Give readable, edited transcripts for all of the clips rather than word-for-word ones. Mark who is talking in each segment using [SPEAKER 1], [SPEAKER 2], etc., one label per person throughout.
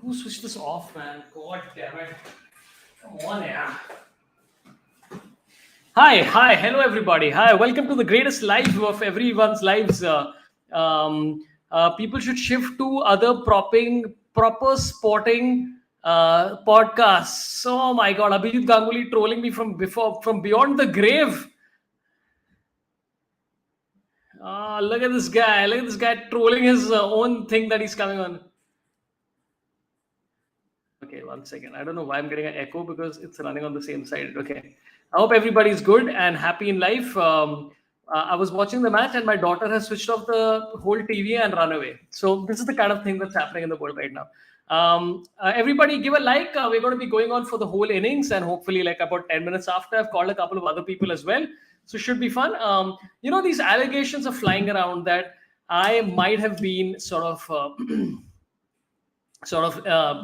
[SPEAKER 1] Who switched this off, man? God damn it. Come on, yeah. Hi, hello everybody. Hi, welcome to the greatest live of everyone's lives. People should shift to other proper sporting podcasts. Oh my God, Abhijit Ganguly trolling me from beyond the grave. Look at this guy. Look at this guy trolling his own thing that he's coming on. Okay, 1 second. I don't know why I'm getting an echo because it's running on the same side. Okay. I hope everybody's good and happy in life. I was watching the match and my daughter has switched off the whole TV and run away. So this is the kind of thing that's happening in the world right now. Everybody give a like. We're going to be going on for the whole innings and hopefully like about 10 minutes after. I've called a couple of other people as well. So it should be fun. These allegations are flying around that I might have been sort of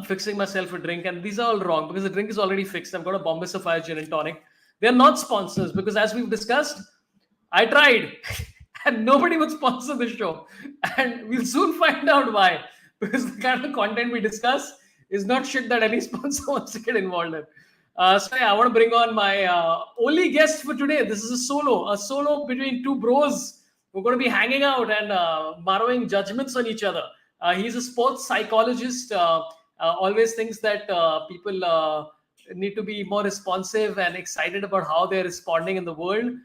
[SPEAKER 1] fixing myself a drink, and these are all wrong because the drink is already fixed. I've got a Bombay Sapphire gin and tonic. They're not sponsors because, as we've discussed, I tried and nobody would sponsor the show, and we'll soon find out why. Because the kind of content we discuss is not shit that any sponsor wants to get involved in. I want to bring on my only guest for today. This is a solo between two bros. We're going to be hanging out and borrowing judgments on each other. He's a sports psychologist, always thinks that people need to be more responsive and excited about how they're responding in the world.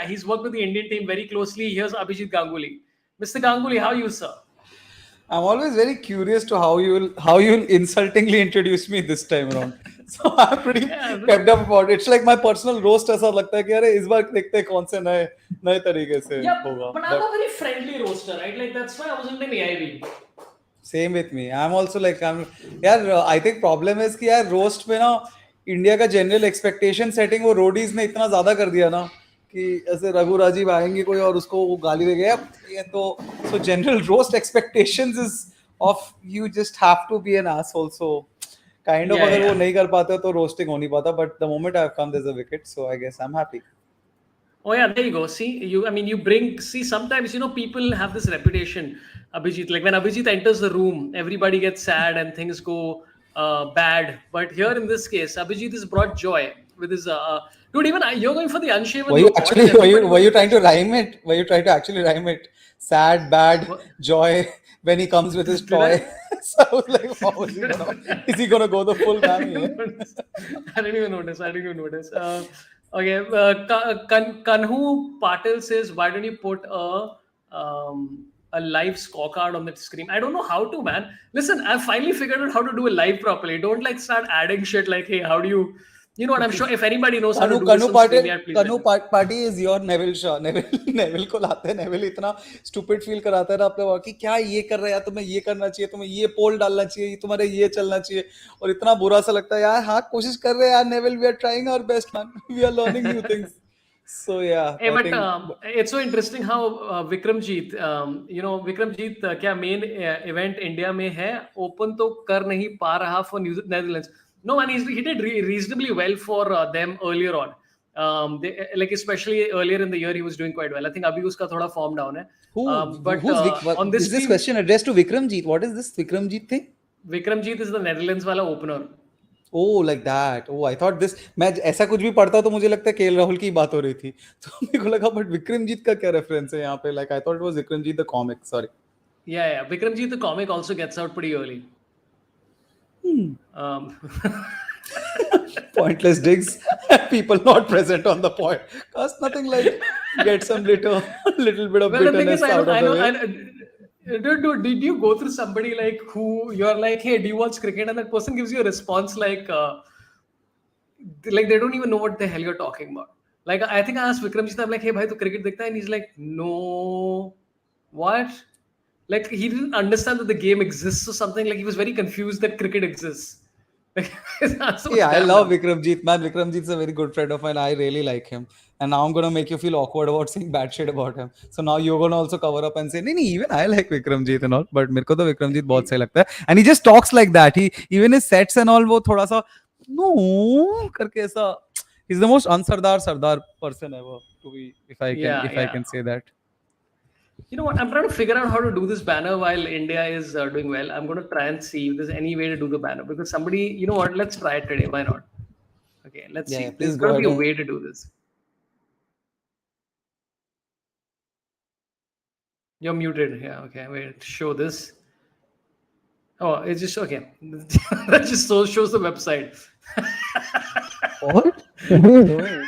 [SPEAKER 1] He's worked with the Indian team very closely. Here's Abhijit Ganguly. Mr. Ganguly, how are you, sir?
[SPEAKER 2] I'm always very curious to how you'll insultingly introduce me this time around. So I'm pretty kept up about it. It's like my personal roast ऐसा लगता है कि अरे इस बार देखते हैं कौन से नए तरीके से होगा.
[SPEAKER 1] But I'm a very friendly roaster, right? Like that's why I wasn't in AIB.
[SPEAKER 2] Same with me. I'm also like I think problem is कि यार roast में ना इंडिया का general expectation setting वो roadies ने इतना ज़्यादा कर दिया ना कि ऐसे रघु राजीव आएंगे कोई और उसको वो गाली दे गया ये तो so general roast expectations is of you just have to be an asshole so kind of अगर वो नहीं कर पाते तो roasting हो नहीं पाता but the moment I've come there's a wicket so I guess I'm happy.
[SPEAKER 1] Oh yeah, there you go. Sometimes people have this reputation, Abhijit. Like when Abhijit enters the room, everybody gets sad and things go bad. But here in this case, Abhijit has brought joy with his dude. Even you're going for the unshaven.
[SPEAKER 2] Were you trying to rhyme it? Were you trying to actually rhyme it? Sad, bad, joy when he comes with his toy. So I was like, is he gonna go the full man?
[SPEAKER 1] I didn't even notice. Okay, Kanhu Patil says, why don't you put a live scorecard on the screen? I don't know how to, man. Listen, I've finally figured out how to do a live properly. Don't like start adding shit like, hey, how do you... You know what? I'm sure if anybody knows how to do this on StreamYard, please.
[SPEAKER 2] Kanu Party is your Neville Shaw. Neville को लाते हैं. Neville इतना stupid feel कराता है ना अपने वाक़ कि क्या ये कर रहे हैं यार तुम्हें ये करना चाहिए तुम्हें ये पोल डालना चाहिए तुम्हारे ये चलना चाहिए और इतना बुरा सा लगता है यार हाँ कोशिश कर रहे हैं यार Neville we are trying our best man we are learning new things. So yeah.
[SPEAKER 1] Hey, but it's so interesting how Vikramjit, Vikramjit क्या main event India में है open तो कर नहीं पा रहा for Netherlands. No, and he did reasonably well for them earlier on. Especially earlier in the year, he was doing quite well. I think Abhi uska thoda form down hai.
[SPEAKER 2] On this is this question addressed to Vikramjit? What is this Vikramjit thing?
[SPEAKER 1] Vikramjit is the Netherlands wala opener.
[SPEAKER 2] Oh, like that. Oh, I thought this. मैं ऐसा कुछ भी पढ़ता तो मुझे लगता है KL Rahul की बात हो रही थी. तो मेरे को लगा but विक्रमजीत का क्या reference है यहाँ पे? Like I thought it was Vikramjit the comic. Sorry.
[SPEAKER 1] Yeah. Vikramjit the comic also gets out pretty early.
[SPEAKER 2] Pointless digs. People not present on the point. Cause nothing like get some little bit of bitterness out of the way.
[SPEAKER 1] Dude, did you go through somebody like who you're like, hey, do you watch cricket? And that person gives you a response like they don't even know what the hell you're talking about. Like I think I asked Vikramjit, I'm like, hey, bhai, tu cricket dekhta hai? And he's like, no, what? Like he didn't understand that the game exists or something. Like he was very confused that cricket exists.
[SPEAKER 2] I love Vikramjit, man. Vikramjit's a very good friend of mine. I really like him. And now I'm going to make you feel awkward about saying bad shit about him. So now you're going to also cover up and say, no, even I like Vikramjit and all. But मेरे को तो Vikramjit बहुत सही लगता है. And he just talks like that. He even his sets and all वो थोड़ा सा no करके ऐसा. He's the most unsardar person ever to be, if I can say that.
[SPEAKER 1] You know what? I'm trying to figure out how to do this banner while India is doing well. I'm going to try and see if there's any way to do the banner because somebody, you know what? Let's try it today. Why not? Okay, let's
[SPEAKER 2] Yeah,
[SPEAKER 1] see. There's
[SPEAKER 2] please
[SPEAKER 1] got
[SPEAKER 2] go
[SPEAKER 1] to be
[SPEAKER 2] ahead
[SPEAKER 1] a
[SPEAKER 2] and
[SPEAKER 1] way to do this. You're muted. Yeah. Okay. Wait. Show this. Oh, it's just okay. That just shows the website.
[SPEAKER 2] what? What are you doing?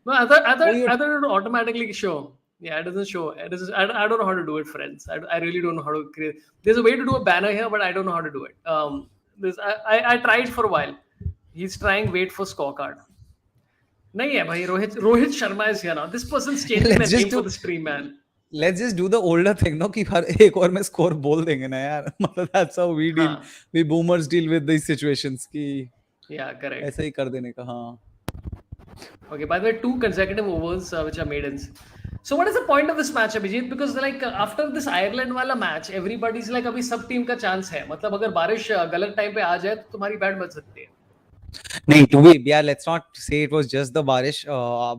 [SPEAKER 1] No,
[SPEAKER 2] Oh, you
[SPEAKER 1] I thought it would automatically show. Yeah, it doesn't show. It is, I don't know how to do it, friends. I really don't know how to create. There's a way to do a banner here, but I don't know how to do it. I tried for a while. He's trying. Wait for scorecard. नहीं है भाई Rohit Sharma is here now. This person's changing
[SPEAKER 2] let's
[SPEAKER 1] their
[SPEAKER 2] just
[SPEAKER 1] name for
[SPEAKER 2] do
[SPEAKER 1] the stream, man.
[SPEAKER 2] let's just do the older thing, no? कि हर एक और में score बोल देंगे ना यार. मतलब that's how
[SPEAKER 1] हाँ,
[SPEAKER 2] we boomers deal with these situations कि
[SPEAKER 1] yeah, correct.
[SPEAKER 2] ऐसे ही कर देने का. हाँ.
[SPEAKER 1] Okay, by the way, two consecutive overs which are maidens. So what is the point of this match, Abhijit? Because like after this Ireland वाला match, everybody's like अभी सब team का चांस है. मतलब अगर बारिश गलत टाइम पे आ जाए तो तुम्हारी बैट बच सकती है.
[SPEAKER 2] नहीं, to be, yeah, let's not say it was just the Barish.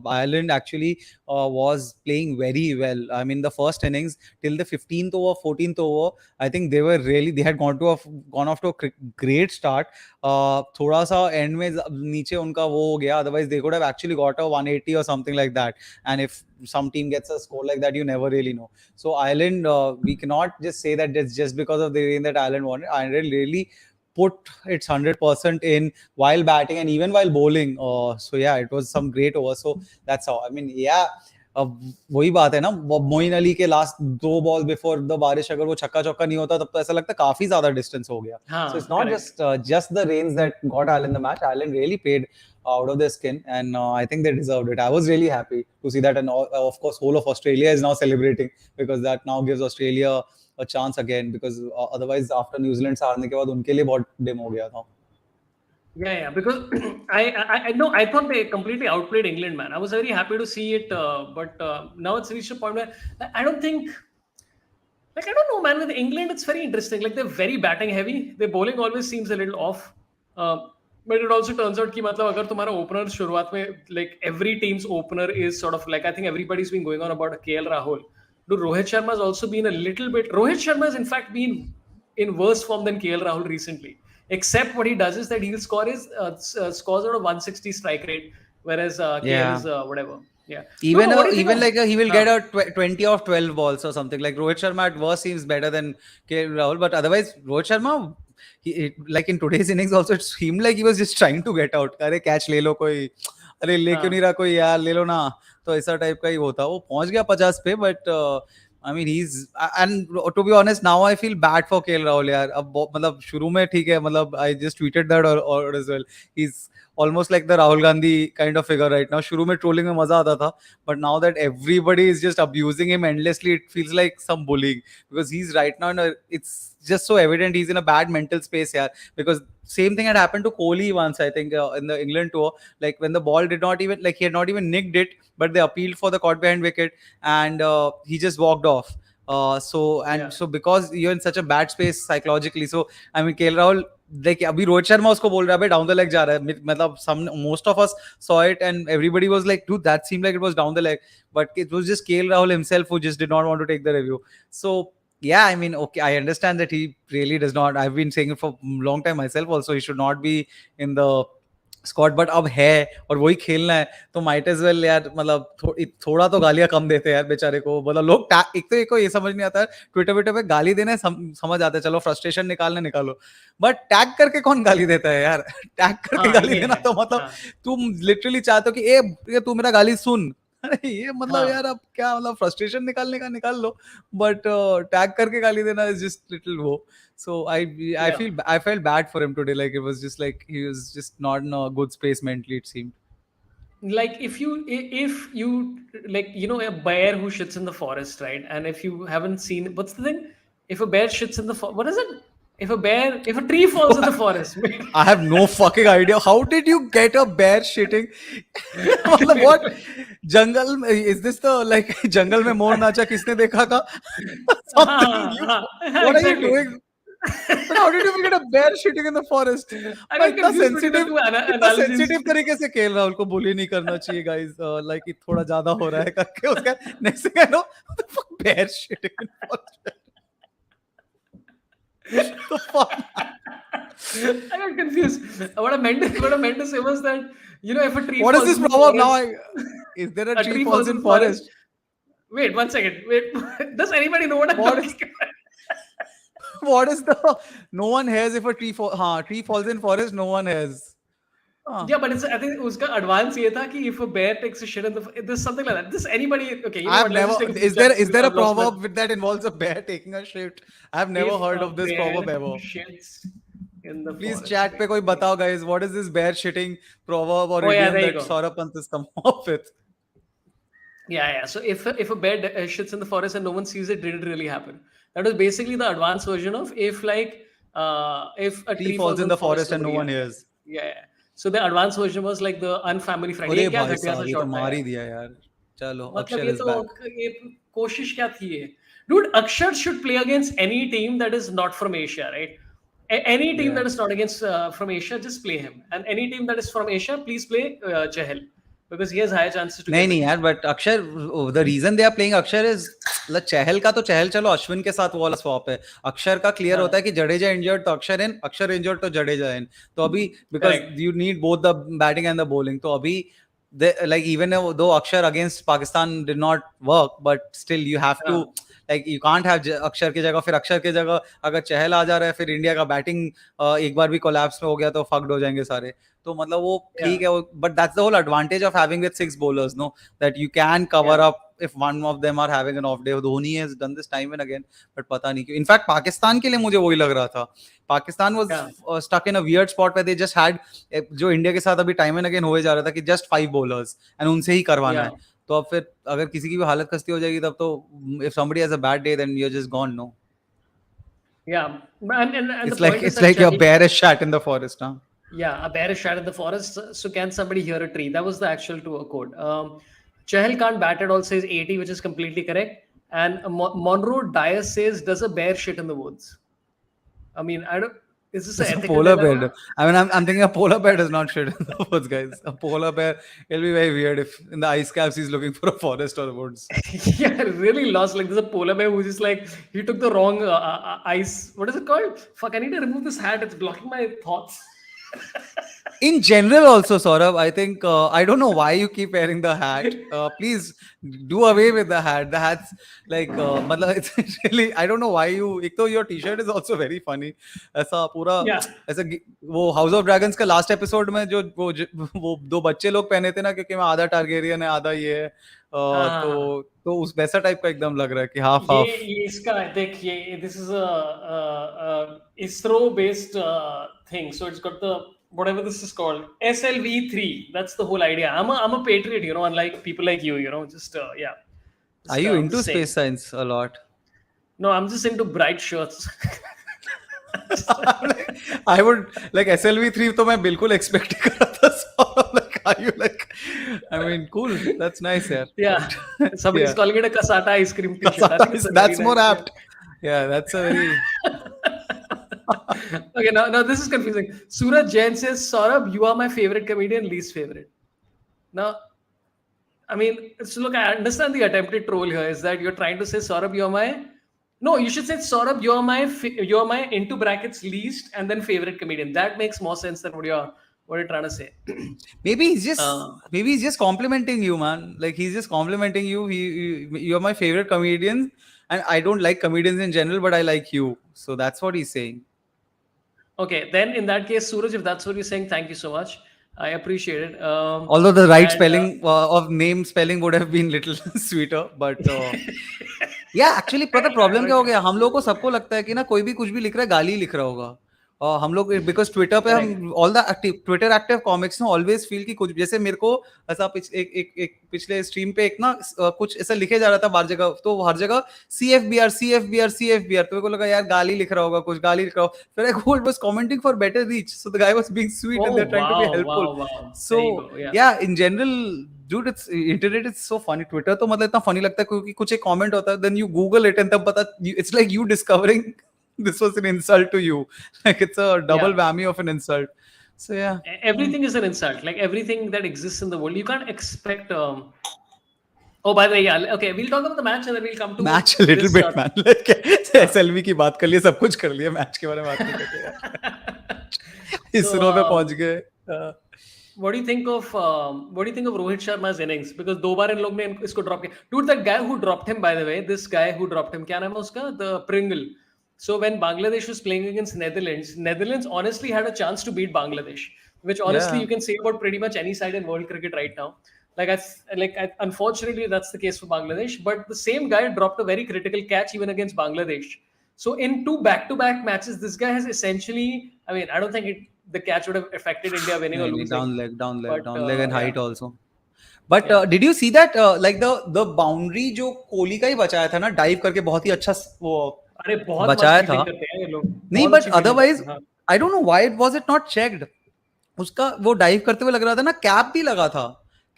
[SPEAKER 2] Ireland actually was playing very well. I mean, the first innings till the 15th over, 14th over, I think they were really, they had gone off to a great start. थोड़ा सा end में नीचे उनका वो हो गया. Otherwise, they could have actually got a 180 or something like that. And if some team gets a score like that, you never really know. So Ireland, we cannot just say that it's just because of the rain that Ireland won. Ireland really put its 100% in while batting and even while bowling. So yeah, it was some great overs. So that's how. I mean, yeah. अब वही बात है ना, मोइन अली के last दो ball before the बारिश अगर वो छक्का चौका नहीं होता तब तो ऐसा लगता काफी ज्यादा डिस्टेंस हो गया. So it's
[SPEAKER 1] हाँ,
[SPEAKER 2] not
[SPEAKER 1] correct.
[SPEAKER 2] just the rains that got Ireland the match. Ireland really played out of their skin, and I think they deserved it. I was really happy to see that, and of course, whole of Australia is now celebrating because that now gives Australia a chance again. Because otherwise, after New Zealand से हारने के बाद उनके लिए बहुत dim हो गया था.
[SPEAKER 1] Yeah, because I know I thought they completely outplayed England, man. I was very happy to see it, but now it's reached a point where I don't think. Like I don't know, man. With England, it's very interesting. Like they're very batting heavy. Their bowling always seems a little off. Uh, but it also turns out कि मतलब अगर तुम्हारा opener शुरुआत में like every team's opener is sort of like I think everybody's been going on about KL Rahul. Dude, Rohit Sharma has also been a little bit. Rohit Sharma has in fact been in worse form than KL Rahul recently. Except what he does is that he'll score his scores out of 160 strike rate, whereas KL
[SPEAKER 2] Yeah.
[SPEAKER 1] is whatever. Yeah. No,
[SPEAKER 2] Even
[SPEAKER 1] no. What do you think
[SPEAKER 2] even
[SPEAKER 1] of?
[SPEAKER 2] like he will
[SPEAKER 1] Huh.
[SPEAKER 2] get a 20 of 12 balls or something. Like Rohit Sharma at worst seems better than Rahul, but otherwise Rohit Sharma, like in today's innings also, it seemed like he was just trying to get out. अरे catch ले लो कोई, अरे ले क्यों नहीं
[SPEAKER 1] हाँ.
[SPEAKER 2] रहा कोई यार, ले लो ना. तो ऐसा टाइप का ही होता. वो पहुंच गया 50 पे, but I mean and to be honest now I feel bad for KL Rahul यार. अब मतलब शुरू में ठीक है, मतलब I just tweeted that or as well. He's almost like the Rahul Gandhi kind of figure right now. शुरू में trolling में मजा आता था, but now that everybody is just abusing him endlessly, it feels like some bullying because he's right now it's just so evident he's in a bad mental space here. Because same thing had happened to Kohli once, I think, in the England tour. Like when the ball did not even like he had not even nicked it, but they appealed for the caught behind wicket, and he just walked off.
[SPEAKER 1] Yeah.
[SPEAKER 2] So because you're in such a bad space psychologically, so I mean KL Rahul, like अभी रोहित शर्मा उसको बोल रहा है down the leg जा रहा है. मतलब some most of us saw it and everybody was like, dude, that seemed like it was down the leg, but it was just KL Rahul himself who just did not want to take the review. So yeah, I mean, okay, I understand that he really does not. I've been saying it for a long time myself. Also, he should not be in the squad, but अब है और वही खेलना है तो might as well यार. मतलब थोड़ा तो गालियां कम देते हैं यार बेचारे को. मतलब लोग एक तो एक को ये समझ नहीं आता है, ट्विटर ट्विटर पे गाली देने समझ आता है, चलो फ्रस्ट्रेशन निकालने निकालो, बट टैग करके कौन गाली देता है यार. टैग करके
[SPEAKER 1] हाँ,
[SPEAKER 2] गाली
[SPEAKER 1] ये
[SPEAKER 2] देना
[SPEAKER 1] है.
[SPEAKER 2] तो मतलब
[SPEAKER 1] हाँ.
[SPEAKER 2] तुम लिटरली चाहते हो कि ये तू मेरा गाली सुन. अरे ये मतलब यार
[SPEAKER 1] हाँ.
[SPEAKER 2] अब क्या, मतलब फ्रस्ट्रेशन निकालने का निकाल लो, बट टैग करके गाली देना इज जस्ट लिटिल वो. So
[SPEAKER 1] Yeah.
[SPEAKER 2] I felt bad for him today. Like it was just like he was just not in a good space mentally, it seemed.
[SPEAKER 1] Like if you like a bear who shits in the forest, right? And if you haven't seen what's the thing? If a bear shits in the what is it? If a tree falls in the forest.
[SPEAKER 2] I have no fucking idea. How did you get a bear shitting? मतलब what? जंगल में is this the like जंगल में मोर नाचा किसने देखा था? Something
[SPEAKER 1] हाँ,
[SPEAKER 2] you.
[SPEAKER 1] हाँ, हाँ,
[SPEAKER 2] What are you
[SPEAKER 1] exactly.
[SPEAKER 2] doing? But how did you get a bear shitting in the forest?
[SPEAKER 1] I
[SPEAKER 2] भाई
[SPEAKER 1] got confused between the two
[SPEAKER 2] इतना
[SPEAKER 1] analogies.
[SPEAKER 2] सेंसिटिव तरीके से खेल राहुल को bully नहीं करना चाहिए guys. Like it थोड़ा ज्यादा हो रहा है करके उसका next thing I know, what the fuck bear shitting in forest? The fuck?
[SPEAKER 1] I got confused. What I meant to say was that, if a tree
[SPEAKER 2] What is
[SPEAKER 1] falls
[SPEAKER 2] this
[SPEAKER 1] in the
[SPEAKER 2] proverb now?
[SPEAKER 1] forest,
[SPEAKER 2] Is there a
[SPEAKER 1] a
[SPEAKER 2] tree
[SPEAKER 1] tree
[SPEAKER 2] falls
[SPEAKER 1] falls
[SPEAKER 2] in
[SPEAKER 1] in the forest.
[SPEAKER 2] forest?
[SPEAKER 1] Wait, 1 second. Wait, does anybody know what I'm
[SPEAKER 2] What is
[SPEAKER 1] talking about?
[SPEAKER 2] what is the no one has if a tree fall? Tree falls in forest, no one has. Huh.
[SPEAKER 1] Yeah, but I think uska advance ye tha ki if a bear takes a shit in there's something like that. Does anybody? Okay, you know
[SPEAKER 2] I've
[SPEAKER 1] what? Let's
[SPEAKER 2] never.
[SPEAKER 1] just take a few
[SPEAKER 2] Is there
[SPEAKER 1] steps
[SPEAKER 2] is
[SPEAKER 1] because
[SPEAKER 2] there a
[SPEAKER 1] I've lost my.
[SPEAKER 2] proverb that involves a bear taking a shit? I've never
[SPEAKER 1] If
[SPEAKER 2] heard
[SPEAKER 1] a
[SPEAKER 2] of this
[SPEAKER 1] bear
[SPEAKER 2] proverb ever.
[SPEAKER 1] shits in the
[SPEAKER 2] Please
[SPEAKER 1] forest.
[SPEAKER 2] chat पे कोई बताओ guys. What is this bear shitting proverb or
[SPEAKER 1] Oh yeah,
[SPEAKER 2] idiom
[SPEAKER 1] there you
[SPEAKER 2] that
[SPEAKER 1] go.
[SPEAKER 2] Saurabh Pant has come up with?
[SPEAKER 1] Yeah. So if a bear shits in the forest and no one sees it, did it really happen? That was basically the advanced version of if a
[SPEAKER 2] Tree
[SPEAKER 1] tree
[SPEAKER 2] falls
[SPEAKER 1] falls
[SPEAKER 2] in
[SPEAKER 1] in the
[SPEAKER 2] the
[SPEAKER 1] forest,
[SPEAKER 2] forest and no
[SPEAKER 1] nobody
[SPEAKER 2] one
[SPEAKER 1] hears.
[SPEAKER 2] hears.
[SPEAKER 1] Yeah. So the advanced version was like the unfamily friend.
[SPEAKER 2] अरे
[SPEAKER 1] ये क्या
[SPEAKER 2] भाई
[SPEAKER 1] घटिया सा
[SPEAKER 2] साहब ये तो
[SPEAKER 1] shot था
[SPEAKER 2] मार
[SPEAKER 1] यार.
[SPEAKER 2] ही दिया यार. चलो
[SPEAKER 1] मतलब
[SPEAKER 2] Akshar
[SPEAKER 1] ये
[SPEAKER 2] is
[SPEAKER 1] तो
[SPEAKER 2] back.
[SPEAKER 1] ये कोशिश क्या थी ये? Dude, Akshar should play against any team that is not from Asia, right? Any team
[SPEAKER 2] Yeah.
[SPEAKER 1] that is not against from Asia, just play him. And any team that is from Asia, please play Chahal because he has higher chances to
[SPEAKER 2] नहीं
[SPEAKER 1] get
[SPEAKER 2] नहीं
[SPEAKER 1] wickets.
[SPEAKER 2] यार but Axar the reason they are playing Axar is Chahal का तो चहल चलो अश्विन के साथ वो वाला स्वैप है. अक्षर का क्लियर
[SPEAKER 1] हाँ,
[SPEAKER 2] होता है कि जडेजा इंजर्ड तो अक्षर इन, अक्षर इंजर्ड तो जडेजा इन. तो अभी because
[SPEAKER 1] correct.
[SPEAKER 2] You need both the batting and the bowling. तो अभी like even though Akshar against Pakistan did not work, but still you have to
[SPEAKER 1] हाँ,
[SPEAKER 2] like you can't have अक्षर की जगह फिर अक्षर की जगह अगर चहल आ जा रहा है फिर इंडिया का बैटिंग एक बार भी कोलैप्स में हो गया तो फक्ड हो जाएंगे सारे. तो मतलब वो
[SPEAKER 1] yeah,
[SPEAKER 2] ठीक है but that's the whole advantage of having with six bowlers no that you can cover
[SPEAKER 1] yeah,
[SPEAKER 2] up if one of them are having an off day. Dhoni has done this time and again, but पता नहीं क्यों. In fact Pakistan के लिए मुझे वही लग रहा था. Pakistan was
[SPEAKER 1] yeah,
[SPEAKER 2] stuck in a weird spot where they just had जो इंडिया के साथ अभी टाइम एंड अगेन हो जा रहा था कि जस्ट 5 bowlers एंड उनसे ही करवाना
[SPEAKER 1] yeah,
[SPEAKER 2] है. तो अब फिर अगर किसी की भी हालत खस्ती हो जाएगी तब तो if somebody has a bad day then you're just gone. No,
[SPEAKER 1] yeah. And the
[SPEAKER 2] it's like
[SPEAKER 1] point is
[SPEAKER 2] it's
[SPEAKER 1] that
[SPEAKER 2] like your
[SPEAKER 1] Chahal,
[SPEAKER 2] bear is shat in the forest. Huh?
[SPEAKER 1] yeah, a bear is shot in the forest. So can somebody hear a tree? That was the actual quote. Chahal can't bat at all. Says 80, which is completely correct. And Monroe Dias says, "Does a bear shit in the woods?" I mean, I don't. Is this
[SPEAKER 2] It's
[SPEAKER 1] an
[SPEAKER 2] a
[SPEAKER 1] ethical
[SPEAKER 2] polar bear.
[SPEAKER 1] dilemma?
[SPEAKER 2] I mean, I'm thinking a polar bear does not shit in the woods, guys. A polar bear, it'll be very weird if in the ice caps he's looking for a forest or woods.
[SPEAKER 1] Yeah, really lost. Like there's a polar bear who just like he took the wrong ice. What is it called? Fuck! I need to remove this hat. It's blocking my thoughts.
[SPEAKER 2] In general, also, Saurabh, I think I don't know why you keep wearing the hat. Please do away with the hat. The hat's like, मतलब it's really I don't know why you. एक तो your t-shirt is also very funny. ऐसा पूरा
[SPEAKER 1] Yeah.
[SPEAKER 2] ऐसा वो House of Dragons का last episode में जो वो दो बच्चे लोग पहने थे ना क्योंकि मैं आधा टारगेरियन है आधा ये है.
[SPEAKER 1] हाँ.
[SPEAKER 2] तो उस वैसा टाइप का एकदम लग रहा है कि हाफ
[SPEAKER 1] ये
[SPEAKER 2] हाफ.
[SPEAKER 1] ये इसका देख ये this is a ISRO based thing, so it's got the whatever this is called SLV3. That's the whole idea. I'm a patriot, unlike people like you, just yeah.
[SPEAKER 2] Are
[SPEAKER 1] Just,
[SPEAKER 2] you
[SPEAKER 1] I'm
[SPEAKER 2] into
[SPEAKER 1] just saying.
[SPEAKER 2] space science a lot?
[SPEAKER 1] No, I'm just into bright shirts.
[SPEAKER 2] I would like SLV3 तो मैं बिल्कुल expect कर रहा था. So like, are you like? I mean, cool. That's nice, yeah.
[SPEAKER 1] Yeah, somebody's
[SPEAKER 2] Yeah.
[SPEAKER 1] calling it a Kasata ice cream t-shirt. I think it's a
[SPEAKER 2] That's
[SPEAKER 1] very
[SPEAKER 2] more
[SPEAKER 1] nice,
[SPEAKER 2] apt. Yeah, that's a very.
[SPEAKER 1] Okay, now this is confusing. Suraj Jain says, Saurabh, you are my favorite comedian, least favorite. Now, I mean, so look, I understand the attempted troll here is that you're trying to say, Saurabh, you're my. No, you should say, Saurabh, you're my into brackets least and then favorite comedian. That makes more sense than what you're trying to say.
[SPEAKER 2] Maybe
[SPEAKER 1] Uh,
[SPEAKER 2] he's just complimenting you, man. Like he's just complimenting you. You're my favorite comedian, and I don't like comedians in general, but I like you. So that's what he's saying.
[SPEAKER 1] okay, then in that case, Suraj, if that's what you're saying, thank you so much. I appreciate it.
[SPEAKER 2] Although the right
[SPEAKER 1] And
[SPEAKER 2] spelling of name spelling would have been little sweeter, but yeah, actually पता problem क्या हो गया. हम लोगों को सबको लगता है कि ना कोई भी कुछ भी लिख रहा है गाली लिख रहा होगा. और हम लोग बिकॉज ट्विटर पे
[SPEAKER 1] correct.
[SPEAKER 2] हम all the active Twitter active comics ना ऑलवेज फील कि कुछ जैसे मेरे को ऐसा एक पिछले स्ट्रीम पे एक ना कुछ ऐसा लिखे जा रहा था हर जगह. तो हर जगह CFBR CFBR CFBR तो मेरे को लगा यार गाली लिख रहा होगा कुछ गाली लिख रहा होगा. फिर I was commenting for better reach so the guy was being sweet and
[SPEAKER 1] Oh,
[SPEAKER 2] they are trying to be
[SPEAKER 1] wow,
[SPEAKER 2] helpful.
[SPEAKER 1] wow, wow.
[SPEAKER 2] So
[SPEAKER 1] There you go. Yeah.
[SPEAKER 2] या in general dude it's internet is so funny. Twitter तो मतलब इतना funny लगता है क्योंकि कुछ एक comment होता है then you google it and तब पता it's like you discovering this was an insult to you. Like it's a double
[SPEAKER 1] Yeah.
[SPEAKER 2] whammy of an insult. So yeah.
[SPEAKER 1] Everything is an insult. Like everything that exists in the world, you can't expect. Oh, by the way, yeah. Okay, we'll talk about the match and then we'll come to
[SPEAKER 2] match little
[SPEAKER 1] this.
[SPEAKER 2] Bit man, like
[SPEAKER 1] Uh,
[SPEAKER 2] SLV की बात कर लिए, सब कुछ कर लिया, match के बारे में बात नहीं करते यार।
[SPEAKER 1] so,
[SPEAKER 2] इसरो पे पहुंच गए।
[SPEAKER 1] what do you think of Rohit Sharma's innings? Because दो बार इन लोग ने इसको ड्रॉप किया. Dude, that guy who dropped him, by the way, this guy who dropped him, क्या नाम है उसका? The Pringle. So when Bangladesh was playing against Netherlands honestly had a chance to beat Bangladesh, which honestly
[SPEAKER 2] Yeah.
[SPEAKER 1] you can say about pretty much any side in world cricket right now. Unfortunately that's the case for Bangladesh, but the same guy dropped a very critical catch even against Bangladesh. So in two back-to-back matches, this guy has essentially, I mean, I don't think the catch would have affected India winning or
[SPEAKER 2] नहीं नहीं,
[SPEAKER 1] losing.
[SPEAKER 2] down
[SPEAKER 1] But
[SPEAKER 2] leg and height
[SPEAKER 1] yeah,
[SPEAKER 2] also. But
[SPEAKER 1] yeah.
[SPEAKER 2] did you see that like the boundary जो कोहली का ही बचाया था ना, dive करके बहुत ही अच्छा वो
[SPEAKER 1] अरे बहुत मस्त
[SPEAKER 2] बचाया था।
[SPEAKER 1] फील्डिंग करते हैं ये लोग,
[SPEAKER 2] नहीं,
[SPEAKER 1] बहुत
[SPEAKER 2] बट
[SPEAKER 1] अच्छी फील्डिंग करते
[SPEAKER 2] अदरवाइज
[SPEAKER 1] हैं. हाँ.
[SPEAKER 2] I don't know why was it not checked. उसका वो डाइव करते हुए लग रहा था ना, कैप भी लगा था,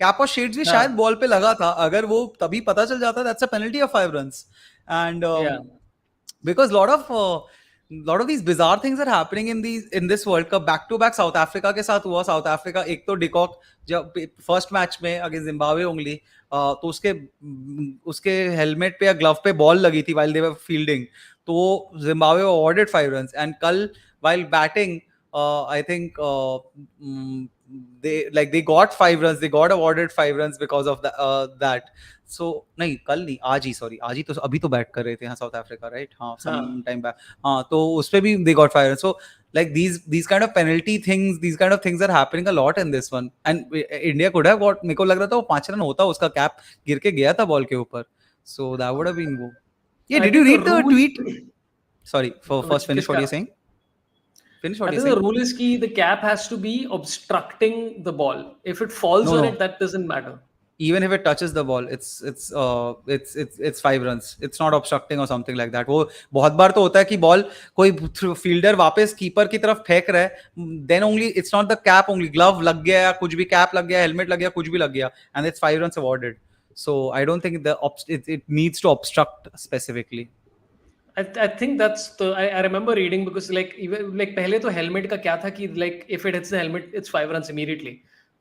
[SPEAKER 2] कैप और शेड्स भी शायद
[SPEAKER 1] हाँ.
[SPEAKER 2] बॉल पे लगा था। अगर वो तभी पता चल जाता, that's a penalty of 5 runs. And
[SPEAKER 1] Yeah.
[SPEAKER 2] because lot of these bizarre things are happening in this World Cup। Back to back South Africa के साथ हुआ। साउथ अफ्रीका एक तो डिकॉक जब फर्स्ट मैच में अगेंस्ट जिम्बाब्वे उंगली, तो उसके हेलमेट पे या ग्लव पे बॉल लगी थी while they were fielding, तो जिम्बाब्वे awarded 5 runs। एंड कल while batting, I think they got 5 runs, they got awarded 5 runs because of that। सो नहीं, कल नहीं, आज ही, सॉरी, आज ही, तो अभी तो बैट कर रहे थे हाँ साउथ अफ्रीका, राइट? हाँ, सम टाइम बैक। हाँ, तो उस पे भी they got 5 runs। So like these kind of penalty things, these kind of things are happening a lot in this one। and India could have got, मेरे को लग रहा था वो 5 रन होता, उसका कैप गिर के गया था बॉल के ऊपर। so that would have been वो। yeah,
[SPEAKER 1] I
[SPEAKER 2] did you
[SPEAKER 1] think the
[SPEAKER 2] read the
[SPEAKER 1] rule.
[SPEAKER 2] tweet? Sorry, for first finish what
[SPEAKER 1] किसका?
[SPEAKER 2] you're saying, finish what
[SPEAKER 1] I
[SPEAKER 2] you're
[SPEAKER 1] think the
[SPEAKER 2] saying।
[SPEAKER 1] rule is key. The cap has to be obstructing the ball. If it falls
[SPEAKER 2] No,
[SPEAKER 1] on
[SPEAKER 2] no,
[SPEAKER 1] it, that doesn't matter.
[SPEAKER 2] even if it touches the ball, it's 5 runs। it's not obstructing or something like that। वो बहुत बार तो होता है कि ball कोई fielder वापस keeper की तरफ फेंक रहा है, then only it's not the cap only, glove लग गया या कुछ भी, कैप लग गया, हेलमेट लग गया, कुछ भी लग गया, and it's 5 runs awarded। so I don't think it needs to obstruct specifically।
[SPEAKER 1] I think that's the I remember reading, because like even like पहले तो helmet का क्या था कि like if it hits the helmet it's 5 runs immediately,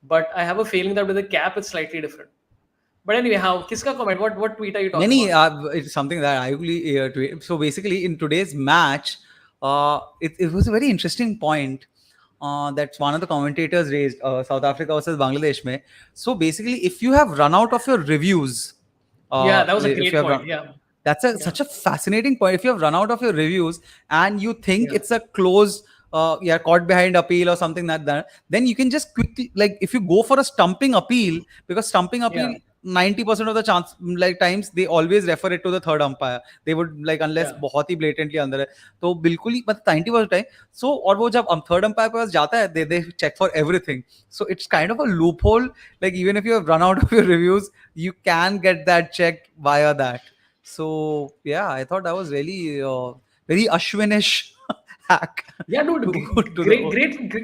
[SPEAKER 1] but I have a feeling that with the cap it's slightly different. But anyway, how किसका comment, what tweet are you talking
[SPEAKER 2] Many,
[SPEAKER 1] about?
[SPEAKER 2] it's something that I really tweet. So basically, in today's match, it was a very interesting point that one of the commentators raised, South Africa versus Bangladesh. Mein. So basically, if you have run out of your reviews,
[SPEAKER 1] Yeah, that was a
[SPEAKER 2] if you
[SPEAKER 1] great
[SPEAKER 2] have
[SPEAKER 1] point.
[SPEAKER 2] run,
[SPEAKER 1] Yeah.
[SPEAKER 2] that's
[SPEAKER 1] Yeah.
[SPEAKER 2] such a fascinating point। If you have run out of your reviews and you think
[SPEAKER 1] Yeah.
[SPEAKER 2] it's a close, yeah, caught behind appeal or something like that, then you can just quickly, like, if you go for a stumping appeal, because stumping appeal,
[SPEAKER 1] Yeah.
[SPEAKER 2] 90% of the chance, like times, they always refer it to the third umpire। they would like, unless
[SPEAKER 1] Yeah.
[SPEAKER 2] बहुत ही blatantly अंदर है, तो बिल्कुल ही, मतलब 90% time. so और वो जब third umpire के पास जाता है, they check for everything। so it's kind of a loophole, like even if you have run out of your reviews, you can get that check via that। so yeah, I thought that was really very Ashwinish hack
[SPEAKER 1] Yeah, dude,
[SPEAKER 2] to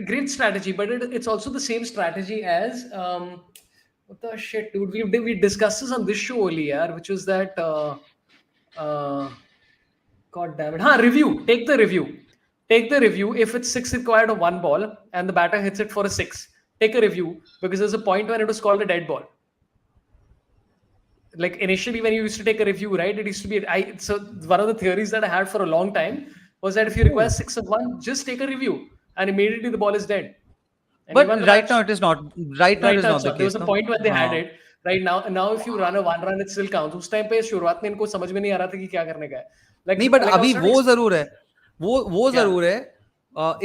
[SPEAKER 1] great strategy. But it's also the same strategy as what the shit, dude. We discussed this on this show earlier, which was that uh, God damn it. Review. Take the review. Take the review. If it's 6 required of one ball and the batter hits it for a 6, take a review, because there's a point when it was called a dead ball. Like initially when you used to take a review, right? It used to be so one of the theories that I had for a long time was that if you require 6 of one, just take a review and immediately the ball is dead. And you
[SPEAKER 2] but
[SPEAKER 1] won the
[SPEAKER 2] right
[SPEAKER 1] match.
[SPEAKER 2] now it is not, right now it
[SPEAKER 1] Right
[SPEAKER 2] is
[SPEAKER 1] now
[SPEAKER 2] not
[SPEAKER 1] it's
[SPEAKER 2] the
[SPEAKER 1] not. There was
[SPEAKER 2] case,
[SPEAKER 1] a
[SPEAKER 2] no?
[SPEAKER 1] point when they had
[SPEAKER 2] हाँ।
[SPEAKER 1] it. Right now if you run a one run, it still counts. उस time पे शुरुआत में इनको समझ में नहीं आ रहा था कि क्या करने का है.
[SPEAKER 2] नहीं, बट
[SPEAKER 1] I
[SPEAKER 2] अभी
[SPEAKER 1] was trying
[SPEAKER 2] वो
[SPEAKER 1] to
[SPEAKER 2] जरूर है, वो
[SPEAKER 1] क्या?
[SPEAKER 2] जरूर है।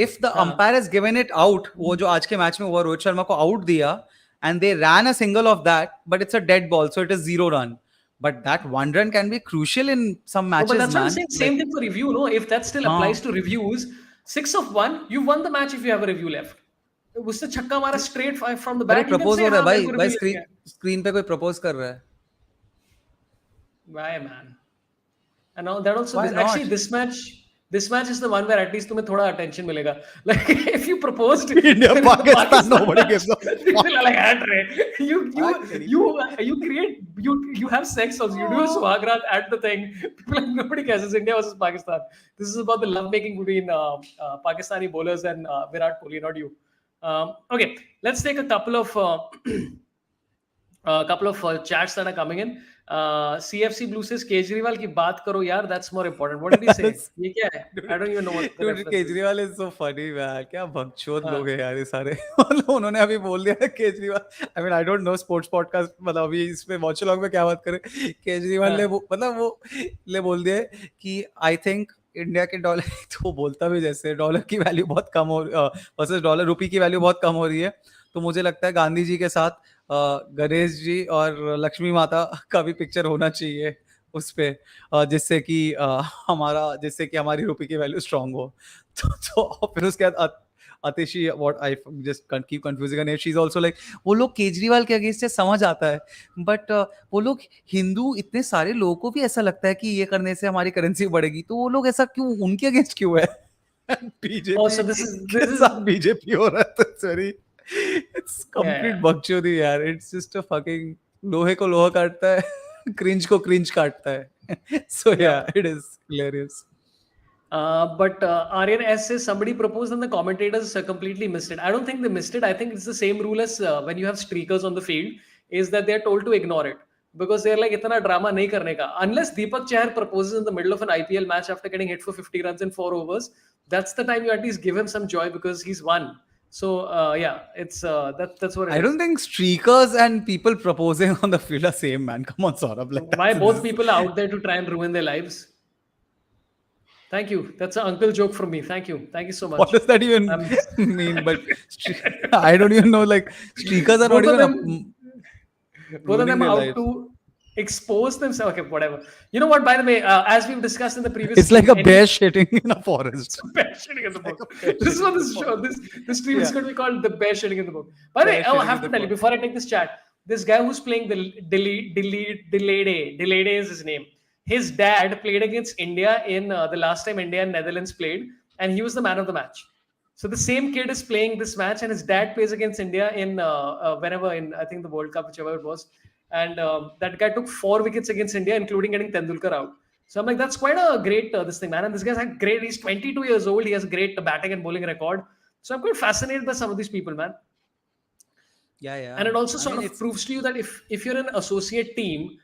[SPEAKER 2] इफ द
[SPEAKER 1] हाँ.
[SPEAKER 2] Umpire has given it out, वो जो आज के मैच में हुआ, रोहित शर्मा को आउट दिया, and they ran a single off that, but it's a dead ball, so it is 0 run। but that 1 run can be crucial in some
[SPEAKER 1] No, but
[SPEAKER 2] matches,
[SPEAKER 1] that's what I'm
[SPEAKER 2] man।
[SPEAKER 1] saying. Same
[SPEAKER 2] like
[SPEAKER 1] thing for review. No, if that still applies
[SPEAKER 2] हाँ,
[SPEAKER 1] to reviews, 6 of 1, you won the match if you have a review left. उससे छक्का मारा straight from the
[SPEAKER 2] अरे
[SPEAKER 1] bat, you can
[SPEAKER 2] propose
[SPEAKER 1] say
[SPEAKER 2] हो रहा है
[SPEAKER 1] हाँ मेरे
[SPEAKER 2] भाई,
[SPEAKER 1] को
[SPEAKER 2] भाई
[SPEAKER 1] review लग
[SPEAKER 2] स्क्रीन
[SPEAKER 1] गया.
[SPEAKER 2] स्क्रीन पे कोई प्रपोज कर रहा है।
[SPEAKER 1] Why, man? And now that also
[SPEAKER 2] Why
[SPEAKER 1] actually
[SPEAKER 2] not?
[SPEAKER 1] this match This match is the one where at least तुम्हें थोड़ा attention मिलेगा. Like if you proposed
[SPEAKER 2] India
[SPEAKER 1] in the
[SPEAKER 2] Pakistan, nobody
[SPEAKER 1] match,
[SPEAKER 2] gives a
[SPEAKER 1] people
[SPEAKER 2] fuck.
[SPEAKER 1] are like, "Andre, you you
[SPEAKER 2] Actually.
[SPEAKER 1] you create you have sex also. You do a suhagrat at the thing. People like nobody cares. It's India versus Pakistan. This is about the love making between Pakistani bowlers and Virat Kohli, not you. Okay, let's take a couple of chats that are coming in. CFC Blue says Kejriwal की बात करो यार. That's more important. What did he say?
[SPEAKER 2] That's-
[SPEAKER 1] ये क्या है? I don't even know what the
[SPEAKER 2] Dude,
[SPEAKER 1] reference is.
[SPEAKER 2] Kejriwal is so funny यार, क्या बकचोद
[SPEAKER 1] हाँ.
[SPEAKER 2] लोग हैं यार ये सारे. मतलब उन्होंने अभी बोल दिया है Kejriwal, I mean I don't know sports podcast, मतलब अभी इसमें वॉच लॉग में क्या बात करें. केजरीवाल
[SPEAKER 1] हाँ.
[SPEAKER 2] ने मतलब वो ले बोल दिया है कि आई थिंक इंडिया के डॉलर तो वो बोलता भी जैसे डॉलर की वैल्यू बहुत कम हो वर्सेस डॉलर रुपी की वैल्यू बहुत कम हो रही है. तो मुझे लगता है गांधी जी के साथ गणेश जी और लक्ष्मी माता का भी पिक्चर होना चाहिए उस पे, जिससे कि हमारी रुपी की वैल्यू स्ट्रांग हो. तो फिर उसके बाद Atishi, what I just keep confusing her name, she is also like, वो लोग केजरीवाल के अगेंस्ट से समझ आता है, बट वो लोग हिंदू इतने सारे लोगों को भी ऐसा लगता है कि ये करने से हमारी करेंसी बढ़ेगी, तो वो लोग ऐसा क्यों उनके अगेंस्ट क्यों है.
[SPEAKER 1] Oh, so
[SPEAKER 2] बीजेपी के साथ बीजेपी हो रहा है, तो इट्स वेरी, इट्स कंप्लीट बकचोदी यार. इट्स जस्ट अ फकिंग, लोहे को लोहा काटता है, क्रिंज को क्रिंज काटता है. सो yeah it is hilarious.
[SPEAKER 1] But Aryan S says somebody proposed and the commentators completely missed it. I don't think they missed it. I think it's the same rule as when you have streakers on the field, is that they're told to ignore it. Because they're like, itana drama nahi karne ka. Unless Deepak Chahar proposes in the middle of an IPL match after getting hit for 50 runs in 4 overs, that's the time you at least give him some joy because he's won. So yeah, it's that's what it
[SPEAKER 2] I
[SPEAKER 1] is.
[SPEAKER 2] don't think streakers and people proposing on the field are same, man. Come on, Saurabh. Like,
[SPEAKER 1] Why both people are out there to try and ruin their lives? Thank you. That's an uncle joke from me. Thank you. Thank you so much.
[SPEAKER 2] what does that even mean? But I don't even know. Like, streakers are not
[SPEAKER 1] Both of
[SPEAKER 2] even
[SPEAKER 1] them, both of
[SPEAKER 2] ruining
[SPEAKER 1] them
[SPEAKER 2] their
[SPEAKER 1] out
[SPEAKER 2] lives.
[SPEAKER 1] to expose themselves. Okay, whatever. You know what? By the way, as we've discussed in the previous,
[SPEAKER 2] It's like a
[SPEAKER 1] stream,
[SPEAKER 2] bear shitting in a forest.
[SPEAKER 1] bear shitting in the book. This is what this show. This stream is
[SPEAKER 2] Yeah.
[SPEAKER 1] going to be called the bear shitting in the book. By the way,
[SPEAKER 2] Bear
[SPEAKER 1] I
[SPEAKER 2] shitting
[SPEAKER 1] have
[SPEAKER 2] in
[SPEAKER 1] to
[SPEAKER 2] the
[SPEAKER 1] tell you
[SPEAKER 2] book.
[SPEAKER 1] before I take this chat. This guy who's playing the Delede is his name. His dad played against India in the last time India and Netherlands played, and he was the man of the match. So the same kid is playing this match, and his dad plays against India in whenever in I think the World Cup, whichever it was. And that guy took 4 wickets against India, including getting Tendulkar out. So I'm like, that's quite a great this thing, man. And this guy's had great. He's 22 years old. He has a great batting and bowling record. So I'm quite fascinated by some of these people, man.
[SPEAKER 2] Yeah.
[SPEAKER 1] And it also
[SPEAKER 2] I
[SPEAKER 1] sort
[SPEAKER 2] mean,
[SPEAKER 1] of
[SPEAKER 2] it's
[SPEAKER 1] proves to you that if you're an associate team,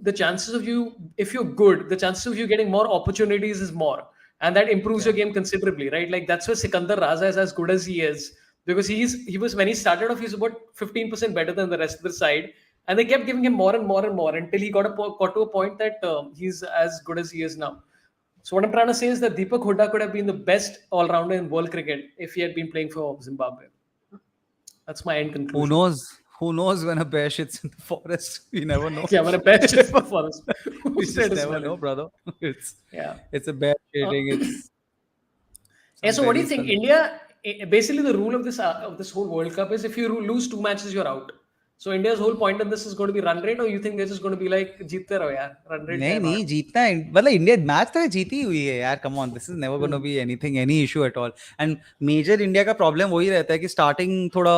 [SPEAKER 1] the chances of you, if you're good, the chances of you getting more opportunities is more, and that improves your game considerably, right? Like that's why Sikandar Raza is as good as he is, because he was when he started off, he was about 15% better than the rest of the side, and they kept giving him more and more and more until he got to a point that he's as good as he is now. So what I'm trying to say is that Deepak Hooda could have been the best all-rounder in world cricket if he had been playing for Zimbabwe. That's my end
[SPEAKER 2] who
[SPEAKER 1] conclusion.
[SPEAKER 2] knows? Who knows when a bear shits in the forest? You never know.
[SPEAKER 1] Yeah, when a bear shits in the forest.
[SPEAKER 2] You
[SPEAKER 1] Who's there
[SPEAKER 2] just
[SPEAKER 1] to
[SPEAKER 2] never
[SPEAKER 1] smell
[SPEAKER 2] know,
[SPEAKER 1] it?
[SPEAKER 2] brother.
[SPEAKER 1] Yeah.
[SPEAKER 2] It's a bear shitting. It's
[SPEAKER 1] Yeah,
[SPEAKER 2] some
[SPEAKER 1] so what do you
[SPEAKER 2] berries
[SPEAKER 1] think?
[SPEAKER 2] का-
[SPEAKER 1] India, basically the rule of this whole World Cup is if you lose 2 matches, you're out. So India's whole point in this is going to be run rate, or you think they're just going to be like, जीतते रहो यार, run rate
[SPEAKER 2] नहीं
[SPEAKER 1] है
[SPEAKER 2] नहीं
[SPEAKER 1] not.
[SPEAKER 2] जीतना है, मतलब India match तो जीती हुई है यार. Come on, this is never gonna be anything any issue at all. And major India का प्रॉब्लम वही रहता है कि स्टार्टिंग थोड़ा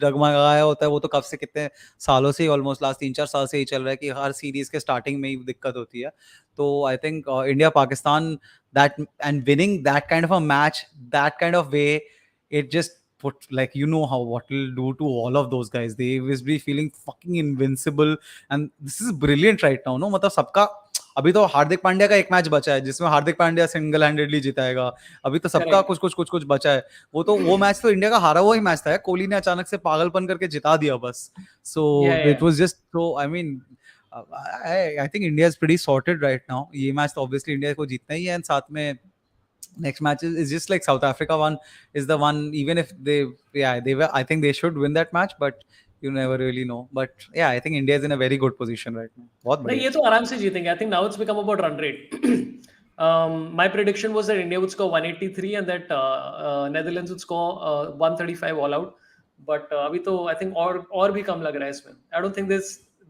[SPEAKER 2] डगमगाया होता है. वो तो कब से कितने सालों से ही, ऑलमोस्ट लास्ट 3-4 साल से ही चल रहा है कि हर सीरीज के स्टार्टिंग में ही दिक्कत होती है. तो I think India Pakistan, that and winning that kind of a match that kind of way, it just put, like, you know how what will do to all of those guys. They will be feeling fucking invincible, and this is brilliant right now. No, मतलब सबका अभी तो हार्दिक पांड्या का एक match बचा है जिसमें Hardik Pandya single handedly जिताएगा. अभी तो सबका कुछ बचा है. वो मैच तो इंडिया का हारा हुआ ही मैच था. कोहली ने अचानक से पागलपन करके जिता दिया बस. So it was just so, I mean, I think India is pretty sorted right now. ये मैच तो obviously इंडिया को जीतना ही है, and साथ में next match is just like South Africa one is the one, even if they were, I think they should win that match, but you never really know. But yeah, I think India is in a very good position right now. बहुत
[SPEAKER 1] नहीं,
[SPEAKER 2] बढ़िया.
[SPEAKER 1] ये तो आराम से जीतेंगे. I think now it's become about run rate. My prediction was that India would score 183 and that Netherlands would score 135 all out. But अभी तो I think और भी कम लग रहा है इसमें. I don't think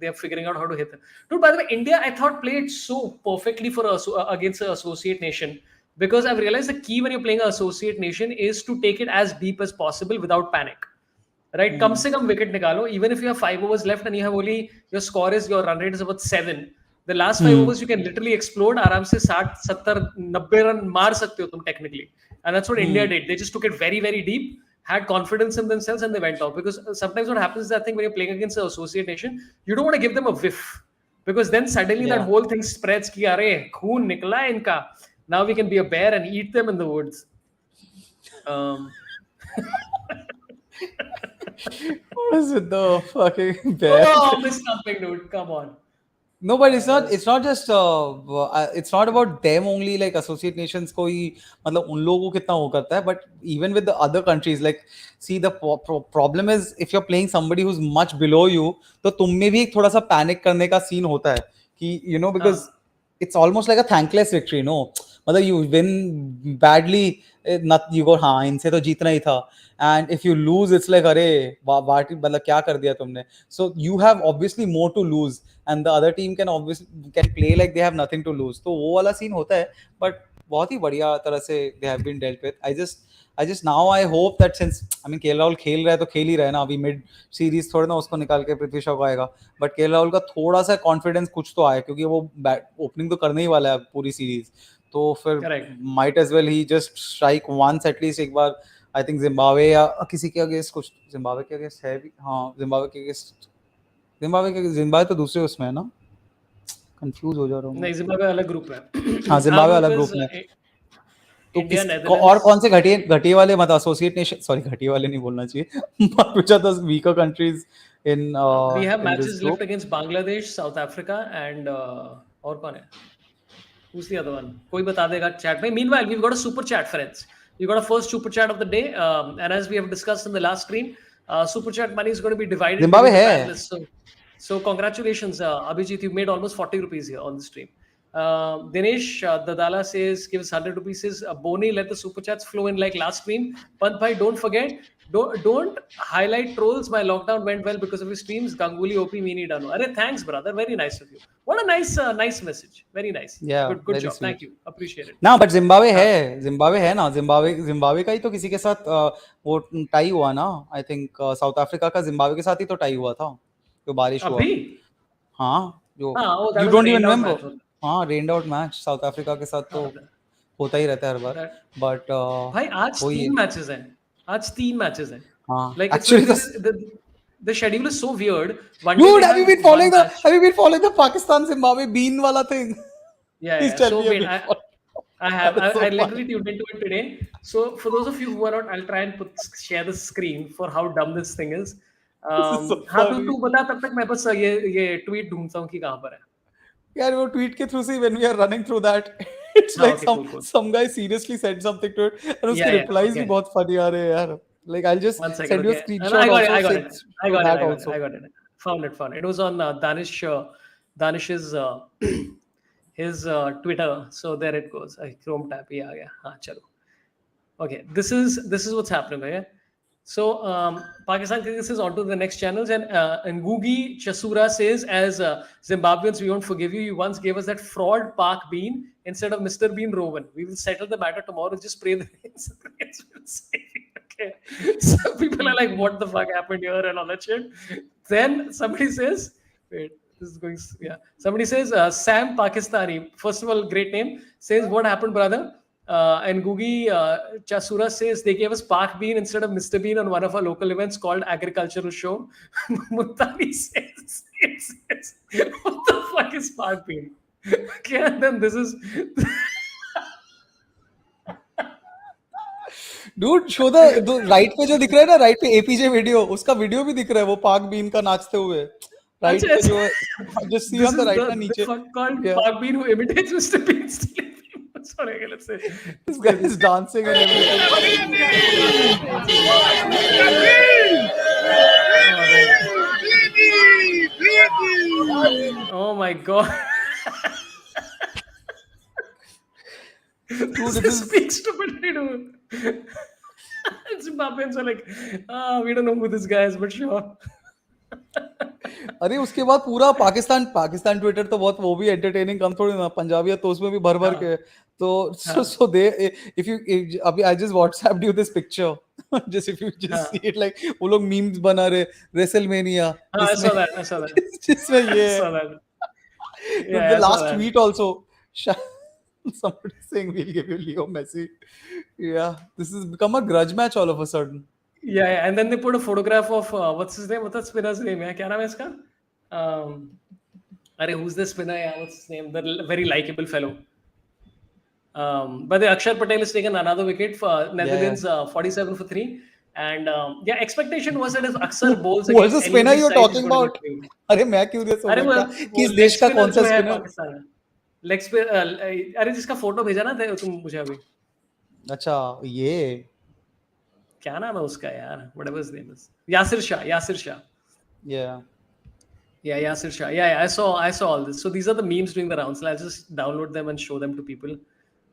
[SPEAKER 1] they're figuring out how to hit it. Dude, by the way, India I thought played so perfectly for against an associate nation. Because I've realized the key when you're playing an associate nation is to take it as deep as possible without panic. Right? Come se kam wicket nikalo. Even if you have 5 overs left and you have only your run rate is about 7. The last 5 overs you can literally explode. आराम से 60, 70, 90 run मार सकते हो तुम technically. And that's what India did. They just took it very, very deep, had confidence in themselves, and they went off. Because sometimes what happens is, I think when you're playing against an associate nation, you don't want to give them a whiff. Because then suddenly that whole thing spreads ki are khoon nikla hai inka. Now we can be a bear and eat them in the woods.
[SPEAKER 2] What is with the fucking bear?
[SPEAKER 1] Oh, this something, dude. Come on.
[SPEAKER 2] No, but it's not. It's not just. It's not about them only. Like associate nations को ही मतलब उन लोगों को कितना वो करता है. But even with the other countries, like see the problem is if you're playing somebody who's much below you, तो तुम में भी एक थोड़ा सा panic करने का scene होता है कि because it's almost like a thankless victory, no? मतलब you win badly, you go हाँ इनसे तो जीतना ही था. And if you lose, it's like अरे बाटी मतलब क्या कर दिया तुमने. So you have obviously more to lose, and the other team can play like they have nothing to lose. तो वो वाला scene होता है, but बहुत ही बढ़िया तरह से they have been dealt with. I just now I hope that since KL Rahul खेल रहा है तो खेल ही रहा है ना. अभी mid series थोड़ा ना उसको निकाल के पृथ्वी शॉ को आएगा, but KL Rahul का थोड़ा सा confidence कुछ तो आया क्योंकि वो opening तो करने ही वाला है पूरी series. तो फिर might as well he just strike once at least एक बार. I think Zimbabwe या किसी के अगेंस्ट कुछ Zimbabwe के अगेंस्ट है भी. हाँ Zimbabwe के अगेंस्ट Zimbabwe तो दूसरे उसमें है ना. कंफ्यूज हो जा रहा हूँ.
[SPEAKER 1] नहीं, Zimbabwe अलग ग्रुप है.
[SPEAKER 2] हाँ Zimbabwe अलग ग्रुप में. तो और कौन से घटिया वाले मतलब एसोसिएट नेशन, सॉरी घटिया वाले नहीं बोलना चाहिए, which are the weaker countries in
[SPEAKER 1] we have
[SPEAKER 2] in
[SPEAKER 1] matches
[SPEAKER 2] group.
[SPEAKER 1] left against Bangladesh, South Africa and और कौन है? Who's the other one? कोई बता देगा chat में. Meanwhile, we've got a super chat, friends. You got a first super chat of the day, and as we have discussed in the last stream, super chat money is going to be divided.
[SPEAKER 2] Zimbabwe है.
[SPEAKER 1] So congratulations, Abhijit. You made almost 40 rupees here on the stream. Dinesh Dadala says gives 100 rupees. Says Boni, let the super chats flow in like last stream. Pant bhai, don't forget, don't highlight trolls. My lockdown went well because of your streams. Ganguly OP Mini Dano. Arey, thanks brother, very nice of you. What a nice message. Very nice.
[SPEAKER 2] Yeah,
[SPEAKER 1] good job.
[SPEAKER 2] sweet.
[SPEAKER 1] Thank you, appreciate it.
[SPEAKER 2] ना but Zimbabwe है ना. Zimbabwe का ही तो किसी के साथ वो tie हुआ ना. I think South Africa का Zimbabwe के साथ ही तो टाई हुआ था जो बारिश हुआ. हाँ जो you don't even remember. हाँ रेन्ड आउट मैच साउथ अफ्रीका के साथ तो होता ही रहता है हर बार. बट
[SPEAKER 1] भाई आज 3 मैचेस हैं.
[SPEAKER 2] हाँ
[SPEAKER 1] like
[SPEAKER 2] actually
[SPEAKER 1] the schedule is so weird.
[SPEAKER 2] Dude, have you been following the Pakistan Zimbabwe bean wala thing?
[SPEAKER 1] Yeah. So wait, I have. I literally tuned into it today. So for those of you who are not, I'll try and share the screen for how dumb this thing is. हाँ तू बता तब तक मैं बस ये tweet ढूंढता हूँ कि कहाँ पर है.
[SPEAKER 2] यार वो tweet के through से when we are running through that, it's like some guy seriously said something to it and उसके replies भी बहुत funny आ रहे हैं यार. Like I'll just send you a screenshot.
[SPEAKER 1] I got it. Found it. It was on Danish's his Twitter. So there it goes. Chrome tab ही आ गया. हाँ चलो. Okay, this is what's happening. Okay? So Pakistan Cricket is on to the next channels, and Gugi Chasura says, as Zimbabweans, we won't forgive you. You once gave us that fraud Park Bean instead of Mr. Bean Rowan. We will settle the matter tomorrow. Just pray the rains will save you. Okay. So people are like, what the fuck happened here and all that shit. Then somebody says, wait, this is going, yeah. Somebody says, Sam Pakistani, first of all, great name, says, what happened, brother? And Gugi Chasura says they gave us Park Bean instead of Mr. Bean on one of our local events called Agricultural Show. Muttani says, what the fuck is Park Bean? Okay, and then this is...
[SPEAKER 2] Dude, show the right पे जो दिख रहा है ना, right पे APJ video, उसका video भी दिख रहा है वो पार्क बीन का नाचते हुए. Right पे जो just see on the right ना नीचे.
[SPEAKER 1] Called Park Bean who imitates Mr. Bean. Sorry, okay, let's say
[SPEAKER 2] this guy is dancing and everything.
[SPEAKER 1] Oh my god.
[SPEAKER 2] Dude,
[SPEAKER 1] this speaks stupidly, dude. Zimbabweans are like, we don't know who this guy is, but sure.
[SPEAKER 2] अरे उसके बाद पूरा Pakistan Twitter तो बहुत वो भी entertaining कम थोड़ी ना, पंजाबियत तो उसमें भी भर भर
[SPEAKER 1] हाँ
[SPEAKER 2] के। तो
[SPEAKER 1] हाँ
[SPEAKER 2] सो दे इफ यू अभी I just WhatsApped you this picture just if you just see
[SPEAKER 1] हाँ
[SPEAKER 2] इट, लाइक वो लोग मीम्स बना रहे रेसलमेनिया
[SPEAKER 1] हाँ, I
[SPEAKER 2] जिसमें
[SPEAKER 1] saw that. I saw that.
[SPEAKER 2] जिसमें
[SPEAKER 1] I
[SPEAKER 2] ये
[SPEAKER 1] saw that.
[SPEAKER 2] the
[SPEAKER 1] Yeah, I saw
[SPEAKER 2] last
[SPEAKER 1] that.
[SPEAKER 2] tweet also somebody saying we'll give you Leo Messi. Yeah, this has become a grudge match all of a sudden.
[SPEAKER 1] Yeah, yeah. And then they put a photograph of what's his name? What's that spinner's name? Yeah, क्या नाम है इसका? अरे who's the spinner? Yeah, what's his name? The very likable fellow. But the Akshar Patel has taken another wicket for
[SPEAKER 2] Yeah, yeah.
[SPEAKER 1] Netherlands, 47 for three. And yeah, expectation was that if
[SPEAKER 2] Who,
[SPEAKER 1] Akshar bowls
[SPEAKER 2] who was
[SPEAKER 1] against
[SPEAKER 2] the
[SPEAKER 1] any of
[SPEAKER 2] spinner
[SPEAKER 1] these
[SPEAKER 2] you're
[SPEAKER 1] sides, he's
[SPEAKER 2] talking
[SPEAKER 1] going to
[SPEAKER 2] about?
[SPEAKER 1] get killed.
[SPEAKER 2] अरे मैं curious हो
[SPEAKER 1] अरे
[SPEAKER 2] गया
[SPEAKER 1] वो
[SPEAKER 2] क्या कि
[SPEAKER 1] वो
[SPEAKER 2] इस
[SPEAKER 1] लेग
[SPEAKER 2] देश का
[SPEAKER 1] स्पिनर
[SPEAKER 2] कौन सा
[SPEAKER 1] जो है
[SPEAKER 2] स्पिनर?
[SPEAKER 1] पाकिस्तान में, लेग स्पिनर, अरे जिसका फोटो भेजा ना थे तुम मुझे अभी,
[SPEAKER 2] अच्छा ये
[SPEAKER 1] क्या नाम है उसका यार, whatever his name is, Yasir Shah, Yasir Shah.
[SPEAKER 2] yeah.
[SPEAKER 1] Yeah, Yasir Shah. Yeah, yeah, I saw all this. So these are the memes doing the rounds. So I'll just download them and show them to people.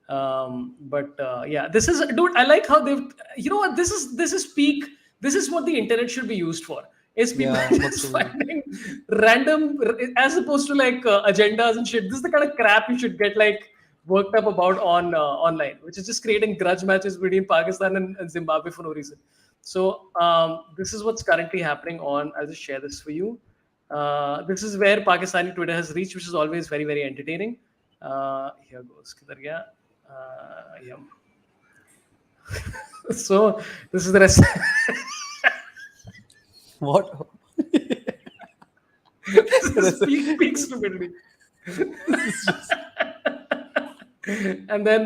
[SPEAKER 1] But yeah, this is, dude. I like how they've. You know what? This is peak. This is what the internet should be used for. Is people
[SPEAKER 2] Yeah, बहुत
[SPEAKER 1] just
[SPEAKER 2] true.
[SPEAKER 1] finding random, as opposed to like agendas and shit. This is the kind of crap you should get like worked up about on online, which is just creating grudge matches between Pakistan and Zimbabwe for no reason. So this is what's currently happening on. I'll just share this for you. This is where Pakistani Twitter has reached, which is always very, very entertaining. Here goes. Kidhar gaya? Yeah. So this is the rest.
[SPEAKER 2] What?
[SPEAKER 1] This is peak stupidity. And then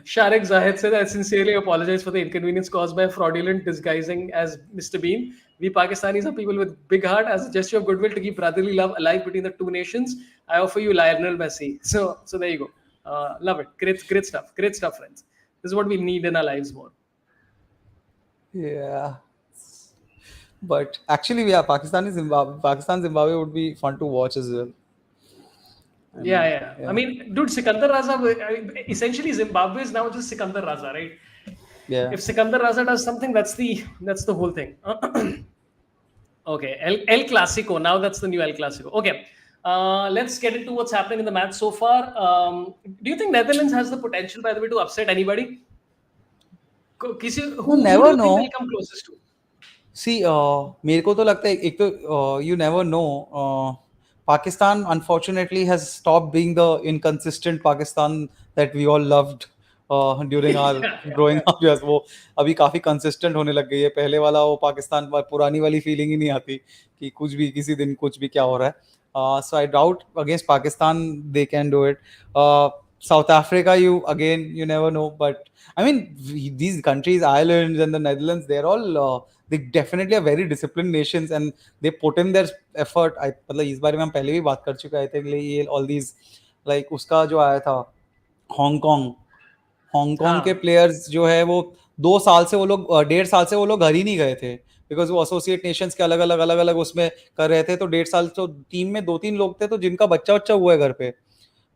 [SPEAKER 1] Sharik Zahid said, I sincerely apologize for the inconvenience caused by fraudulent disguising as Mr. Bean. We Pakistanis are people with big heart. As a gesture of goodwill to keep brotherly love alive between the two nations, I offer you Lionel Messi. So there you go. Love it. Great stuff. Great stuff, friends. This is what we need in our lives more.
[SPEAKER 2] Yeah. But actually, yeah, Pakistan Zimbabwe would be fun to watch as well.
[SPEAKER 1] Yeah, yeah. I mean, dude, Sikandar Raza, essentially Zimbabwe is now just Sikandar Raza, right?
[SPEAKER 2] Yeah.
[SPEAKER 1] If Sikandar Raza does something, that's the whole thing. Okay, El Clasico. Now that's the new El Clasico. Okay, let's get into what's happening in the match so far. Do you think Netherlands has the potential, by the way, to upset anybody? Who do you
[SPEAKER 2] never
[SPEAKER 1] think
[SPEAKER 2] know.
[SPEAKER 1] they'll come closest to?
[SPEAKER 2] See, मेरे को तो लगता है एक तो you never know. Pakistan unfortunately has stopped being the inconsistent Pakistan that we all loved during our growing up years. वो अभी काफी consistent होने लग गई है. पहले वाला वो पाकिस्तान पुरानी वाली feeling ही नहीं आती कि कुछ भी किसी दिन कुछ भी क्या हो रहा है. So I doubt against Pakistan they can do it. South Africa, you never know. But I mean, these countries, Ireland and the Netherlands, they definitely are very disciplined nations and they put in their effort. मतलब इस बारे में हम पहले भी बात कर चुके हैं. I think ये all these like उसका जो आया था हांगकांग के प्लेयर्स जो है वो 2 साल से वो लोग 1.5 साल से वो लोग घर ही नहीं गए थे बिकॉज वो एसोसिएट नेशंस के अलग अलग उसमें कर रहे थे. तो 1.5 साल तो टीम में 2-3 लोग थे तो जिनका बच्चा हुआ है घर पे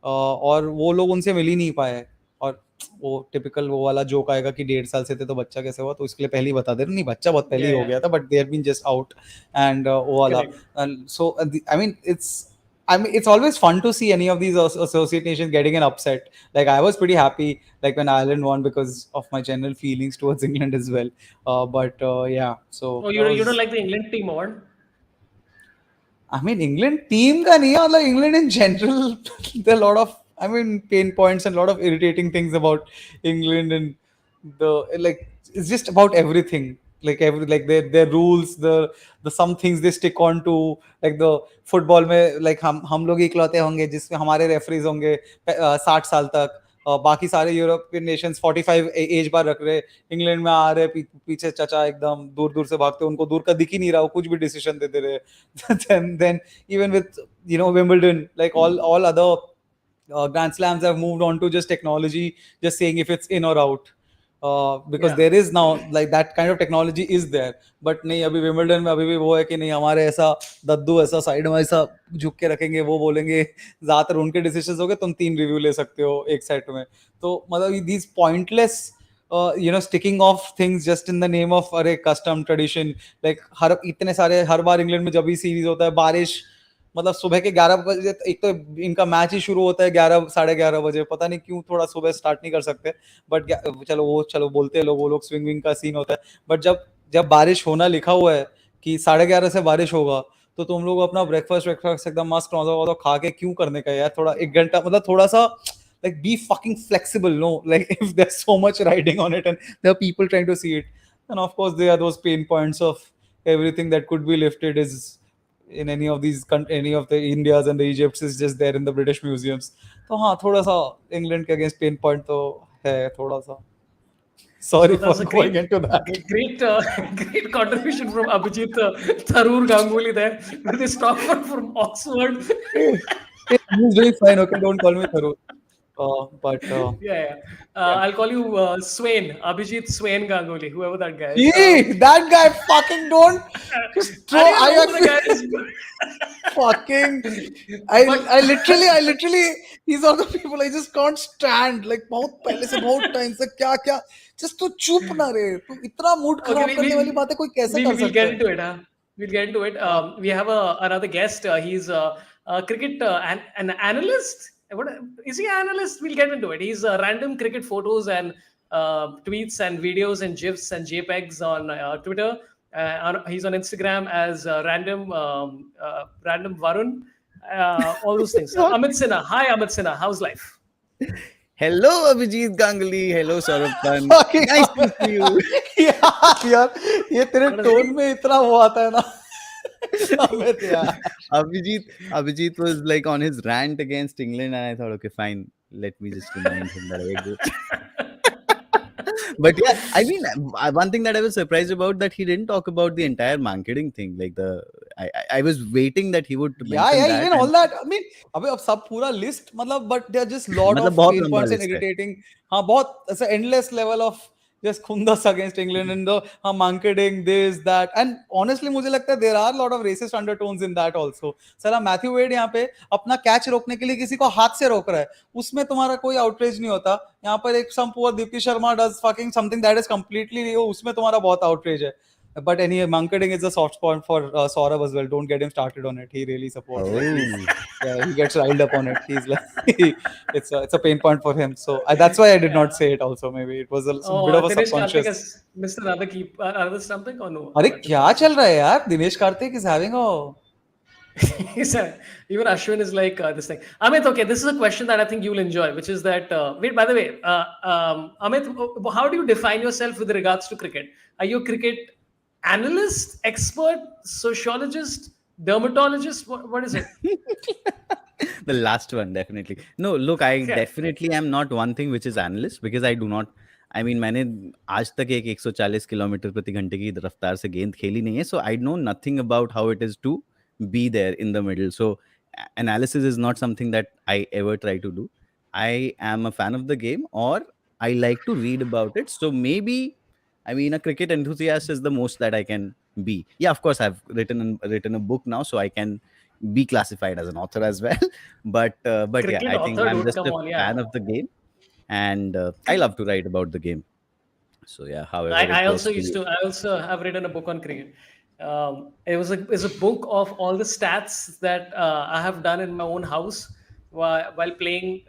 [SPEAKER 2] और वो लोग उनसे मिल ही नहीं पाए. और वो टिपिकल वो वाला जोक आएगा कि 1.5 साल से थे तो बच्चा कैसे हुआ, तो इसके लिए पहले ही बता दे नहीं बच्चा बहुत पहले ही हो गया था but they have been just out and वो वाला. सो आई mean, it's always fun to see any of these associate nations getting an upset. Like I was pretty happy, like when Ireland won because of my general feelings towards England as well. But yeah, so.
[SPEAKER 1] Oh, you don't like the England team award?
[SPEAKER 2] I mean, England team का नहीं है, मतलब England in general. There are a lot of, I mean, pain points and a lot of irritating things about England and it's just about everything. Like their rules, the some things they stick on to, like the football में like हम लोग इकलौते होंगे जिसमें हमारे referees होंगे 60 साल तक. बाकी सारे यूरोपियन नेशंस 45 एज बार रख रहे. इंग्लैंड में आ रहे पीछे चचा एकदम दूर दूर से भागते, उनको दूर का दिख ही नहीं रहा, वो कुछ भी डिसीजन देते रहे. then even with Wimbledon, like all other Grand Slams have moved on to just technology, just saying if it's in or out. Because there is now like that kind of technology is there, but नहीं अभी Wimbledon में अभी भी वो है कि नहीं हमारे ऐसा दद्दू ऐसा साइड में ऐसा झुक के रखेंगे, वो बोलेंगे ज्यादातर उनके डिसीजंस हो गए तुम 3 रिव्यू ले सकते हो एक सेट में. तो मतलब these pointless sticking off things just in the name of अरे custom tradition. Like हर बार इंग्लैंड में जब भी सीरीज होता है बारिश, मतलब सुबह के 11 बजे, एक तो इनका मैच ही शुरू होता है 11 साढ़े 11 बजे, पता नहीं क्यों थोड़ा सुबह स्टार्ट नहीं कर सकते, बट चलो बोलते हैं लोग, वो लोग स्विंग विंग का सीन होता है, बट जब जब बारिश होना लिखा हुआ है कि 11:30 से बारिश होगा, तो तुम लोग अपना ब्रेकफास्ट एकदम मस्त रौंदा खा के क्यों करने का यार, थोड़ा 1 घंटा, मतलब थोड़ा सा like be fucking flexible, no, like if there's so much riding on it and there are people trying to see it, and of course there are those pain points of everything that could be lifted is in any of the Indias and the Egypts is just there in the British museums. तो हाँ, थोड़ा सा England के against pain point तो है थोड़ा सा.
[SPEAKER 1] So
[SPEAKER 2] Sorry
[SPEAKER 1] that
[SPEAKER 2] for
[SPEAKER 1] was a
[SPEAKER 2] going into that.
[SPEAKER 1] great, great contribution from Abhijit Tharoor Ganguly there with his stopper from Oxford.
[SPEAKER 2] Hey, he's doing fine. Okay, don't call me Tharu. But
[SPEAKER 1] Yeah.
[SPEAKER 2] yeah.
[SPEAKER 1] I'll call you Swain, Abhijit Swain Ganguly, whoever that guy is.
[SPEAKER 2] Gee, that guy fucking don't just throw.
[SPEAKER 1] I don't
[SPEAKER 2] I
[SPEAKER 1] know who the
[SPEAKER 2] actually
[SPEAKER 1] guy is.
[SPEAKER 2] fucking.
[SPEAKER 1] But
[SPEAKER 2] I literally. These are the people I just can't stand. Like बहुत पहले से बहुत time से क्या just तो चुप ना रे. तू इतना मूड
[SPEAKER 1] okay,
[SPEAKER 2] खराब करने वाली बातें कोई कैसे कर
[SPEAKER 1] we'll
[SPEAKER 2] सकता
[SPEAKER 1] get
[SPEAKER 2] है?
[SPEAKER 1] into it. Huh? We'll get into it. We have another guest. He's a cricket an analyst. What is he? An analyst? We'll get into it. He's random cricket photos and tweets and videos and gifs and JPEGs on Twitter. He's on Instagram as random Varun. All those things. Amit Sinha. Hi, Amit Sinha. How's life?
[SPEAKER 3] Hello, Abhijit Ganguly. Hello, Saurabh Khan.
[SPEAKER 2] Fucking
[SPEAKER 3] Nice to see you.
[SPEAKER 2] यार ये तेरे
[SPEAKER 1] What is
[SPEAKER 2] tone
[SPEAKER 1] it?
[SPEAKER 2] में इतना वो आता है ना. अमित यार.
[SPEAKER 3] Abhijit was like on his rant against England, and I thought, okay, fine, let me just remind him that I do. But yeah, I mean, one thing that I was surprised about that he didn't talk about the entire marketing thing. Like I was waiting that he would mention
[SPEAKER 2] Yeah,
[SPEAKER 3] that.
[SPEAKER 2] even all that. I mean, अबे अब सब पूरा list, मतलब, but there are just lot
[SPEAKER 3] मतलब
[SPEAKER 2] of
[SPEAKER 3] बहुत
[SPEAKER 2] pain
[SPEAKER 3] लंबा
[SPEAKER 2] points and
[SPEAKER 3] list है.
[SPEAKER 2] irritating. हाँ, बहुत ऐसा endless level of just खुंदस against England and the हाँ marketing this that, and honestly मुझे लगता है there are a lot of racist undertones in that also. साला मैथ्यू वेड यहाँ पे अपना कैच रोकने के लिए किसी को हाथ से रोक रहा है, उसमें तुम्हारा कोई आउटरीच नहीं होता. यहाँ पर एक some poor Deepti Sharma does fucking something that is completely, उसमें तुम्हारा बहुत outrage है. But anyway, marketing is a soft spot for Saurabh as well. Don't get him started on it. He really supports. Like he gets riled up on it. He's like, it's a pain point for him. So that's why I did not say it. Also, maybe it was a bit of a
[SPEAKER 1] Dinesh Karthik
[SPEAKER 2] subconscious.
[SPEAKER 1] has missed another something or no?
[SPEAKER 2] अरे क्या चल रहा है यार? Dinesh Karthik is having a.
[SPEAKER 1] Even Ashwin is like this thing. Amit, okay, this is a question that I think you'll enjoy, which is that, wait, by the way, Amit, how do you define yourself with regards to cricket? Are you a cricket analyst, expert, sociologist, dermatologist? What is it?
[SPEAKER 3] The last one, definitely. No, look, I definitely am not one thing which is analyst, because I do not. I mean, मैंने आज तक एक 140 kilometre प्रति घंटे की रफ्तार से गेंद खेली नहीं है, so I know nothing about how it is to be there in the middle. So analysis is not something that I ever try to do. I am a fan of the game, or I like to read about it. So maybe, I mean, a cricket enthusiast is the most that I can be. Yeah, of course, I've written a book now, so I can be classified as an author as well. But
[SPEAKER 1] Cricket
[SPEAKER 3] yeah, I think
[SPEAKER 1] author,
[SPEAKER 3] I'm
[SPEAKER 1] dude,
[SPEAKER 3] just
[SPEAKER 1] come
[SPEAKER 3] a
[SPEAKER 1] on, yeah.
[SPEAKER 3] fan of the game, and I love to write about the game. So yeah, however it
[SPEAKER 1] I
[SPEAKER 3] goes
[SPEAKER 1] also
[SPEAKER 3] for you.
[SPEAKER 1] I also have written a book on cricket. It's a book of all the stats that I have done in my own house while playing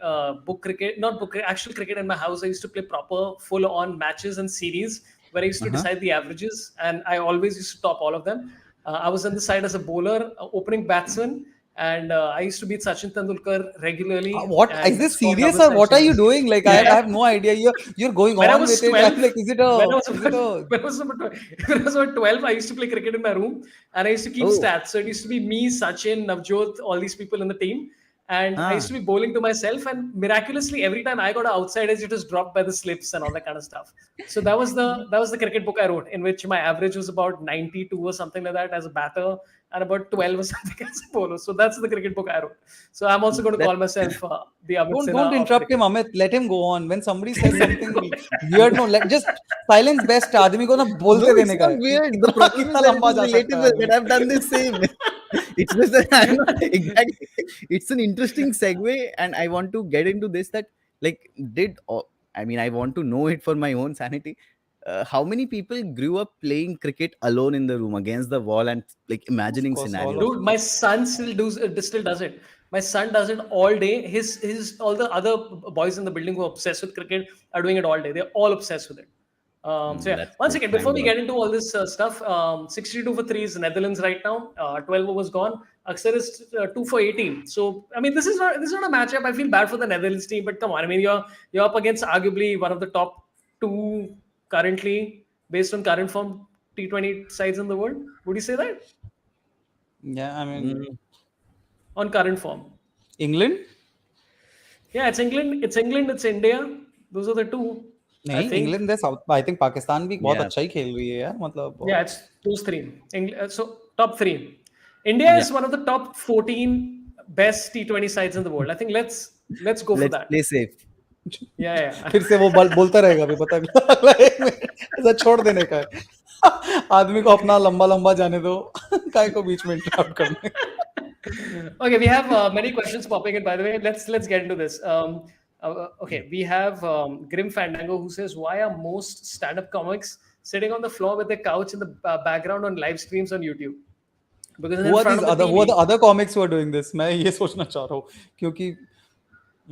[SPEAKER 1] book cricket, not book actual cricket in my house. I used to play proper full on matches and series where I used to
[SPEAKER 3] Uh-huh.
[SPEAKER 1] decide the averages, and I always used to top all of them. I was on the side as a bowler, opening batsman, and I used to beat Sachin Tendulkar regularly
[SPEAKER 2] What is
[SPEAKER 1] and
[SPEAKER 2] this
[SPEAKER 1] score
[SPEAKER 2] serious
[SPEAKER 1] double
[SPEAKER 2] or what are you
[SPEAKER 1] centuries.
[SPEAKER 2] doing? Like I
[SPEAKER 1] Yeah.
[SPEAKER 2] have no idea. You're going
[SPEAKER 1] When I
[SPEAKER 2] on
[SPEAKER 1] was
[SPEAKER 2] with it.
[SPEAKER 1] 12,
[SPEAKER 2] I'm like, is it
[SPEAKER 1] when I
[SPEAKER 2] a
[SPEAKER 1] was
[SPEAKER 2] is it a
[SPEAKER 1] when I was about 12, when I was about 12, I used to play cricket in my room, and I used to keep
[SPEAKER 3] Oh,
[SPEAKER 1] stats. So it used to be me, Sachin, Navjot, all these people in the team, and I used
[SPEAKER 3] ah,
[SPEAKER 1] to be bowling to myself. And miraculously, every time I got an outside edge, it was dropped by the slips and all that kind of stuff. So that was the cricket book I wrote, in which my average was about 92 or something like that as a batter, and about 12 or something as a bowler. So that's the cricket book I wrote. So I'm also going to
[SPEAKER 3] that
[SPEAKER 1] call myself the Amit
[SPEAKER 2] don't
[SPEAKER 1] Sinha of
[SPEAKER 2] interrupt him,
[SPEAKER 1] cricket.
[SPEAKER 2] Amit. Let him go on. When somebody says something weird, no, let just silence best. आदमी को ना
[SPEAKER 3] no,
[SPEAKER 2] बोलते
[SPEAKER 3] it's
[SPEAKER 2] देने का
[SPEAKER 3] not
[SPEAKER 2] है.
[SPEAKER 3] weird. The
[SPEAKER 2] कितना
[SPEAKER 3] problem is
[SPEAKER 2] कितना
[SPEAKER 3] that it
[SPEAKER 2] लंबा
[SPEAKER 3] is
[SPEAKER 2] जा सकता है
[SPEAKER 3] relatable.
[SPEAKER 2] आदमी.
[SPEAKER 3] That I've done the same. It's just that I'm not exactly. It's an interesting segue, and I want to get into this. That like did I mean, I want to know it for my own sanity. How many people grew up playing cricket alone in the room against the wall and like
[SPEAKER 2] Of
[SPEAKER 3] imagining
[SPEAKER 2] course, all
[SPEAKER 3] scenarios?
[SPEAKER 2] of
[SPEAKER 1] Dude, my son still does it. My son does it all day. His all the other boys in the building who are obsessed with cricket are doing it all day. They're all obsessed with it. So yeah,
[SPEAKER 3] That's
[SPEAKER 1] one
[SPEAKER 3] good.
[SPEAKER 1] second before
[SPEAKER 3] Thank
[SPEAKER 1] we
[SPEAKER 3] God.
[SPEAKER 1] get into all this stuff. 62 for three is Netherlands right now. 12 overs gone. Aksar is 2 for 18. So I mean, this is not a matchup. I feel bad for the Netherlands team, but come on. I mean, you're up against arguably one of the top two currently based on current form T20 sides in the world. Would you say that
[SPEAKER 2] yeah. I mean,
[SPEAKER 3] Mm,
[SPEAKER 1] on current form?
[SPEAKER 2] England.
[SPEAKER 1] Yeah, it's England. It's England. It's India. Those are the two. I
[SPEAKER 2] नहीं
[SPEAKER 1] think.
[SPEAKER 2] England they south I think Pakistan भी बहुत
[SPEAKER 3] yeah,
[SPEAKER 2] अच्छा ही खेल रही है यार मतलब
[SPEAKER 1] Yeah, it's those three. So top three. India
[SPEAKER 3] yeah.
[SPEAKER 1] is one of the top 14 best T20 sides in the world. I think let's go for
[SPEAKER 3] Let's
[SPEAKER 1] that.
[SPEAKER 3] play safe.
[SPEAKER 1] Yeah, yeah.
[SPEAKER 2] फिर से वो बोलता रहेगा अभी पता है अगला 1 minute ऐसा छोड़ देने का है आदमी को अपना लंबा लंबा जाने दो काय को बीच में इंटरप्ट करने
[SPEAKER 1] Okay, we have many questions popping in. By the way, let's get into this. Okay, we have Grim Fandango who says, "Why are most stand-up comics sitting on the floor with their couch in the background on live streams on YouTube? Because
[SPEAKER 2] who
[SPEAKER 1] in
[SPEAKER 2] are
[SPEAKER 1] front
[SPEAKER 2] these
[SPEAKER 1] of the
[SPEAKER 2] other who are the
[SPEAKER 1] TV,
[SPEAKER 2] other comics who are doing this मैं ये सोचना चाह रहा हूँ क्योंकि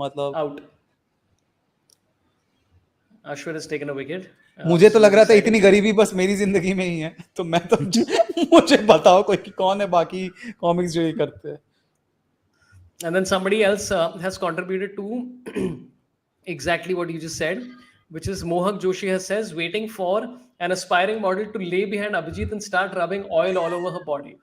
[SPEAKER 2] मतलब
[SPEAKER 1] out. Ashwin has taken a wicket.
[SPEAKER 2] मुझे
[SPEAKER 1] This
[SPEAKER 2] तो
[SPEAKER 1] is
[SPEAKER 2] लग रहा था
[SPEAKER 1] exciting.
[SPEAKER 2] इतनी गरीबी बस मेरी जिंदगी में ही है तो मैं तो मुझे बताओ कोई कि कौन है बाकी कॉमिक्स जो ये करते हैं
[SPEAKER 1] And then somebody else has contributed to exactly what you just said, which is Mohak Joshi has says waiting for an aspiring model to lay behind Abhijit and start rubbing oil all over her body.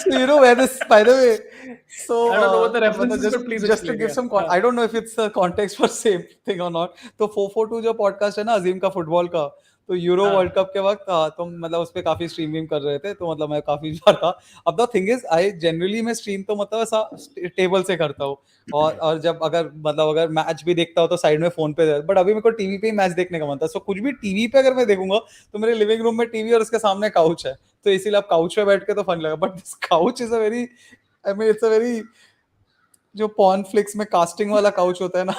[SPEAKER 2] So you know where this, by the way, so
[SPEAKER 1] I don't know what the reference
[SPEAKER 2] मतलब
[SPEAKER 1] is, but please
[SPEAKER 2] just to
[SPEAKER 1] explain.
[SPEAKER 2] give
[SPEAKER 1] Yeah.
[SPEAKER 2] some, I don't know if it's the context for same thing or not. तो 442 जो podcast है ना अजीम का football का तो euro
[SPEAKER 1] हाँ.
[SPEAKER 2] World cup के वक्त तो मतलब उस पे काफी स्ट्रीम वीम कर रहे थे तो मतलब मैं काफी बार था अब the thing is I generally मैं स्ट्रीम तो मतलब ऐसा टेबल से करता हूँ और जब अगर मैच भी देखता हूँ तो साइड में फोन पे बट अभी मेरे को टीवी पे ही मैच देखने का मन था सो कुछ भी टीवी पे अगर मैं देखूंगा तो मेरे लिविंग रूम में टीवी और उसके सामने काउच है तो इसीलिए आप काउच पे बैठ के तो फन लगा but this couch is a very I mean it's a very जो पॉर्न फ्लिक्स में कास्टिंग वाला काउच होता है ना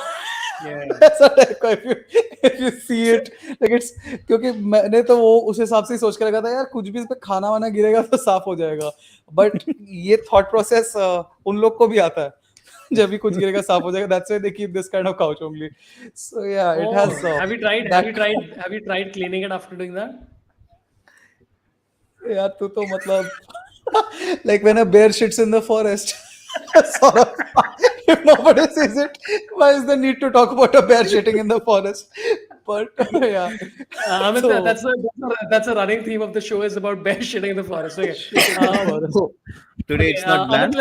[SPEAKER 2] ऐसा टाइप का if you see it like it's क्योंकि मैंने तो वो उस हिसाब से ही सोच के लगा था यार कुछ भी इस पे खाना वाना गिरेगा तो साफ हो जाएगा बट ये थॉट प्रोसेस उन लोग को भी आता है जब भी कुछ गिरेगा साफ हो जाएगा that's why they keep this kind of couch only so yeah it has
[SPEAKER 1] Have you tried cleaning it after doing that?
[SPEAKER 2] यार तू तो मतलब like when a bear shits in the forest sort of, if nobody sees it why is the need to talk about a bear shitting in the forest but yeah
[SPEAKER 1] Amit,
[SPEAKER 2] so
[SPEAKER 1] that's a running theme of the show is about bear shitting in the forest. Okay.
[SPEAKER 2] shitting in the forest.
[SPEAKER 3] Today
[SPEAKER 1] Okay,
[SPEAKER 3] it's not
[SPEAKER 1] Amit,
[SPEAKER 3] bland.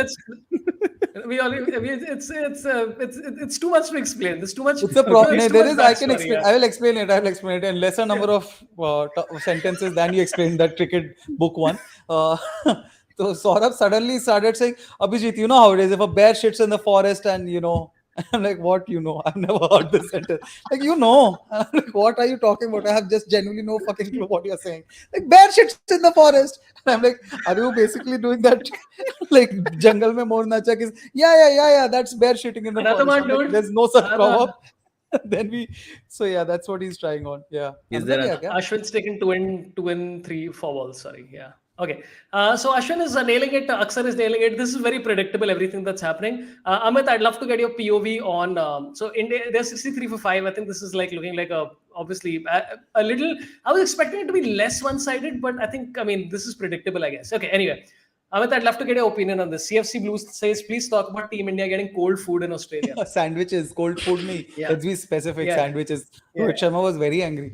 [SPEAKER 1] it's too much to explain. There's too much.
[SPEAKER 2] It's a problem.
[SPEAKER 1] There's too
[SPEAKER 2] There
[SPEAKER 1] much
[SPEAKER 2] is. I can
[SPEAKER 1] backstory,
[SPEAKER 2] explain.
[SPEAKER 1] yeah.
[SPEAKER 2] I will explain it. I will explain it in lesser number of sentences than you explained that cricket book one. So Saurabh suddenly started saying, "Abhijit, you know how it is. If a bear shits in the forest, and you know." I'm like, what you know? I've never heard this sentence. Like, you know. And I'm like, what are you talking about? I have just genuinely no fucking clue what you're saying. Like, bear shits in the forest. And I'm like, are you basically doing that? Like, jungle mein mor nacha kis? Yeah. That's bear shitting in the
[SPEAKER 1] Another
[SPEAKER 2] forest.
[SPEAKER 1] one,
[SPEAKER 2] I'm like,
[SPEAKER 1] dude.
[SPEAKER 2] there's no such
[SPEAKER 1] Another-
[SPEAKER 2] proverb. Then we, so yeah, that's what he's trying on. Yeah.
[SPEAKER 3] Is
[SPEAKER 2] Another
[SPEAKER 3] there a-
[SPEAKER 2] yeah, kya?
[SPEAKER 1] Ashwin's taken two and three for balls. Sorry, yeah. Okay. So Ashwin is nailing it. Aksar is nailing it. This is very predictable. Everything that's happening. Amit, I'd love to get your POV on. So India, they're 63 for 5. I think this is like looking like obviously a little. I was expecting it to be less one-sided, but I mean, this is predictable, I guess. Okay. Anyway. Amit, I'd love to get your opinion on this. CFC Blues says, please talk about Team India getting cold food in Australia.
[SPEAKER 2] Sandwiches, cold food me.
[SPEAKER 1] Yeah.
[SPEAKER 2] Let's be specific.
[SPEAKER 1] Yeah.
[SPEAKER 2] Sandwiches.
[SPEAKER 1] Yeah.
[SPEAKER 2] Rohit Sharma was very angry.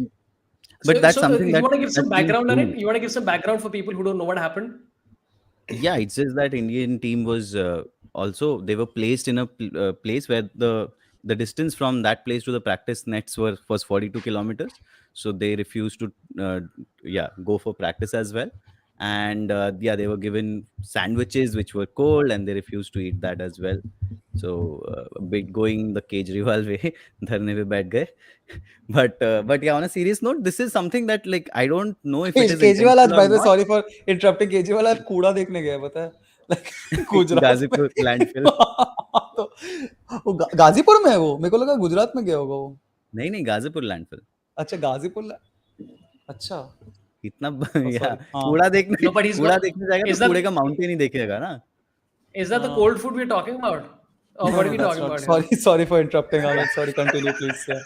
[SPEAKER 3] But that's something
[SPEAKER 1] you
[SPEAKER 3] that
[SPEAKER 1] want to give some
[SPEAKER 3] that team
[SPEAKER 1] background on it?
[SPEAKER 3] proved.
[SPEAKER 1] You want to give some background for people who don't know what happened?
[SPEAKER 3] Yeah, it's just that Indian team was also they were placed in a place where the distance from that place to the practice nets was 42 kilometers. So they refused to go for practice as well. And they were given sandwiches which were cold, and they refused to eat that as well. So a bit going the Kejriwal way, धरने पे बैठ गए. But yeah, on a serious note, this is something that like I don't know if it is
[SPEAKER 2] Kejriwal आज
[SPEAKER 3] intentional or
[SPEAKER 2] by the way
[SPEAKER 3] not.
[SPEAKER 2] sorry for interrupting Kejriwal आज कूड़ा देखने गया पता है like गुजरात में
[SPEAKER 3] गाजीपुर landfill.
[SPEAKER 2] तो वो गाजीपुर में है वो, मेरे को लगा गुजरात में गया होगा वो।
[SPEAKER 3] नहीं गाजीपुर landfill.
[SPEAKER 2] अच्छा गाजीपुर अच्छा
[SPEAKER 3] इतना
[SPEAKER 2] सॉरी
[SPEAKER 3] या
[SPEAKER 2] हाँ
[SPEAKER 3] कूड़ा देखने
[SPEAKER 1] No, but he's
[SPEAKER 3] कूड़ा
[SPEAKER 1] got.
[SPEAKER 3] देखने जाएगा
[SPEAKER 1] Is
[SPEAKER 3] तो कूड़े
[SPEAKER 1] that
[SPEAKER 3] का माउंटेन ही देखेगा ना.
[SPEAKER 1] is that the cold food we're talking about? Or
[SPEAKER 2] no
[SPEAKER 1] what
[SPEAKER 2] no
[SPEAKER 1] are we
[SPEAKER 2] that's
[SPEAKER 1] talking
[SPEAKER 2] not
[SPEAKER 1] about here?
[SPEAKER 2] sorry for interrupting Amit, sorry continue please yeah.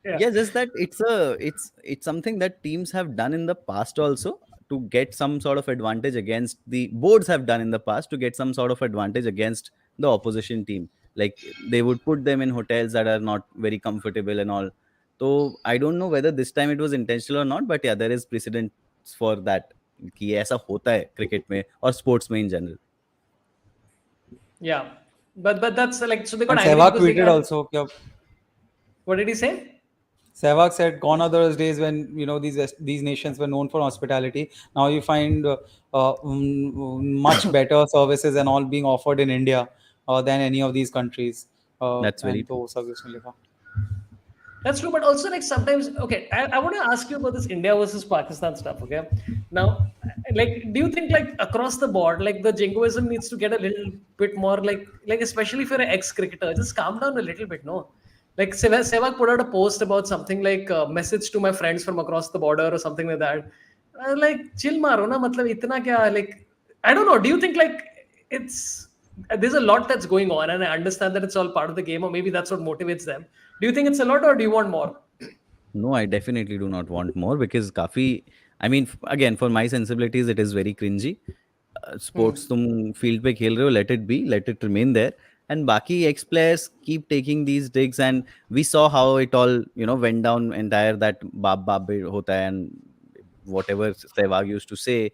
[SPEAKER 1] Yeah.
[SPEAKER 3] Yeah, just that it's something that teams have done in the past also to get some sort of advantage against the boards have done in the past to get some sort of advantage against the opposition team. Like they would put them in hotels that are not very comfortable and all. So I don't know whether this time it was intentional or not, but yeah, there is precedent for that. कि ऐसा होता है cricket में और sports में in general.
[SPEAKER 1] Yeah. But that's like, so they got
[SPEAKER 2] And
[SPEAKER 1] angry
[SPEAKER 2] Sehwag
[SPEAKER 1] because they
[SPEAKER 2] tweeted
[SPEAKER 1] got.
[SPEAKER 2] also क्या
[SPEAKER 1] What did he say?
[SPEAKER 2] Sehwag said, "Gone are those days when these nations were known for hospitality. Now you find much better services and all being offered in India than any of these countries."
[SPEAKER 3] That's very
[SPEAKER 2] And
[SPEAKER 3] true.
[SPEAKER 2] तो सब इसमें लिखा.
[SPEAKER 1] That's true, but also like sometimes, okay, I want to ask you about this India versus Pakistan stuff. Okay, now, like, do you think like across the board, like the jingoism needs to get a little bit more like especially if you're an ex-cricketer, just calm down a little bit, no? Like Sehwag put out a post about something like message to my friends from across the border or something like that. Like chill maro na, matlab itna kya like I don't know. Do you think like it's there's a lot that's going on, and I understand that it's all part of the game, or maybe that's what motivates them. Do you think it's a lot, or do you want more?
[SPEAKER 3] No, I definitely do not want more because काफी, I mean, again, for my sensibilities, it is very cringy. Sports तुम field पे खेल रहे हो, let it be, let it remain there. And बाकी ex players keep taking these digs, and we saw how it all, went down entire that बाप होता है and whatever Sehwag used to say.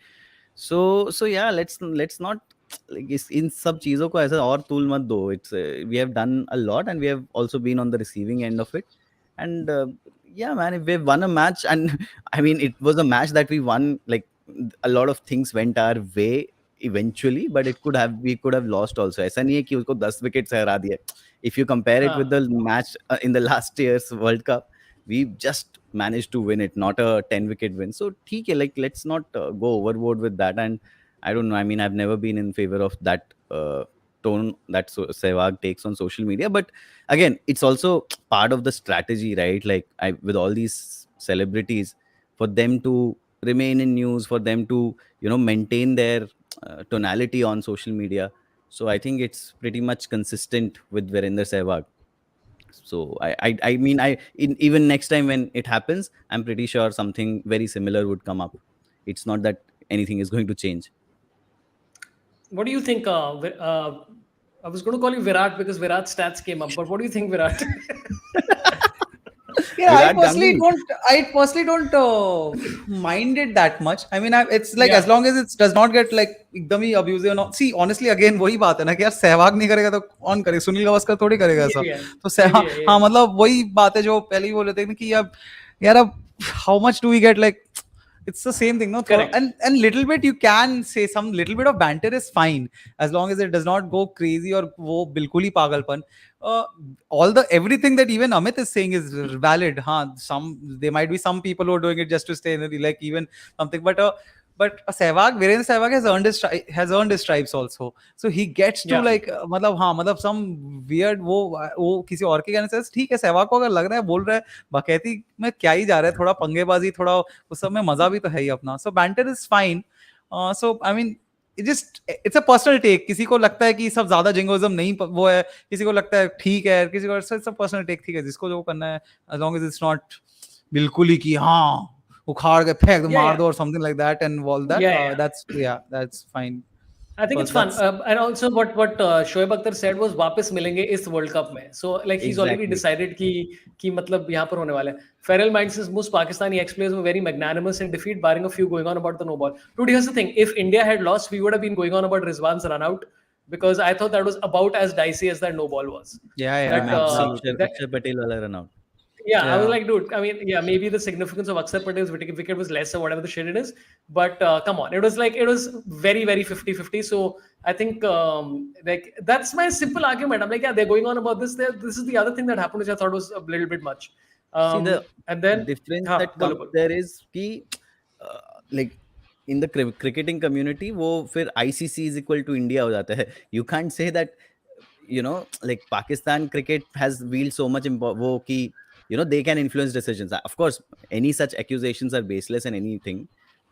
[SPEAKER 3] So yeah, let's not like इन सब चीजों को ऐसा और तूल मत दो. It's we have done a lot and we have also been on the receiving end of it. And yeah, man, if we've won a match, and I mean, it was a match that we won. Like a lot of things went our way eventually, but we could have lost also. ऐसा नहीं है कि उसको 10 wickets से हरा दिया. If you compare it with the match in the last year's World Cup, we just managed to win it, not a 10-wicket win. So ठीक है, like let's not go overboard with that. And I don't know. I mean, I've never been in favor of that tone that Sehwag takes on social media. But again, it's also part of the strategy, right? Like with all these celebrities, for them to remain in news, for them to maintain their tonality on social media. So I think it's pretty much consistent with Virender Sehwag. So I mean, even next time when it happens, I'm pretty sure something very similar would come up. It's not that anything is going to change.
[SPEAKER 1] What do you think? I was going to call you Virat because Virat stats came up, but what do you think, Virat?
[SPEAKER 2] Yeah,
[SPEAKER 3] Virat Ganguly.
[SPEAKER 2] I personally don't mind it that much. I mean, it's like
[SPEAKER 1] Yeah.
[SPEAKER 2] as long as it does not get like एकदम ही abusive. No, see, honestly, again वही बात है ना कि यार सहवाग नहीं करेगा तो कौन करेगा? सुनील गावस्कर थोड़ी करेगा ऐसा. तो सहवाग हाँ मतलब वही बात है जो पहले ही बोल रहे थे ना कि यार अब how much do we get like it's the same thing, no?
[SPEAKER 1] Correct.
[SPEAKER 2] And little bit you can say some little bit of banter is fine as long as it does not go crazy or वो बिल्कुल ही पागलपन. Everything that even Amit is saying is valid. There might be some people who are doing it just to stay in the like even something, but Virendra Sehwag has earned his stripes also. So he gets to like मतलब some weird वो किसी और के कहने से ठीक है सहवाग को अगर लग रहा है बोल रहा है बकैती में क्या ही जा रहा है थोड़ा पंगेबाजी थोड़ा उस सब में मजा भी तो है ही अपना. So banter is fine. So I mean it's a personal take. किसी को लगता है कि सब ज्यादा जिंगोइज्म नहीं वो है, किसी को लगता है ठीक है, किसी को it's a personal take. ठीक है जिसको जो करना है as long as it's not बिल्कुल ही कि हाँ उखाड़ के फेंक दो मार दो or something like that and all that. That's fine.
[SPEAKER 1] I think it's fun. And also what Shoaib Akhtar said was वापस मिलेंगे इस World Cup में. So like he's already decided कि मतलब यहाँ पर होने वाला है. Feral Mind says most Pakistani ex-players were very magnanimous in defeat, barring a few going on about the no ball. Dude, here's the thing. If India had lost, we would have been going on about Rizwan's run out because I thought that was about as dicey as that no ball was.
[SPEAKER 3] Akshar Patel wala run out.
[SPEAKER 1] Yeah, I was like, dude, I mean, yeah, maybe the significance of Akshar Patel's wicket was less or whatever the shit it is. But come on, it was very, very 50-50. So I think like that's my simple argument. I'm like, yeah, they're going on about this. This is the other thing that happened, which I thought was a little bit much.
[SPEAKER 3] See, the
[SPEAKER 1] and then
[SPEAKER 3] difference that comes there is like in the cricketing community वो फिर ICC is equal to India हो जाता है. You can't say that, you know, like Pakistan cricket has wielded so much वो कि, you know, they can influence decisions. Of course, any such accusations are baseless and anything.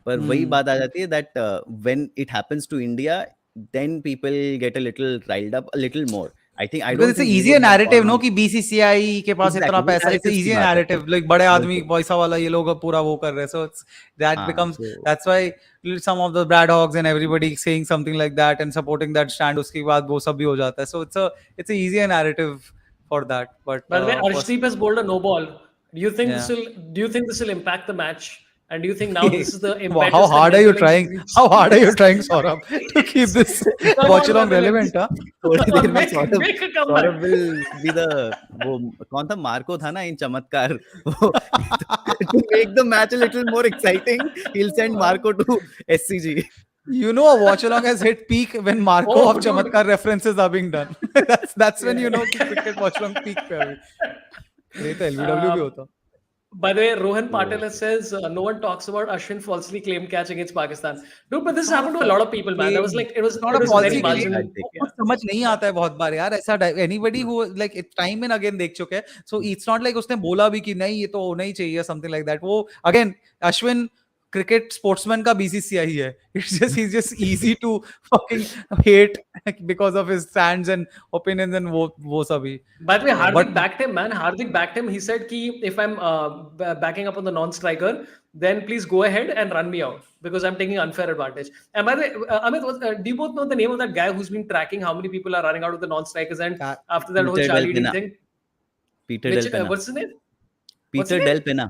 [SPEAKER 3] पर वही बात आ जाती है that when it happens to India, then people get a little riled up a little more. I
[SPEAKER 2] Because
[SPEAKER 3] don't
[SPEAKER 2] it's an
[SPEAKER 3] think we
[SPEAKER 2] easier
[SPEAKER 3] would have
[SPEAKER 2] narrative,
[SPEAKER 3] gone
[SPEAKER 2] no,
[SPEAKER 3] on.
[SPEAKER 2] कि BCCI के पास इतना
[SPEAKER 3] Exactly, वो
[SPEAKER 2] पैसा, it's an
[SPEAKER 3] narratives की
[SPEAKER 2] easier
[SPEAKER 3] बात है.
[SPEAKER 2] narrative, like बड़े आदमी
[SPEAKER 3] बिल्कुल.
[SPEAKER 2] पैसा वाला ये लोग अब पूरा वो कर रहे हैं, so it's that
[SPEAKER 3] हाँ,
[SPEAKER 2] becomes,
[SPEAKER 3] so
[SPEAKER 2] that's why some of the Brad Hogs and everybody saying something like that and supporting that stand, उसके बाद वो सब भी हो जाता है, so it's a easier narrative for that, but
[SPEAKER 1] By the way,
[SPEAKER 2] first,
[SPEAKER 1] Arshdeep has bowled a no ball.
[SPEAKER 2] yeah.
[SPEAKER 1] Do you think this will impact the match? And do you think now this is the
[SPEAKER 2] Wow, how
[SPEAKER 1] impetus that
[SPEAKER 2] hard are
[SPEAKER 1] they're
[SPEAKER 2] you
[SPEAKER 1] feeling
[SPEAKER 2] trying?
[SPEAKER 1] reached?
[SPEAKER 2] How hard are you trying, Saurabh, to keep this
[SPEAKER 1] Come
[SPEAKER 2] watch
[SPEAKER 1] on,
[SPEAKER 2] along
[SPEAKER 1] relevance.
[SPEAKER 2] relevant? Huh?
[SPEAKER 3] थोड़ी देर में
[SPEAKER 1] make a
[SPEAKER 3] Saurabh
[SPEAKER 1] comeback.
[SPEAKER 3] will be the वो कौन था Marco था ना इन चमत्कार वो to make the match a little more exciting he'll send Marco to SCG.
[SPEAKER 2] You know, a watch along has hit peak when Marco
[SPEAKER 1] Oh,
[SPEAKER 2] of
[SPEAKER 1] dude.
[SPEAKER 2] Chamatkar references are being done. that's when you know कि cricket watch along peak पे है अभी. ये तो LBW भी होता.
[SPEAKER 1] By the way, Rohan Patel says no one talks about Ashwin falsely claimed catch against Pakistan. Dude, but this has happened to a lot of people, man. That was like it was
[SPEAKER 2] It's not a
[SPEAKER 1] very
[SPEAKER 2] falsely
[SPEAKER 3] very
[SPEAKER 2] claim.
[SPEAKER 1] marginal.
[SPEAKER 3] bad take.
[SPEAKER 2] वो कुछ समझ नहीं आता है बहुत बार यार ऐसा anybody who like time and again देख चुके हैं, so it's not like उसने बोला भी कि नहीं ये तो होना ही चाहिए something like that. वो again Ashwin cricket sportsman का BCCI ही है. He's just easy to fucking hate because of his stands and opinions and वो सभी.
[SPEAKER 1] By the way, Hardik
[SPEAKER 2] But
[SPEAKER 1] backed him, man. Hardik backed him. He said, "Ki if I'm backing up on the non-striker, then please go ahead and run me out because I'm taking unfair advantage." And by the way, Amit, do you both know the name of that guy who's been tracking how many people are running out of the non-strikers and after that whole
[SPEAKER 3] Peter Del
[SPEAKER 1] cheerleading
[SPEAKER 3] Pena.
[SPEAKER 1] thing?
[SPEAKER 3] Peter Del Pena.
[SPEAKER 1] What's his name? What's
[SPEAKER 3] Peter
[SPEAKER 1] his name?
[SPEAKER 3] Del Pena.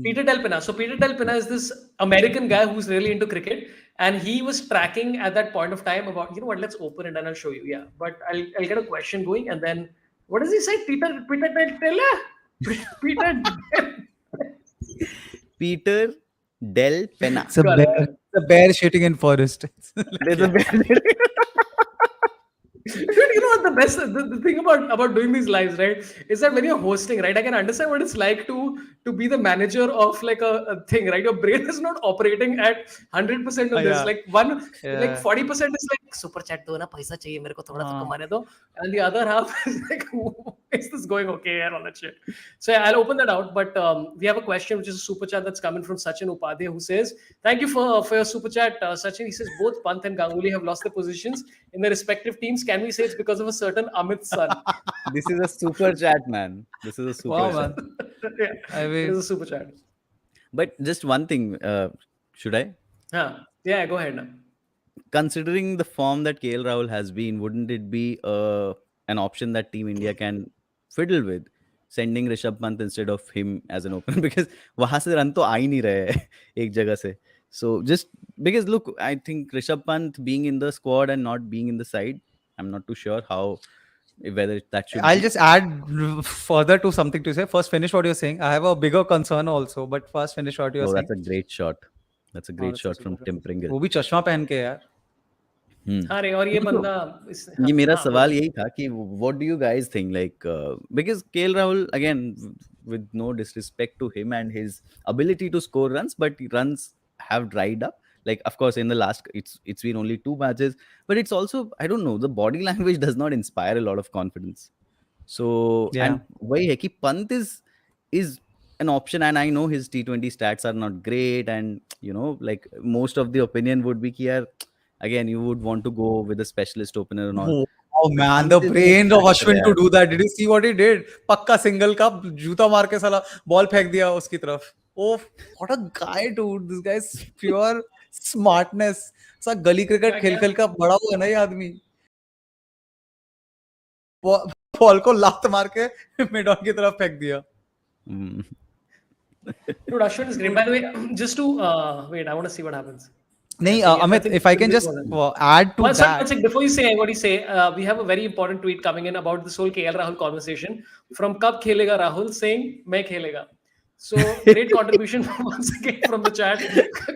[SPEAKER 1] Peter Del Pena. So Peter Del Pena is this American guy who's really into cricket, and he was tracking at that point of time about, you know what? Let's open it and I'll show you. Yeah, but I'll get a question going, and then what does he say? Peter Del Pena. Peter.
[SPEAKER 3] Peter Del Pena.
[SPEAKER 2] it's a bear shitting in forest.
[SPEAKER 3] There's a bear.
[SPEAKER 1] Dude, you know what the best the thing about doing these lives, right, is that when you're hosting, right, I can understand what it's like to be the manager of like a thing, right? Your brain is not operating at 100% on this.
[SPEAKER 2] Yeah.
[SPEAKER 1] Like like 40% is like super chat do na paisa chahiye mere ko thoda sa kamane do, and the other half is like is this going okay and all that shit. So yeah, I'll open that out, but we have a question which is a super chat that's coming from Sachin Upadhyay, who says, "Thank you for your super chat, Sachin." He says both Pant and Ganguly have lost their positions in their respective teams. Can we say it's because of a certain Amit's son?
[SPEAKER 3] This is a super chat, man. This is a super
[SPEAKER 2] Wow,
[SPEAKER 3] chat.
[SPEAKER 2] man.
[SPEAKER 1] Yeah,
[SPEAKER 2] I mean,
[SPEAKER 1] it is a super chat.
[SPEAKER 3] But just one thing, should I?
[SPEAKER 1] Yeah, go ahead now.
[SPEAKER 3] Considering the form that KL Rahul has been, wouldn't it be an option that Team India can fiddle with, sending Rishabh Pant instead of him as an opener? Because वहां से run तो आ ही नहीं रहे हैं एक जगह से. So just because look, I think Rishabh Pant being in the squad and not being in the side, I'm not too sure whether that should.
[SPEAKER 2] I'll just add further to something to say. First, finish what you're saying. I have a bigger concern also, but first finish what you're saying.
[SPEAKER 3] That's a great shot. That's a great shot from Tim Pringle.
[SPEAKER 2] वो भी चश्मा पहन के यार.
[SPEAKER 1] हाँ रे, और ये बंदा
[SPEAKER 3] ये मेरा सवाल यही था कि what do you guys think, like because KL Rahul, again, with no disrespect to him and his ability to score runs, but runs have dried up. Like, of course, in the last, it's been only 2 matches, but it's also, I don't know, the body language does not inspire a lot of confidence. So
[SPEAKER 2] Yeah.
[SPEAKER 3] and वही है कि Pant is an option, and I know his T20 stats are not great, and you know, like most of the opinion would be कि यार, again, you would want to go with a specialist opener and all.
[SPEAKER 2] Oh man, the brain of Ashwin to do that. Did you see what he did? पक्का single का जूता मार के साला ball फेंक दिया उसकी तरफ. Oh, what a guy, dude. This guy's pure smartness. सा गली क्रिकेट खेल का बड़ा हुआ ना ये आदमी. बॉल को लात मार के मिड ऑन की तरफ फेंक दिया.
[SPEAKER 1] Dude, Ashwin is great. By the way, just to wait, I want to see what happens.
[SPEAKER 2] नहीं, Amit, if I can just add to that.
[SPEAKER 1] One second, before you say what you say, we have a very important tweet coming in about this whole KL Rahul conversation from Kab Khelega Rahul saying, "Main khelega." So great contribution once again from the chat,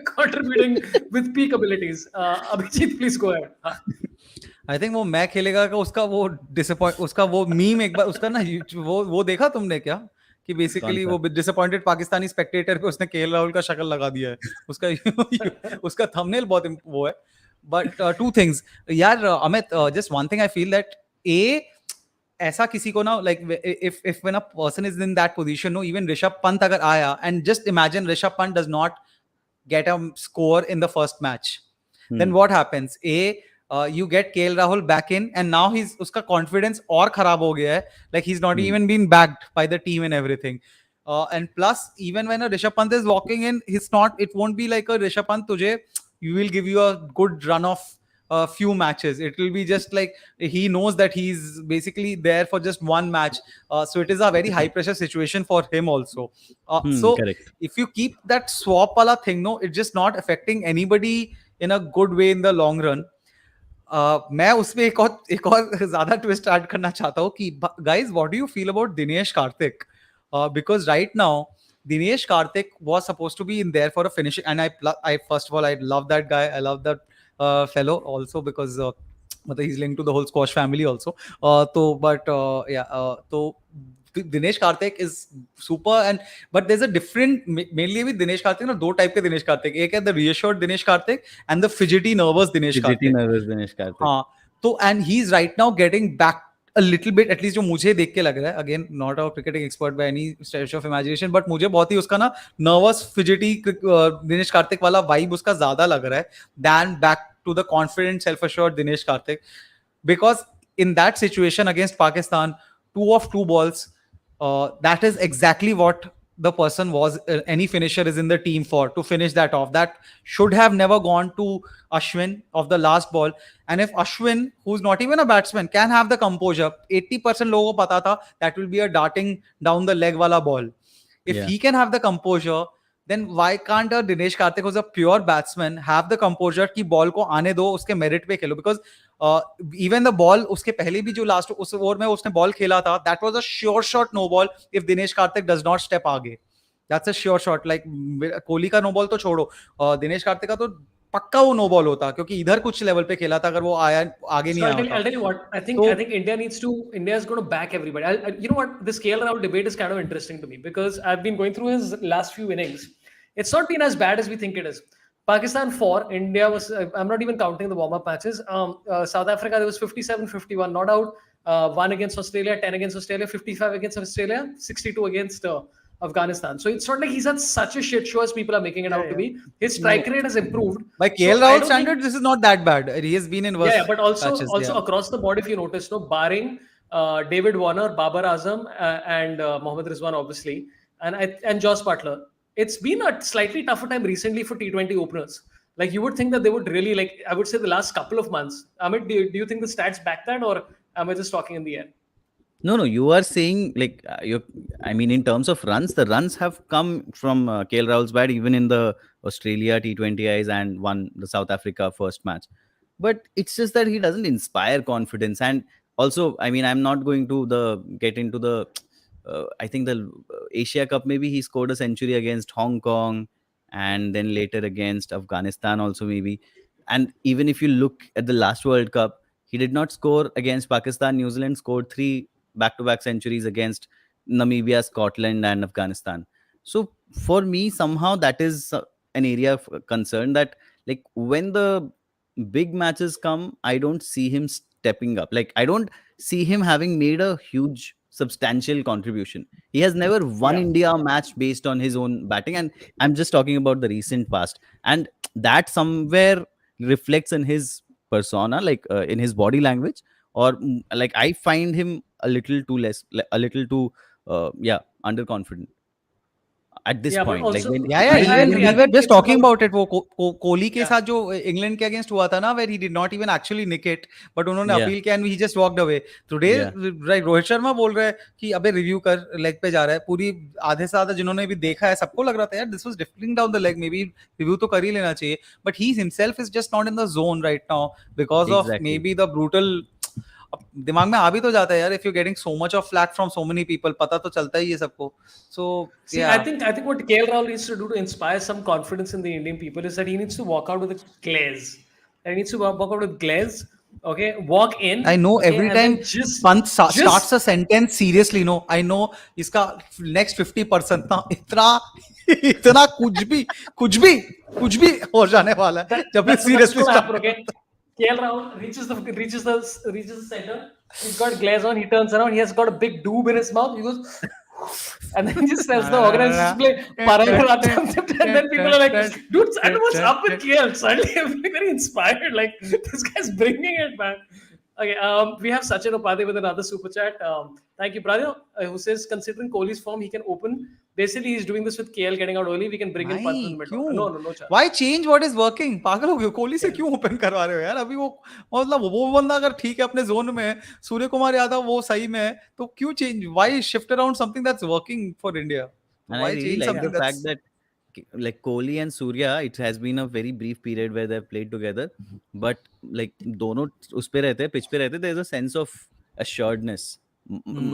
[SPEAKER 1] contributing with peak abilities. Abhijit, please go ahead.
[SPEAKER 2] I think वो मैं खेलेगा का उसका वो disappoint उसका वो meme एक बार उसका ना वो देखा तुमने क्या कि बेसिकली
[SPEAKER 3] कौन
[SPEAKER 2] वो
[SPEAKER 3] सा?
[SPEAKER 2] डिसअपॉइंटेड पाकिस्तानी स्पेक्टेटर पे उसने केएल राहुल का शक्ल लगा दिया है उसका उसका थंबनेल बहुत वो है. बट टू थिंग्स यार Amit, just one thing I feel that a ऐसा किसी को ना like if when a person is in that position, no even Rishabh Pant अगर आया and just imagine Rishabh Pant does not get a score in the first match, then what happens? You get KL Rahul back in and now he's uska confidence और खराब हो गया है, like he's not even been backed by the team and everything. And plus even when a Rishabh Pant is walking in, it won't be like a Rishabh Pant tujhe you will give you a good run of a few matches. It will be just like he knows that he's basically there for just one match. So it is a very high pressure situation for him also. So
[SPEAKER 3] Correct.
[SPEAKER 2] if you keep that swap wala thing, no, it's just not affecting anybody in a good way in the long run. मैं उसमें एक और ज्यादा twist add करना चाहता हूँ कि guys what do you feel about Dinesh Karthik, because right now Dinesh Karthik was supposed to be in there for a finishing, and I first of all I love that guy. I love that fellow also because he's linked to the whole squash family also. So Dinesh Karthik is super, and but there's a different mainly with Dinesh Karthik ना, दो type के Dinesh Karthik, एक है the reassured Dinesh Karthik and the fidgety nervous Dinesh
[SPEAKER 3] Fidgety
[SPEAKER 2] Karthik.
[SPEAKER 3] nervous Dinesh Karthik.
[SPEAKER 2] हाँ, तो and he's right now getting back a little bit, at least जो मुझे देख के लग रहा है, again not a cricketing expert by any stretch of imagination, but मुझे बहुत ही उसका ना nervous fidgety दिनेश कार्तिक वाला vibe उसका ज्यादा लग रहा है than back to the confident self assured Dinesh Karthik, because in that situation against Pakistan, 2 of 2 balls, that is exactly what the person was, any finisher is in the team for, to finish that off. That should have never gone to Ashwin of the last ball. And if Ashwin, who's not even a batsman, can have the composure, 80% लोगों को पता था that will be a darting down the leg वाला ball. If he can have the composure, then why can't a Dinesh Karthik, who's a pure batsman, have the composure कि ball को आने दो, उसके merit पे खेलो? Because even the ball उसके पहले भी जो last उस ओवर में उसने ball खेला था, that was a sure shot no ball if Dinesh Karthik does not step आगे. That's a sure shot. Like Kohli का no ball तो छोड़ो, दिनेश कार्तिक का तो पक्का वो नो बॉल होता, क्योंकि इधर कुछ लेवल पे खेला था, अगर वो आया आगे नहीं आया होता.
[SPEAKER 1] I'll tell you what. I think India is going to back everybody. You know what? This KL Rahul debate is kind of interesting to me because I've been going through his last few innings. It's not been as bad as we think it is. Pakistan 4, India was. I'm not even counting the warm-up matches. South Africa, there was 57-51 not out. 1 against Australia, 10 against Australia, 55 against Australia, 62 against Afghanistan. So it's not like he's had such a shit show as people are making it out to be. His strike rate has improved.
[SPEAKER 2] By KL Rahul standards, this is not that bad. He has been in worse
[SPEAKER 1] but also
[SPEAKER 2] patches,
[SPEAKER 1] across the board, if you notice, no, barring David Warner, Babar Azam, and Mohammad Rizwan, obviously, and Joss Butler, it's been a slightly tougher time recently for T20 openers. Like you would think that they would really, like I would say the last couple of months. Amit, do you think the stats back that, or am I just talking in the air?
[SPEAKER 3] No, you are saying like I mean, in terms of runs, the runs have come from KL Rahul's bat, even in the Australia T20Is and won the South Africa first match. But it's just that he doesn't inspire confidence. And also, I mean, I'm not going to get into the. I think the Asia Cup, maybe he scored a century against Hong Kong, and then later against Afghanistan also maybe. And even if you look at the last World Cup, he did not score against Pakistan. New Zealand scored 3 back-to-back centuries against Namibia, Scotland, and Afghanistan. So for me, somehow that is an area of concern, that like when the big matches come, I don't see him stepping up. Like I don't see him having made a huge substantial contribution. He has never won India match based on his own batting, and I'm just talking about the recent past, and that somewhere reflects in his persona, like in his body language, or like I find him a little too underconfident at this point.
[SPEAKER 1] Also,
[SPEAKER 3] like when,
[SPEAKER 2] even we were just talking about it. वो कोहली के साथ जो England के against हुआ था ना, where he did not even actually nick it, but उन्होंने appeal किया and he just walked away. Today, right, Rohit Sharma बोल रहा है कि अबे रिव्यू कर, लेग पे जा रहा है. पूरी आधे से आधा जिन्होंने भी देखा है, सबको लग रहा था यार this was drifting down the leg, maybe review तो कर ही लेना चाहिए. But he himself is just not in the zone right now because of maybe the brutal. दिमाग में आ भी तो जाता है यार, if you're getting so much of flack from so many people, पता तो चलता ही है सबको. So
[SPEAKER 1] I think what KL Rahul needs to do to inspire some confidence in the Indian people is that he needs to walk out with a glaze. He needs to walk out with glaze Okay, walk in.
[SPEAKER 2] I know
[SPEAKER 1] Okay,
[SPEAKER 2] every
[SPEAKER 1] and
[SPEAKER 2] time
[SPEAKER 1] then just
[SPEAKER 2] Pant starts
[SPEAKER 1] just
[SPEAKER 2] a sentence seriously. No, I know इसका next 50% ना इतना इतना कुछ भी हो जाने वाला है जब भी
[SPEAKER 1] that's
[SPEAKER 2] seriously
[SPEAKER 1] gonna
[SPEAKER 2] start
[SPEAKER 1] happen. Okay,
[SPEAKER 2] करता
[SPEAKER 1] KL Rahul reaches the center. He's got glaze on. He turns around. He has got a big doob in his mouth. He goes, and then he just tells the organizers to play Parangal, and then people are like, "Dude, and what's up with KL?" Suddenly, I'm feeling very inspired. Like this guy's bringing it back. Okay, we have Sachin Upadhyay with another super chat. Thank you, brother. Who says considering Kohli's form, he can open. Basically, he's doing this with KL getting out early. We can bring in Pant in the
[SPEAKER 2] नहीं
[SPEAKER 1] middle order.
[SPEAKER 2] क्यों
[SPEAKER 1] No chance.
[SPEAKER 2] Why change what is working? पागल हो गए कोहली से क्यों open करवा रहे हो यार अभी वो मतलब वो बंदा अगर ठीक है अपने जोन में है सूर्य कुमार यादव वो सही में है तो क्यों change why shift around something that's working for India
[SPEAKER 3] And I
[SPEAKER 2] why
[SPEAKER 3] really
[SPEAKER 2] change
[SPEAKER 3] like the
[SPEAKER 2] something
[SPEAKER 3] fact
[SPEAKER 2] that's
[SPEAKER 3] that like Kohli and Surya, it has been a very brief period where they've played together, but like दोनों उस पे रहते हैं, pitch पे रहते हैं, there's a sense of assuredness.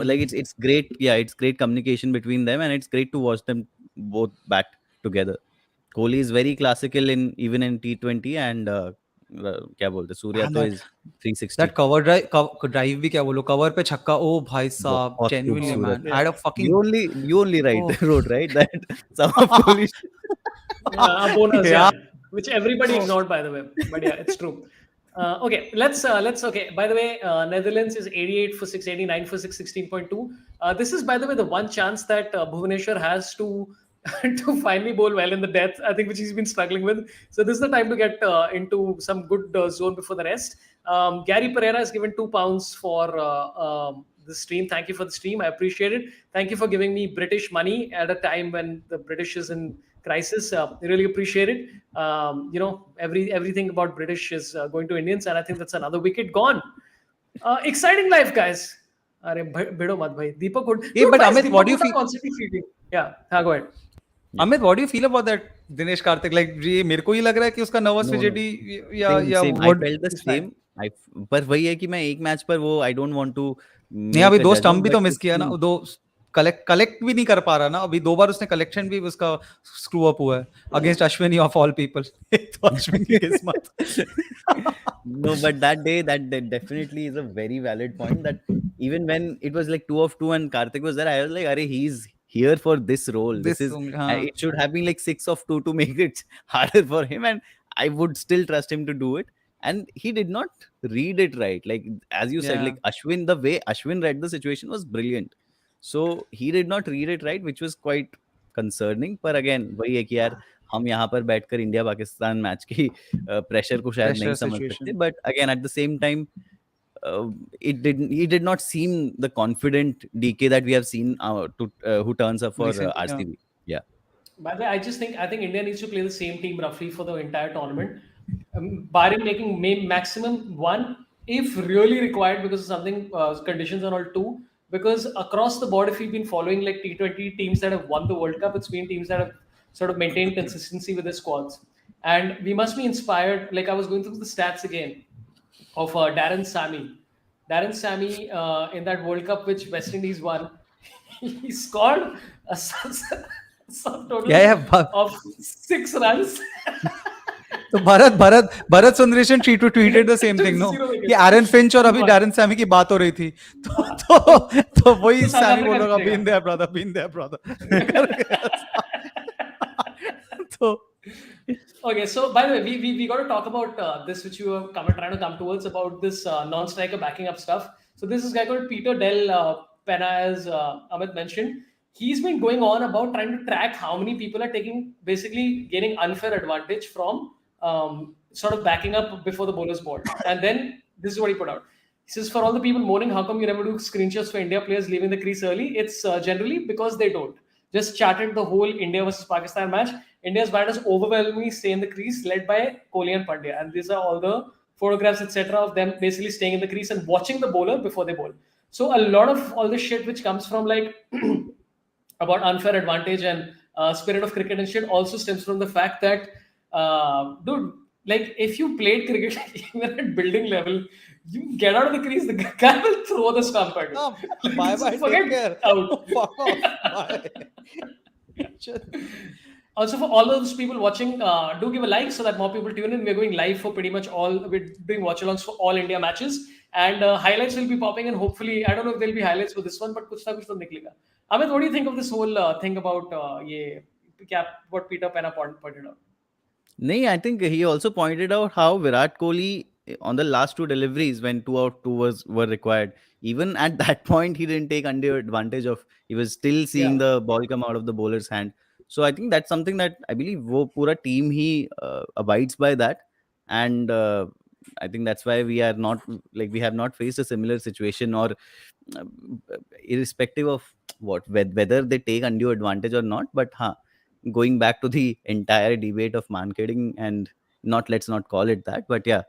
[SPEAKER 3] Like it's great, yeah, it's great communication between them, and it's great to watch them both back together. Kohli is very classical in even in T20, and क्या बोलते हैं, Surya
[SPEAKER 2] and
[SPEAKER 3] तो
[SPEAKER 2] that
[SPEAKER 3] is 360.
[SPEAKER 2] that drive भी क्या बोलो cover पे छक्का ओ भाई साहब
[SPEAKER 3] बहुत
[SPEAKER 2] genuinely
[SPEAKER 3] खूबसूरत.
[SPEAKER 2] man I had a fucking
[SPEAKER 3] You only
[SPEAKER 2] oh
[SPEAKER 3] wrote right that some of Kohli.
[SPEAKER 1] Yeah, a bonus,
[SPEAKER 2] yeah
[SPEAKER 1] yeah, which everybody ignored, by the way. But yeah, it's true. Okay, let's. Okay, by the way, Netherlands is 88 for 6, 89 for 6, 16.2. This is, by the way, the one chance that Bhuvaneshwar has to to finally bowl well in the death. I think which he's been struggling with. So this is the time to get into some good zone before the rest. Gary Pereira has given £2 for the stream. Thank you for the stream. I appreciate it. Thank you for giving me British money at a time when the British is in crisis. I really appreciate it. Everything about British is going to Indians, and I think that's another wicket gone. Exciting life, guys. अरे भिड़ो मत भाई दीपक good
[SPEAKER 2] hey
[SPEAKER 1] dude
[SPEAKER 2] but
[SPEAKER 1] why is
[SPEAKER 2] Amit what
[SPEAKER 1] Deepak
[SPEAKER 2] do you
[SPEAKER 1] Hooda
[SPEAKER 2] feel
[SPEAKER 1] constantly feeding yeah go ahead
[SPEAKER 2] Amit what do you feel about that Dinesh Karthik like ये मेरे को ही लग रहा है कि उसका नर्वस
[SPEAKER 3] No, no.
[SPEAKER 2] फिजिटी या
[SPEAKER 3] Same. I
[SPEAKER 2] what
[SPEAKER 3] felt the
[SPEAKER 1] he's fine
[SPEAKER 3] same. पर वही है कि मैं एक मैच पर वो I don't want to
[SPEAKER 2] नहीं अभी
[SPEAKER 3] make a
[SPEAKER 2] दो स्टंप
[SPEAKER 3] judgment,
[SPEAKER 2] भी
[SPEAKER 3] but
[SPEAKER 2] तो मिस
[SPEAKER 3] if
[SPEAKER 2] किया ना
[SPEAKER 3] he
[SPEAKER 2] दो कलेक्ट भी नहीं कर पा रहा ना अभी दो बार उसने कलेक्शन भी उसका स्क्रू अप हुआ है against Ashwini of all people तो अश्विन की किस्मत
[SPEAKER 3] no, but that definitely is a very valid point. That even when it was like 2 of 2 and Karthik was there, I was like, "Arey, he's here for this role. This
[SPEAKER 2] this
[SPEAKER 3] is
[SPEAKER 2] हाँ
[SPEAKER 3] it should have been like 6 of 2 to make it harder for him, and I would still trust him to do it." And he did not read it right. Like as you said,
[SPEAKER 2] या
[SPEAKER 3] like Ashwin, the way Ashwin read the situation was brilliant. So he did not read it right, which was quite concerning. पर again, वही है कि यार हम यहाँ पर बैठकर इंडिया पाकिस्तान मैच की प्रेशर को शायद नहीं
[SPEAKER 2] प्रेशर
[SPEAKER 3] समझ सकते,
[SPEAKER 2] situation
[SPEAKER 3] but again at the same time he did not seem the confident DK that we have seen who turns up for
[SPEAKER 2] recently हाँ
[SPEAKER 3] RCB. Yeah.
[SPEAKER 1] By the way, I think India needs to play the same team roughly for the entire tournament, barring making maximum one if really required because of something conditions and all two. Because across the board, if we've been following like T20 teams that have won the World Cup, it's been teams that have sort of maintained consistency with their squads, and we must be inspired. Like I was going through the stats again of Darren Sammy. Darren Sammy in that World Cup which West Indies won, he scored a sum total
[SPEAKER 2] या
[SPEAKER 1] of 6 runs.
[SPEAKER 2] तो Bharat Sundaresan tweeted the same thing no
[SPEAKER 1] 0
[SPEAKER 2] कि
[SPEAKER 1] wickets.
[SPEAKER 2] Aaron Finch और अभी Darren Sami की बात हो रही थी तो वही
[SPEAKER 1] तो South
[SPEAKER 2] सैमी
[SPEAKER 1] Africa
[SPEAKER 2] बोल रहा
[SPEAKER 1] जीतेगा.
[SPEAKER 2] बीन देयर ब्रदर तो
[SPEAKER 1] Okay, so by the way, we got to talk about this, which you were trying to come towards about this non-striker backing up stuff. So this is a guy called Peter Del Pena, as Amit mentioned. He's been going on about trying to track how many people are basically gaining unfair advantage from sort of backing up before the bowler's ball. And then this is what he put out. He says, for all the people moaning, how come you never do screenshots for India players leaving the crease early? It's generally because they don't. Just charted the whole India versus Pakistan match. India's batters overwhelmingly stay in the crease, led by Kohli and Pandya. And these are all the photographs, etc., of them basically staying in the crease and watching the bowler before they bowl. So a lot of all this shit which comes from like about unfair advantage and spirit of cricket and shit also stems from the fact that, dude, like if you played cricket even at building level, you get out of the crease, the guy will throw the stump at you.
[SPEAKER 2] Bye bye take
[SPEAKER 1] Forget
[SPEAKER 2] care
[SPEAKER 1] out.
[SPEAKER 2] fuck off bye
[SPEAKER 1] Also, for all those people watching, do give a like so that more people tune in. We're going live for pretty much all. We're doing watch-alongs for all India matches, and highlights will be popping. And hopefully, I don't know if there'll be highlights for this one, but kuch na kuch to niklega. Amit, what do you think of this whole thing about what Peter Penna pointed out?
[SPEAKER 3] No, I think he also pointed out how Virat Kohli on the last two deliveries when 2 out 2 were required. Even at that point, he didn't take undue advantage of. He was still seeing
[SPEAKER 1] Yeah.
[SPEAKER 3] the ball come out of the bowler's hand. So I think that's something that I believe wo pura team he abides by that, and I think that's why we are not like we have not faced a similar situation or uh, irrespective of whether they take undue advantage or not. But going back to the entire debate of marketing and not let's not call it that, but yeah,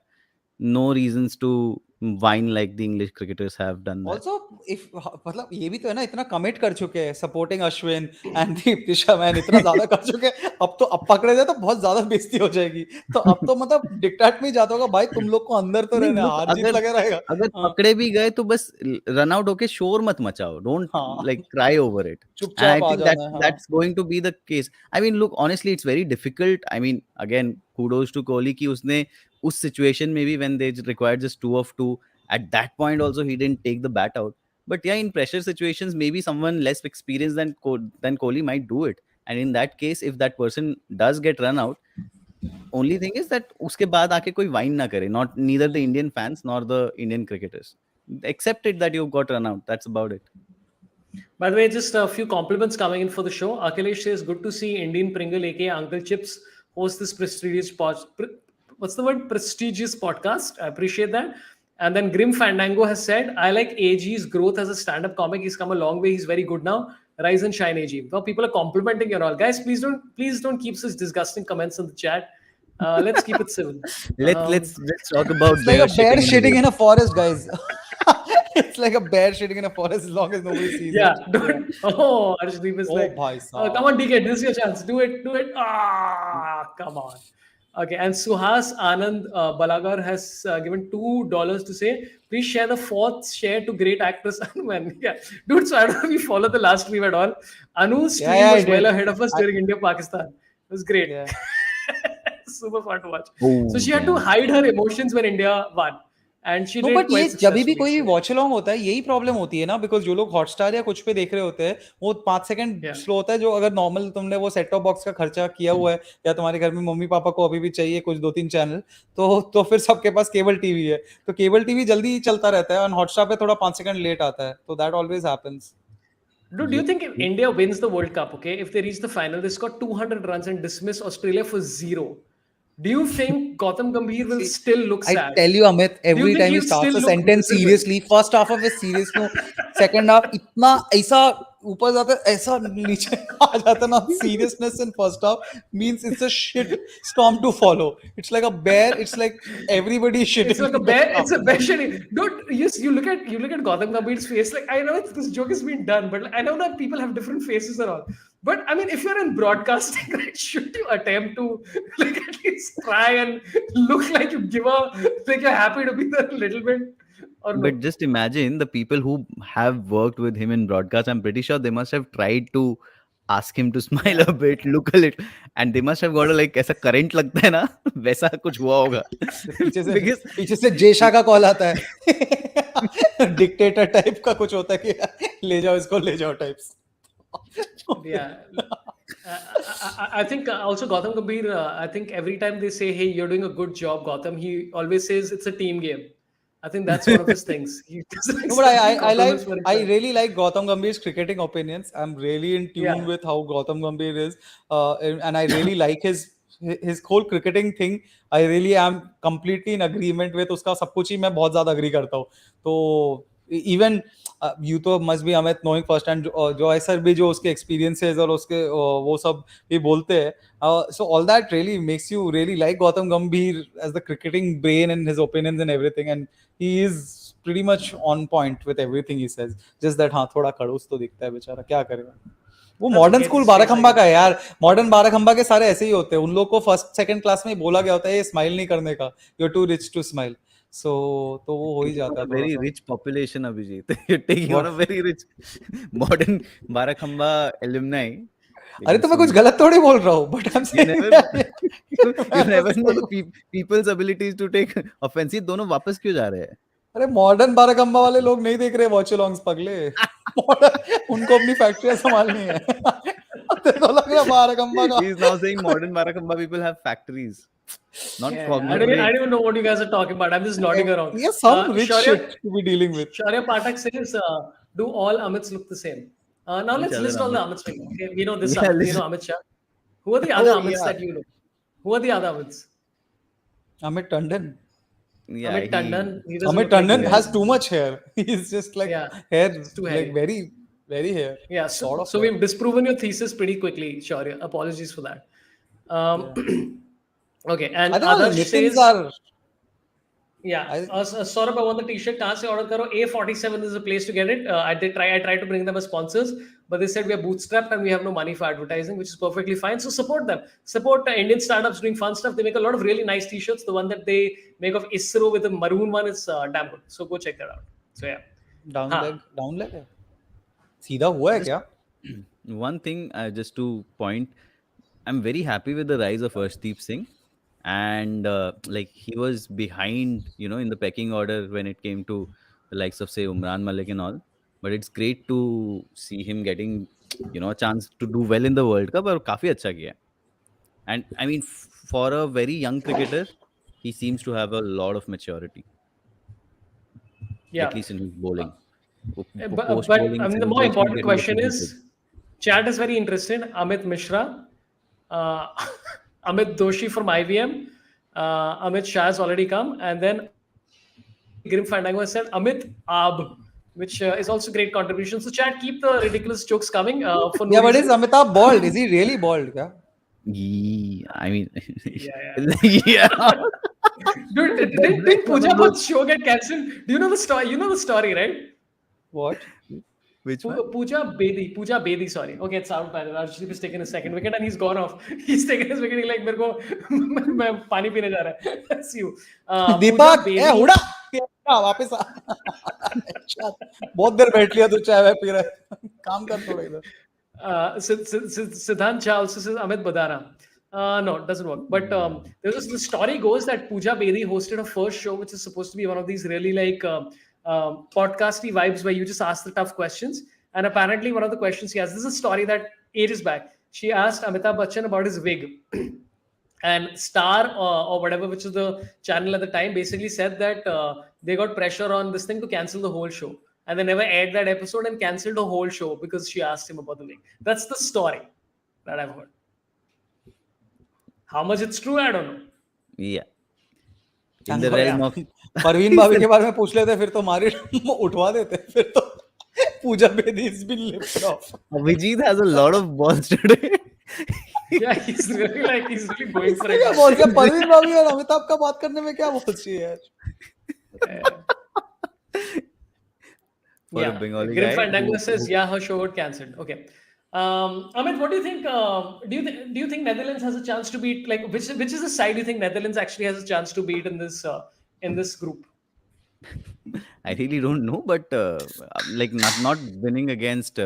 [SPEAKER 3] no reasons to whine like the English cricketers have done that.
[SPEAKER 2] Also if मतलब ये भी तो है ना, इतना commit कर चुके हैं supporting Ashwin and Deep Disha man, इतना ज्यादा कर चुके हैं, अब पकड़े जाए तो बहुत ज्यादा बेइज्जती हो जाएगी, तो अब तो मतलब डिक्टेट में ही जाता होगा भाई, तुम लोग को अंदर तो
[SPEAKER 3] नहीं
[SPEAKER 2] रहना है,
[SPEAKER 3] look,
[SPEAKER 2] हार जीत
[SPEAKER 3] अगर
[SPEAKER 2] लगे रहेगा।
[SPEAKER 3] अगर
[SPEAKER 2] हाँ
[SPEAKER 3] पकड़े भी गए तो बस रन आउट होके शोर मत मचाओ, डोंट
[SPEAKER 2] हाँ
[SPEAKER 3] like cry over it. And I
[SPEAKER 2] चुपचाप आ
[SPEAKER 3] think
[SPEAKER 2] जाना है। हाँ
[SPEAKER 3] that's going to be the case. I mean look, honestly it's very difficult. I mean again kudos to Kohli कि उसने उस situation में भी when they required just 2 of 2, at that point also he didn't take the bat out. But yeah, in pressure situations maybe someone less experienced than Kohli might do it. And in that case if that person does get run out, only thing is that उसके बाद आके कोई whine ना करे, not neither the Indian fans nor the Indian cricketers. Accept it that you got run out. That's about it.
[SPEAKER 1] By the way, just a few compliments coming in for the show. Akhilesh says, "Good to see Indian Pringle, aka Uncle Chips, host this what's the word? Prestigious podcast. I appreciate that." And then Grim Fandango has said, "I like AG's growth as a stand-up comic. He's come a long way. He's very good now. Rise and shine, AG." Well, people are complimenting you and all, guys. Please don't keep such disgusting comments in the chat. Let's keep it civil.
[SPEAKER 3] Let's talk about
[SPEAKER 2] It's like a bear
[SPEAKER 3] shitting in the
[SPEAKER 2] shitting in
[SPEAKER 3] woods.
[SPEAKER 2] a forest, guys. It's like a bear shitting in a forest as long as nobody sees
[SPEAKER 1] Yeah,
[SPEAKER 2] it.
[SPEAKER 1] don't. Oh, Arshdeep is
[SPEAKER 2] Oh
[SPEAKER 1] like,
[SPEAKER 2] bhai
[SPEAKER 1] come on,
[SPEAKER 2] saab.
[SPEAKER 1] DK, this is your chance. Do it, do it. Come on. Okay, and Suhas Anand Balagar has given $2 to say, please share the fourth share to great actress Anu. Man, yeah, dude. So I don't know if you follow the live stream at all. Anu's stream
[SPEAKER 2] Yeah, I
[SPEAKER 1] was well
[SPEAKER 2] did.
[SPEAKER 1] ahead of us
[SPEAKER 2] I,
[SPEAKER 1] during India Pakistan. It was great.
[SPEAKER 2] yeah.
[SPEAKER 1] Super fun to watch. So
[SPEAKER 3] Oh
[SPEAKER 1] she had to
[SPEAKER 3] damn.
[SPEAKER 1] hide her emotions when India won, and she
[SPEAKER 2] no
[SPEAKER 1] did it
[SPEAKER 2] but ये
[SPEAKER 1] quite
[SPEAKER 2] जब भी
[SPEAKER 1] successfully.
[SPEAKER 2] कोई
[SPEAKER 1] So
[SPEAKER 2] watch along होता है यही problem होती है ना, बिकॉज जो लोग हॉटस्टार या कुछ पे देख रहे होते हैं वो 5 सेकंड
[SPEAKER 1] yeah.
[SPEAKER 2] स्लो होता है, जो अगर नॉर्मल तुमने वो सेट टॉप बॉक्स का खर्चा किया हुआ है या तुम्हारे घर में मम्मी पापा को अभी भी चाहिए कुछ 2-3 चैनल, तो फिर सबके पास केबल टीवी है, तो केबल टीवी जल्दी चलता रहता है और हॉटस्टार पे थोड़ा 5 सेकंड लेट आता है, तो that always happens.
[SPEAKER 1] Dude, do you think if India wins the World Cup, okay, if they reach the final, they score 200 runs and dismiss Australia for zero, do you think Gautam Gambhir will
[SPEAKER 2] See,
[SPEAKER 1] still look
[SPEAKER 2] I
[SPEAKER 1] sad?
[SPEAKER 2] tell you, Amit,
[SPEAKER 1] Do you
[SPEAKER 2] every
[SPEAKER 1] think
[SPEAKER 2] time he
[SPEAKER 1] he'll
[SPEAKER 2] starts
[SPEAKER 1] still
[SPEAKER 2] a
[SPEAKER 1] look
[SPEAKER 2] sentence
[SPEAKER 1] miserable?
[SPEAKER 2] seriously, first half of his serious no, second half इतना ऐसा ऊपर जाता है, ऐसा नीचे आ जाता है ना, seriousness in first half means it's a shit storm to follow. It's like a bear. It's like everybody
[SPEAKER 1] It's
[SPEAKER 2] shitting
[SPEAKER 1] like a
[SPEAKER 2] in the
[SPEAKER 1] bear. It's a
[SPEAKER 2] afternoon.
[SPEAKER 1] bear shitting. Dude, you look at Gautam Gambhir's face. Like I know this joke is being done, but like, I know that people have different faces and all. But I mean, if you're in broadcasting, right, should you attempt to like at least try and look like you give a like you're happy to be there a little bit or
[SPEAKER 3] But
[SPEAKER 1] no?
[SPEAKER 3] just imagine the people who have worked with him in broadcast. I'm pretty sure they must have tried to ask him to smile
[SPEAKER 1] Yeah.
[SPEAKER 3] a bit, look a little, and they must have got a like ऐसा current लगता है ना वैसा कुछ हुआ होगा.
[SPEAKER 2] पीछे से
[SPEAKER 3] Because
[SPEAKER 2] पीछे से जेशा का कॉल आता है डिक्टेटर टाइप का कुछ होता है कि ले जाओ इसको, ले जाओ types.
[SPEAKER 1] Yeah. I think also Gautam Gambhir, I think every time they say, hey, you're doing a good job, Gautam, he always says it's a team game. I think that's one of his things. He doesn't
[SPEAKER 2] No, but
[SPEAKER 1] accept the compliments for
[SPEAKER 2] I
[SPEAKER 1] himself.
[SPEAKER 2] really like Gautam Gambhir's cricketing opinions. I'm really in tune
[SPEAKER 1] Yeah.
[SPEAKER 2] with how Gautam Gambhir is, and I really like his whole cricketing thing. I really am completely in agreement with उसका सब कुछ ही मैं बहुत ज़्यादा agree करता हूँ. तो even you तो must be Amit knowing first hand जो सर भी जो उसके experiences और उसके वो सब भी बोलते हैं. So all that really makes you really like Gautam Gambhir as the cricketing brain and his opinions and everything, and he is pretty much on point with everything he says. Just that हाँ थोड़ा खड़ूस तो दिखता है बेचारा, क्या करेगा. वो
[SPEAKER 1] That's
[SPEAKER 2] modern
[SPEAKER 1] okay. It's
[SPEAKER 2] school
[SPEAKER 1] his face, I
[SPEAKER 2] Barakhamba का
[SPEAKER 1] guess.
[SPEAKER 2] है यार, मॉडर्न बाराखंबा के सारे ऐसे ही होते हैं, उन लोग को फर्स्ट सेकंड क्लास में ही बोला गया होता है ये स्माइल नहीं करने का, you are too rich to smile, so तो वो हो ही
[SPEAKER 3] you've got
[SPEAKER 2] जाता है
[SPEAKER 3] a
[SPEAKER 2] थोड़ा
[SPEAKER 3] very
[SPEAKER 2] सा.
[SPEAKER 3] rich population, Abhijit. You're taking on
[SPEAKER 2] What?
[SPEAKER 3] a very rich modern Barakhamba alumni.
[SPEAKER 2] अरे तो मैं कुछ गलत थोड़ी बोल रहा हूँ, but I'm
[SPEAKER 3] You
[SPEAKER 2] saying
[SPEAKER 3] never,
[SPEAKER 2] that
[SPEAKER 3] you never know the people's abilities to take offense. ये दोनों वापस क्यों जा रहे हैं?
[SPEAKER 2] अरे मॉडर्न बाराकम्बा वाले लोग नहीं देख रहे वॉच अलोंग्स पगले। उनको अपनी फैक्ट्रियां संभालनी है। तेरे को लग रहा है बाराकम्बा का?
[SPEAKER 3] He is now saying modern Barakamba people have factories, not
[SPEAKER 1] Yeah, I
[SPEAKER 3] conglomerate.
[SPEAKER 1] don't even know what you guys are talking about. I'm just nodding around.
[SPEAKER 2] He has some rich
[SPEAKER 1] Shaurya,
[SPEAKER 2] shit to be dealing with.
[SPEAKER 1] Shaurya Pathak says, do all Amits look the same? Now
[SPEAKER 3] Which
[SPEAKER 1] let's
[SPEAKER 3] other
[SPEAKER 1] list all the
[SPEAKER 3] Amit?
[SPEAKER 1] Amits. Okay, we know this
[SPEAKER 3] Yeah,
[SPEAKER 1] Amit, we
[SPEAKER 3] listen.
[SPEAKER 1] know Amit Shah. Who are the other
[SPEAKER 2] Oh,
[SPEAKER 1] Amits
[SPEAKER 2] yeah.
[SPEAKER 1] that you know? Who are the other Amits?
[SPEAKER 2] Amit Tandon.
[SPEAKER 3] Yeah,
[SPEAKER 1] Amit Tandon. He doesn't
[SPEAKER 2] Amit
[SPEAKER 1] look like
[SPEAKER 2] Tandon
[SPEAKER 1] he
[SPEAKER 2] has too much hair. He's just like
[SPEAKER 1] Yeah,
[SPEAKER 2] hair,
[SPEAKER 1] it's too
[SPEAKER 2] like
[SPEAKER 1] hairy.
[SPEAKER 2] very, very hair.
[SPEAKER 1] Yeah,
[SPEAKER 2] Sort
[SPEAKER 1] so,
[SPEAKER 2] of
[SPEAKER 1] so
[SPEAKER 2] hair.
[SPEAKER 1] we've disproven your thesis pretty quickly, Shaurya. Apologies for that. Okay, and
[SPEAKER 2] I think all
[SPEAKER 1] Adarsh
[SPEAKER 2] Nitins
[SPEAKER 1] says,
[SPEAKER 2] are.
[SPEAKER 1] yeah,
[SPEAKER 2] I,
[SPEAKER 1] Saurabh, I want the t-shirt. कहाँ से order करो? A47 is the place to get it. I tried to bring them as sponsors, but they said we are bootstrapped and we have no money for advertising, which is perfectly fine. So support them. Support Indian startups doing fun stuff. They make a lot of really nice t-shirts. The one that they make of ISRO with the maroon one is damn good. So go check that out. So yeah.
[SPEAKER 2] down
[SPEAKER 1] हाँ.
[SPEAKER 2] leg है? सीधा हुआ है क्या?
[SPEAKER 3] One thing, just to point, I'm very happy with the rise of Arshdeep Singh, and like he was behind, in the pecking order when it came to the likes of say Umran Malik and all. But it's great to see him getting, a chance to do well in the World Cup. और काफी अच्छा किया. And I mean, for a very young cricketer, he seems to have a lot of maturity, at
[SPEAKER 1] Yeah.
[SPEAKER 3] least in his bowling.
[SPEAKER 1] But
[SPEAKER 3] Post bowling,
[SPEAKER 1] I mean, the more
[SPEAKER 3] celebrations
[SPEAKER 1] important
[SPEAKER 3] getting
[SPEAKER 1] question
[SPEAKER 3] appreciated.
[SPEAKER 1] is, chat is very interested. Amit Mishra, uh, Amit Doshi from IVM, Amit Shah has already come, and then Grim Fandango has said Amit Ab, which is also great contribution. So chat, keep the ridiculous jokes coming for no
[SPEAKER 2] Yeah, but is
[SPEAKER 1] reason.
[SPEAKER 2] Amitabh bald? Is he really bald? क्या?
[SPEAKER 3] I mean,
[SPEAKER 1] Yeah.
[SPEAKER 3] yeah.
[SPEAKER 1] Dude, didn't
[SPEAKER 3] That's one
[SPEAKER 1] Pooja
[SPEAKER 3] of those.
[SPEAKER 1] Bhatt's show get cancelled? Do you know the story? You know the story, right?
[SPEAKER 2] What?
[SPEAKER 3] Which one?
[SPEAKER 1] Pooja Bedi, sorry. Okay, it's out by the way. Arshdeep has taken his second wicket and he's gone off. He's taken his wicket. He's like, मेरे को मैं पानी पीने जा रहा है. That's you. Pooja
[SPEAKER 2] Deepak A
[SPEAKER 1] Bedi.
[SPEAKER 2] Hooda वापस आ। बहुत देर बैठ लिया तू चाय वाय पी रहा है। काम कर थोड़ा इधर।
[SPEAKER 1] Siddhant Jha also says Amit Badara. No, it doesn't work. But the story goes that Pooja Bedi hosted her first show, which is supposed to be one of these really like podcasty vibes where you just ask the tough questions. And apparently, one of the questions she has, this is a story that ages back. She asked Amitabh Bachchan about his wig. And Star or whatever, which is the channel at the time, basically said that they got pressure on this thing to cancel the whole show. And they never aired that episode and cancelled the whole show because she asked him about the wig. That's the story that I've heard. How much it's true, I don't know.
[SPEAKER 3] Yeah. In the realm of
[SPEAKER 2] Parveen भाभी के बारे में पूछ लेते फिर तो मारी उठवा देते फिर तो पूजा Bedi has been lifted off.
[SPEAKER 3] Vijit has a lot of balls today.
[SPEAKER 1] Yeah, he's really going for
[SPEAKER 2] क्या
[SPEAKER 1] it.
[SPEAKER 2] बोल क्या परवीन भाभी और अमिताभ का बात करने में क्या बोल रही है यार?
[SPEAKER 3] For a
[SPEAKER 1] Yeah,
[SPEAKER 3] Bengali
[SPEAKER 1] Grim
[SPEAKER 3] guy
[SPEAKER 1] Fandango
[SPEAKER 3] who-
[SPEAKER 1] says, yeah, her show got cancelled. Okay. Amit, what do you think? Do you think Netherlands has a chance to beat? Like, which is the side you think Netherlands actually has a chance to beat in this group?
[SPEAKER 3] I really don't know, but like not winning against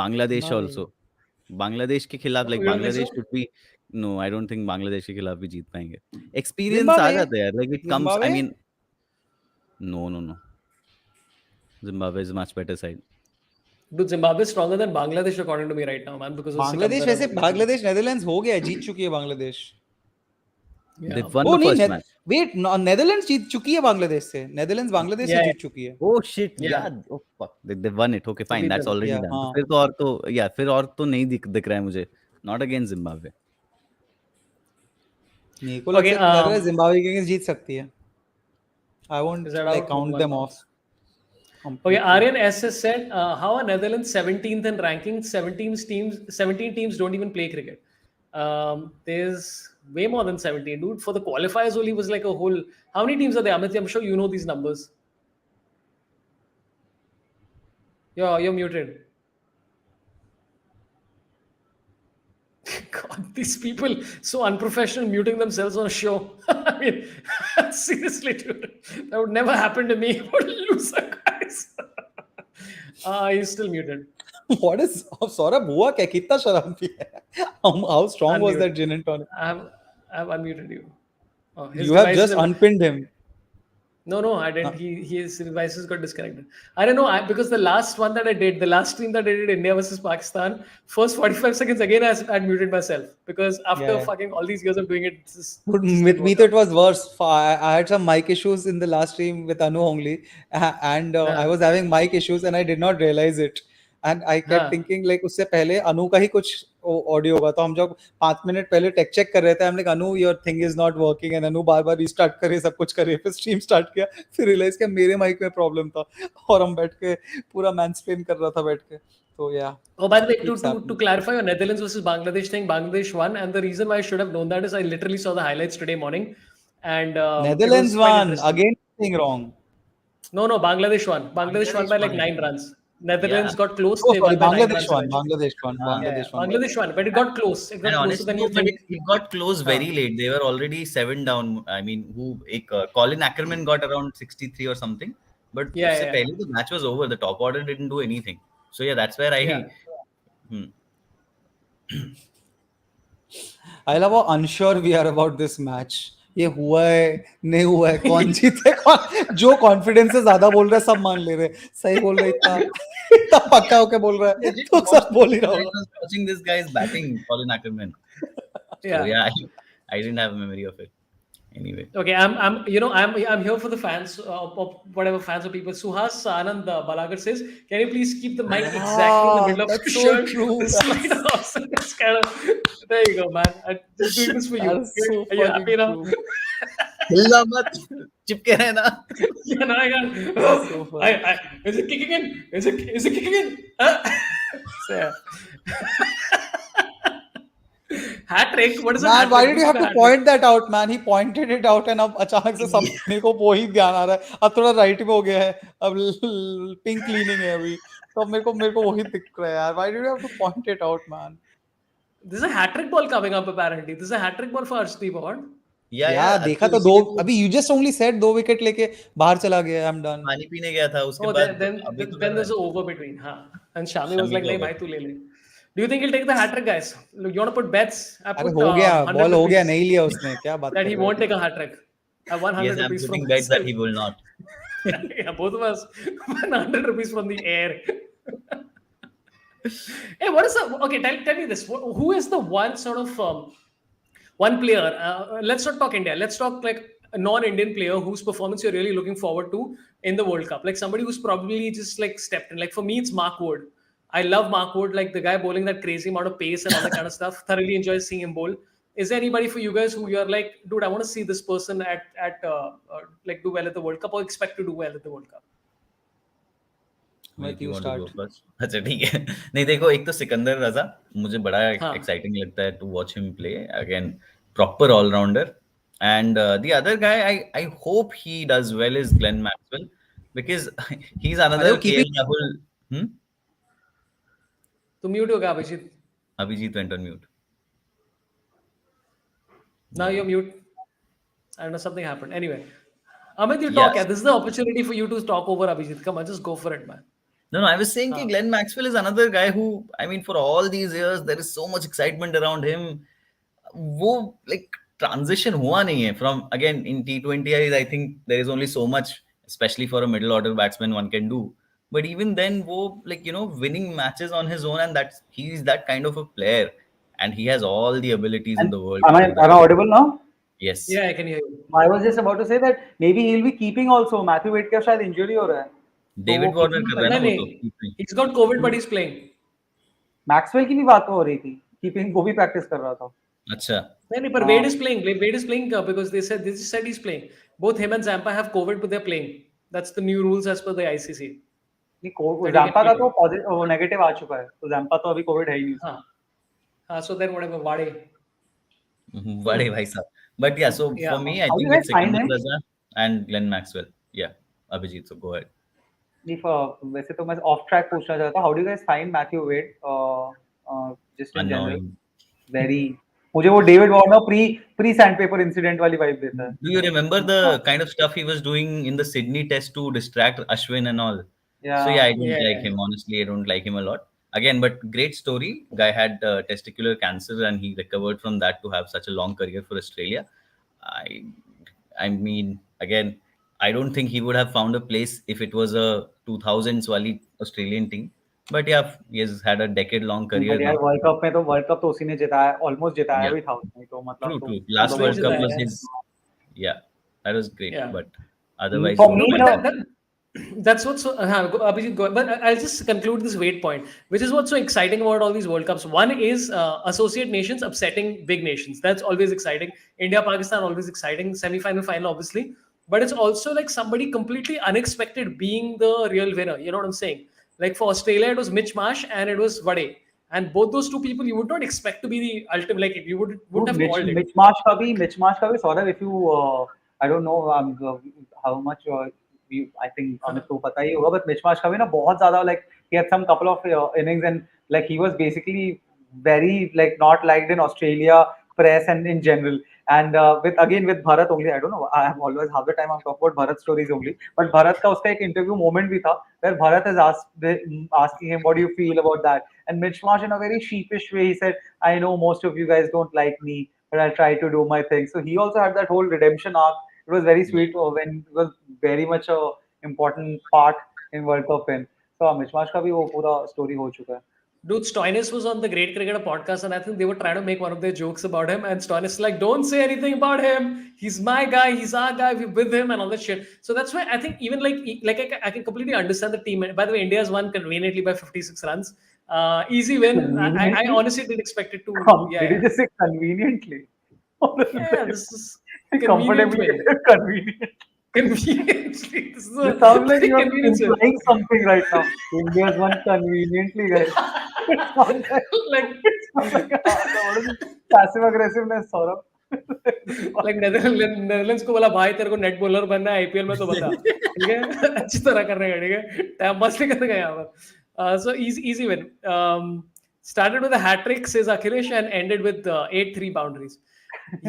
[SPEAKER 3] Bangladesh also. Bangladesh के खिलाफ like
[SPEAKER 1] You don't think
[SPEAKER 3] Bangladesh
[SPEAKER 1] so?
[SPEAKER 3] should be no, I don't think Bangladesh के खिलाफ भी जीत पाएंगे. Experience आ
[SPEAKER 2] Zimbabwe?
[SPEAKER 3] जाता है यार. Like it comes. I
[SPEAKER 2] Zimbabwe?
[SPEAKER 3] mean, no. Zimbabwe is a much better side.
[SPEAKER 1] Dude, Zimbabwe is stronger than Bangladesh according to me right now, man. Because of
[SPEAKER 2] Bangladesh
[SPEAKER 1] Sikandar
[SPEAKER 2] वैसे
[SPEAKER 1] and-
[SPEAKER 2] Bangladesh Netherlands हो गया है जीत चुकी है Bangladesh
[SPEAKER 1] Yeah.
[SPEAKER 3] They've won
[SPEAKER 2] oh
[SPEAKER 3] the
[SPEAKER 2] नहीं
[SPEAKER 3] first match.
[SPEAKER 2] Wait Netherlands जीत चुकी है बांग्लादेश से नेदरलैंड्स बांग्लादेश से
[SPEAKER 1] Yeah.
[SPEAKER 2] जीत चुकी है
[SPEAKER 3] Oh shit!
[SPEAKER 1] Yeah.
[SPEAKER 3] Yeah. Oh fuck! They won it. Okay, fine.
[SPEAKER 1] beat
[SPEAKER 3] That's
[SPEAKER 1] them.
[SPEAKER 3] already
[SPEAKER 2] Yeah,
[SPEAKER 3] done.
[SPEAKER 2] हाँ.
[SPEAKER 3] फिर और तो नहीं दिख रहा है मुझे. Not against Zimbabwe.
[SPEAKER 2] मेरे को
[SPEAKER 1] Okay,
[SPEAKER 2] लग रहा है जिम्बाब्वे के अगेंस्ट जीत सकती है I won't
[SPEAKER 1] Is that
[SPEAKER 2] like
[SPEAKER 1] out?
[SPEAKER 2] Count
[SPEAKER 1] One
[SPEAKER 2] them
[SPEAKER 1] loss.
[SPEAKER 2] Of
[SPEAKER 1] Okay, Aryan S has said, how are Netherlands 17th in ranking? 17 teams don't even play cricket. There's way more than 17, dude. For the qualifiers only was like a whole. How many teams are there? Amit, I'm sure you know these numbers. You're muted. God, these people so unprofessional muting themselves on a show. I mean, seriously, dude, that would never happen to me. What a loser, guys. He's still muted.
[SPEAKER 2] What is Saurabh हुआ क्या कितना शराब पिया है? How strong was that
[SPEAKER 1] Unmute.
[SPEAKER 2] gin and tonic?
[SPEAKER 1] I've unmuted you. Oh, his
[SPEAKER 2] You have
[SPEAKER 1] devices
[SPEAKER 2] just
[SPEAKER 1] have.
[SPEAKER 2] unpinned him.
[SPEAKER 1] No, I
[SPEAKER 2] Huh?
[SPEAKER 1] didn't. His devices got disconnected. I don't know. Because the last one that I did, the last stream that I did, India versus Pakistan, first 45 seconds again, I muted myself because
[SPEAKER 2] Yeah,
[SPEAKER 1] after
[SPEAKER 2] yeah.
[SPEAKER 1] fucking all these years of doing it,
[SPEAKER 2] But
[SPEAKER 1] just
[SPEAKER 2] with
[SPEAKER 1] didn't
[SPEAKER 2] me,
[SPEAKER 1] work
[SPEAKER 2] though,
[SPEAKER 1] out.
[SPEAKER 2] it was worse. I had some mic issues in the last stream with Anu only, and I
[SPEAKER 1] हाँ
[SPEAKER 2] was having mic issues, and I did not realize it. And I kept
[SPEAKER 1] हाँ
[SPEAKER 2] thinking like उससे पहले अनु का ही कुछ audio होगा तो हम जब 5 मिनट पहले टेक चेक कर रहे थे हम like Anu your thing is not working and Anu bar bar restart करे सब कुछ करे फिर स्ट्रीम स्टार्ट किया फिर रियलाइज किया मेरे माइक में प्रॉब्लम था और हम बैठ के पूरा मैनस्प्लेन कर रहा था बैठ के तो या
[SPEAKER 1] Oh, by the way,
[SPEAKER 2] keeps
[SPEAKER 1] to
[SPEAKER 2] happening.
[SPEAKER 1] clarify your Netherlands versus Bangladesh thing, Bangladesh won, and the reason why I should have known that is I literally saw the highlights today morning, and it
[SPEAKER 2] Netherlands
[SPEAKER 1] was quite
[SPEAKER 2] won
[SPEAKER 1] interesting.
[SPEAKER 2] again saying wrong.
[SPEAKER 1] No, Bangladesh won. Bangladesh won
[SPEAKER 3] Bangladesh
[SPEAKER 1] by like
[SPEAKER 3] won, I
[SPEAKER 1] 9
[SPEAKER 3] think.
[SPEAKER 1] runs.
[SPEAKER 3] Yeah.
[SPEAKER 1] Netherlands got close.
[SPEAKER 2] Oh
[SPEAKER 1] They
[SPEAKER 2] sorry
[SPEAKER 1] won by 9
[SPEAKER 2] Bangladesh
[SPEAKER 1] runs
[SPEAKER 2] won
[SPEAKER 1] eventually.
[SPEAKER 2] Bangladesh won
[SPEAKER 3] Uh,
[SPEAKER 2] Bangladesh won by
[SPEAKER 1] Bangladesh won, but it got close. It
[SPEAKER 3] and
[SPEAKER 1] got closer
[SPEAKER 3] honestly,
[SPEAKER 1] than you
[SPEAKER 3] but
[SPEAKER 1] think.
[SPEAKER 3] it got close
[SPEAKER 1] हाँ
[SPEAKER 3] very late. They were already 7 down. I mean, Colin Ackerman got around 63 or something. But
[SPEAKER 1] yeah
[SPEAKER 3] उससे
[SPEAKER 1] yeah
[SPEAKER 3] पहले the match was over. The top order didn't do anything. So yeah, that's where
[SPEAKER 1] yeah.
[SPEAKER 3] Hmm.
[SPEAKER 2] I love how unsure we are about this match. ये हुआ है नहीं हुआ है कौन जीते कौन जो कॉन्फिडेंस से ज्यादा बोल रहा है सब मान ले रहे हैं सही बोल रहा है इतना इतना पक्का होके बोल रहा है
[SPEAKER 3] Legit
[SPEAKER 2] तो
[SPEAKER 3] watched
[SPEAKER 2] सब बोल ही
[SPEAKER 3] this
[SPEAKER 2] रहा
[SPEAKER 3] guy. I
[SPEAKER 2] होगा
[SPEAKER 3] was watching this guy's batting, Colin Ackerman. So
[SPEAKER 1] Yeah.
[SPEAKER 3] yeah, I didn't have a memory of it. Anyway.
[SPEAKER 1] Okay, I'm here for the fans of whatever fans or people. Suhas Anand Balagar says, "Can you please keep the mic exactly in the middle of
[SPEAKER 2] that's
[SPEAKER 1] your
[SPEAKER 2] so
[SPEAKER 1] shirt?
[SPEAKER 2] true
[SPEAKER 1] The slide off." So it's kind of there. You go, man. I'm just doing this for you.
[SPEAKER 2] that's so
[SPEAKER 1] Are you happy
[SPEAKER 2] fucking
[SPEAKER 1] now?
[SPEAKER 2] true
[SPEAKER 3] हिलना मत चिपके रहना
[SPEAKER 1] Yeah, no, I got.
[SPEAKER 2] that's so funny
[SPEAKER 1] Is it kicking in? Is it kicking in? So, yeah. Hat trick. What is a
[SPEAKER 2] Man,
[SPEAKER 1] hat
[SPEAKER 2] why
[SPEAKER 1] trick?
[SPEAKER 2] did you have to point that out, man? He pointed it out, and अब अचानक से सबने को वो ही ध्यान आ रहा है. अब थोड़ा राइट में हो गया है. अब पिंक क्लीनिंग है अभी. तो अब मेरे को वही दिख रहा है यार. Why did you have to point it out, man?
[SPEAKER 1] There's a hat trick ball coming up apparently. There's a hat trick ball for Arshdeep Award.
[SPEAKER 2] यार देखा तो दो अभी you just only said 2 wicket लेके बाहर चला गया. I'm done.
[SPEAKER 3] पानी पीने गया था उसके
[SPEAKER 1] Oh,
[SPEAKER 3] बाद
[SPEAKER 1] then
[SPEAKER 3] अभी तो
[SPEAKER 1] then there's an over between. Huh. And Shami was
[SPEAKER 3] Shami
[SPEAKER 1] like,
[SPEAKER 3] का
[SPEAKER 1] "नहीं
[SPEAKER 3] over.
[SPEAKER 1] भाई तू ले ले." Do you think he'll take the hat trick, guys? Look, you want to put bets? I
[SPEAKER 2] अरे
[SPEAKER 1] put
[SPEAKER 2] हो गया
[SPEAKER 1] 100
[SPEAKER 2] बॉल हो गया
[SPEAKER 1] rupees
[SPEAKER 2] नहीं लिया उसने क्या बात
[SPEAKER 1] that
[SPEAKER 2] कर
[SPEAKER 1] he
[SPEAKER 2] रहे
[SPEAKER 1] won't
[SPEAKER 2] हो
[SPEAKER 1] take a hat trick. I won 100
[SPEAKER 3] Yes, I'm
[SPEAKER 1] rupees from
[SPEAKER 3] putting bets that
[SPEAKER 1] myself.
[SPEAKER 3] he will not.
[SPEAKER 1] Yeah, both of us won 100 rupees from the air. Hey, what is the okay? Tell me this. Who is the one sort of one player? Let's not talk India. Let's talk like a non-Indian player whose performance you're really looking forward to in the World Cup. Like somebody who's probably just like stepped in. Like for me, it's Mark Wood. I love Mark Wood, like the guy bowling that crazy amount of pace and all that kind of stuff. Thoroughly enjoy seeing him bowl. Is there anybody for you guys who you're like, dude, I want to see this person at like do well at the World Cup or expect to do well at the World Cup?
[SPEAKER 2] Let
[SPEAKER 3] You
[SPEAKER 2] you
[SPEAKER 3] want to go
[SPEAKER 2] start.
[SPEAKER 3] first? अच्छा ठीक है नहीं देखो एक तो सिकंदर रजा मुझे बड़ा
[SPEAKER 1] हाँ.
[SPEAKER 3] एक्साइटिंग लगता है to watch him play again proper allrounder and the other guy I hope he does well is Glenn Maxwell because he is
[SPEAKER 2] अरे
[SPEAKER 3] अनदर
[SPEAKER 2] वो
[SPEAKER 3] केएल
[SPEAKER 2] keeping
[SPEAKER 3] राहुल
[SPEAKER 1] तो म्यूट हो गया Abhijeet.
[SPEAKER 3] Abhijeet went on mute
[SPEAKER 1] Now you're mute. I don't know, something happened. Anyway, Amit, you talk.
[SPEAKER 3] Yes.
[SPEAKER 1] Yeah, this is the opportunity for you to talk over Abhijit. Come on, just go for it, man.
[SPEAKER 3] No, I was saying that Glenn Maxwell is another guy who, I mean, for all these years, there is so much excitement around him. वो like transition हुआ नहीं है from again in T20 I think there is only so much, especially for a middle order batsman one can do. But even then, वो like winning matches on his own, and that's he's that kind of a player, and he has all the abilities in
[SPEAKER 4] And
[SPEAKER 3] the world.
[SPEAKER 4] am I audible now?
[SPEAKER 3] Yes.
[SPEAKER 1] Yeah, I can hear you.
[SPEAKER 4] I was just about to say that maybe he'll be keeping also. Matthew Wade का शायद injury हो रहा है.
[SPEAKER 3] David
[SPEAKER 4] वो
[SPEAKER 3] Warner
[SPEAKER 4] keeping
[SPEAKER 3] कर रहा है ना
[SPEAKER 1] नहीं
[SPEAKER 3] वो
[SPEAKER 1] नहीं,
[SPEAKER 3] तो.
[SPEAKER 1] he's got COVID, but he's playing.
[SPEAKER 4] Maxwell की भी बात हो रही थी. Keeping वो भी practice कर रहा था.
[SPEAKER 3] अच्छा.
[SPEAKER 1] No, but Wade is playing. Wade is playing because they just said he's playing. Both him and Zampa have COVID, but they're playing. That's the new rules as per the ICC.
[SPEAKER 4] नहीं Zampa का तो positive वो negative आ चुका है. तो Zampa तो अभी Covid है ही नहीं.
[SPEAKER 1] हाँ. So then whatever, Wade.
[SPEAKER 3] बड़े भाई साहब. But yeah, so
[SPEAKER 1] Yeah.
[SPEAKER 3] for me, I
[SPEAKER 4] How do
[SPEAKER 3] think
[SPEAKER 4] you
[SPEAKER 3] it's
[SPEAKER 4] guys find
[SPEAKER 3] Sikandar
[SPEAKER 4] him?
[SPEAKER 3] Raza and Glenn Maxwell. Yeah, Abhijit, so go ahead.
[SPEAKER 4] वैसे तो मैं ऑफ ट्रैक पूछना चाहता हूँ. How do you guys find Matthew Wade? Just in general.
[SPEAKER 3] Annoying.
[SPEAKER 4] Very. मुझे वो David Warner pre sandpaper incident वाली vibe देता है.
[SPEAKER 3] Do you remember the kind of stuff he was doing in the Sydney test to distract Ashwin and all?
[SPEAKER 4] Yeah.
[SPEAKER 3] So yeah, I don't
[SPEAKER 1] Yeah.
[SPEAKER 3] like him. Honestly, I don't like him a lot. again, but great story. Guy had testicular cancer and he recovered from that to have such a long career for Australia. I mean, again, I don't think he would have found a place if it was a 2000s wali Australian team. But yeah, he has had a decade long career
[SPEAKER 4] but यार
[SPEAKER 3] now.
[SPEAKER 4] World cup तो उसी ने जिताया, almost जिताया
[SPEAKER 3] Yeah,
[SPEAKER 4] भी था उसने, तो मतलब
[SPEAKER 3] true.
[SPEAKER 4] तो
[SPEAKER 3] Last
[SPEAKER 1] उसने
[SPEAKER 3] World Cup
[SPEAKER 1] जिताया,
[SPEAKER 3] was
[SPEAKER 1] yeah.
[SPEAKER 3] his. Yeah, that was great.
[SPEAKER 1] Yeah.
[SPEAKER 3] But otherwise,
[SPEAKER 4] For
[SPEAKER 3] no.
[SPEAKER 4] me,
[SPEAKER 1] No, but
[SPEAKER 4] the
[SPEAKER 1] that's what's so, Abhijit, but I'll just conclude this weight point, which is what's so exciting about all these World Cups. One is associate nations upsetting big nations. That's always exciting. India, Pakistan, always exciting. Semi-final, final, obviously. But it's also like somebody completely unexpected being the real winner. You know what I'm saying? Like for Australia, it was Mitch Marsh and it was Vade. And both those two people, you would not expect to be the ultimate. Like you wouldn't have called it.
[SPEAKER 4] Mitch Marsh का भी Saurav, if you I don't know how much I think Amit को पता ही होगा, but Mitch Marsh का भी ना बहुत ज़्यादा, like he had some couple of innings and like he was basically very like not liked in Australia press and in general. And with Bharat only, I don't know. I am always half the time I'm talking about Bharat stories only. But Bharat का उसका एक interview moment भी था where Bharat is asking him, what do you feel about that? And Mitch Marsh in a very sheepish way, he said, I know most of you guys don't like me, but I'll try to do my thing. So he also had that whole redemption arc. It was very sweet when it was very much a important part in World Cup win. So Mitch Marsh का भी वो पूरा story हो चुका है.
[SPEAKER 1] Dude, Stoinis was on the Great Cricketer podcast, and I think they were trying to make one of their jokes about him. And Stoinis is like, "Don't say anything about him. He's my guy. He's our guy. We're with him, and all that shit." So that's why I think even I can completely understand the team. By the way, India's won conveniently by 56 runs. Easy win. I
[SPEAKER 4] Conveniently?
[SPEAKER 1] honestly didn't expect it to.
[SPEAKER 4] Did you just say conveniently?
[SPEAKER 1] Yeah, this is convenient
[SPEAKER 4] Comfortably
[SPEAKER 1] win.
[SPEAKER 4] convenient.
[SPEAKER 1] Conveniently, this is
[SPEAKER 4] You
[SPEAKER 1] a
[SPEAKER 4] sound like
[SPEAKER 1] big
[SPEAKER 4] you're
[SPEAKER 1] convenience win.
[SPEAKER 4] implying something right now. India's won conveniently, guys. It sounds
[SPEAKER 1] Like
[SPEAKER 4] what is it? Passive aggressiveness, Saurabh.
[SPEAKER 1] Like Netherlands को बोला भाई तेरे को net bowler बनना है IPL में तो बता ठीक है अच्छी तरह करने का ठीक है टाइम पास नहीं करने का यहाँ पर सो easy win started with a hat trick says Akhilesh and ended with 8-3 boundaries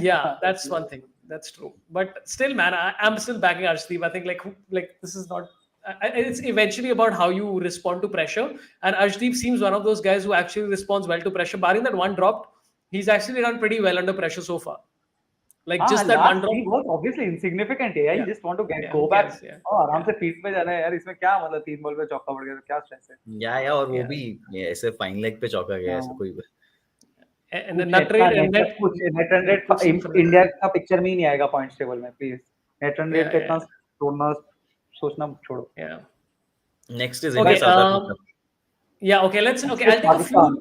[SPEAKER 1] yeah that's one thing that's true but still man I'm still backing Arshdeep I think like this is not it's eventually about how you respond to pressure and Arshdeep seems one of those guys who actually responds well to pressure barring that one drop he's actually done pretty well under pressure so far like just that one
[SPEAKER 4] last
[SPEAKER 1] drop.
[SPEAKER 4] three was obviously insignificant है यार. You
[SPEAKER 1] Yeah.
[SPEAKER 4] just want to
[SPEAKER 1] Yeah,
[SPEAKER 4] go
[SPEAKER 1] who
[SPEAKER 4] back.
[SPEAKER 1] cares? Yeah.
[SPEAKER 4] आराम से
[SPEAKER 1] Yeah.
[SPEAKER 4] Field पे जाना है यार. इसमें क्या मतलब 3 बॉल पे चौका पड़ गया तो क्या स्ट्रेस है.
[SPEAKER 3] या और वो
[SPEAKER 1] Yeah.
[SPEAKER 3] भी ऐसे फाइन लेग पे चौका गया ऐसा कोई
[SPEAKER 1] And the nut rate and that
[SPEAKER 4] कुछ net run rate
[SPEAKER 1] puts him for the-
[SPEAKER 4] India का पिक्चर में ही नहीं आएगा पॉइंट्स टेबल में. Please net run rate
[SPEAKER 1] Yeah,
[SPEAKER 4] का इतना
[SPEAKER 1] yeah.
[SPEAKER 4] छोड़ना सोचना छोड़ो.
[SPEAKER 1] Yeah.
[SPEAKER 3] Next is
[SPEAKER 1] Okay.
[SPEAKER 3] India south Africa
[SPEAKER 1] Yeah. Okay. I'll take a few.
[SPEAKER 4] Pakistan.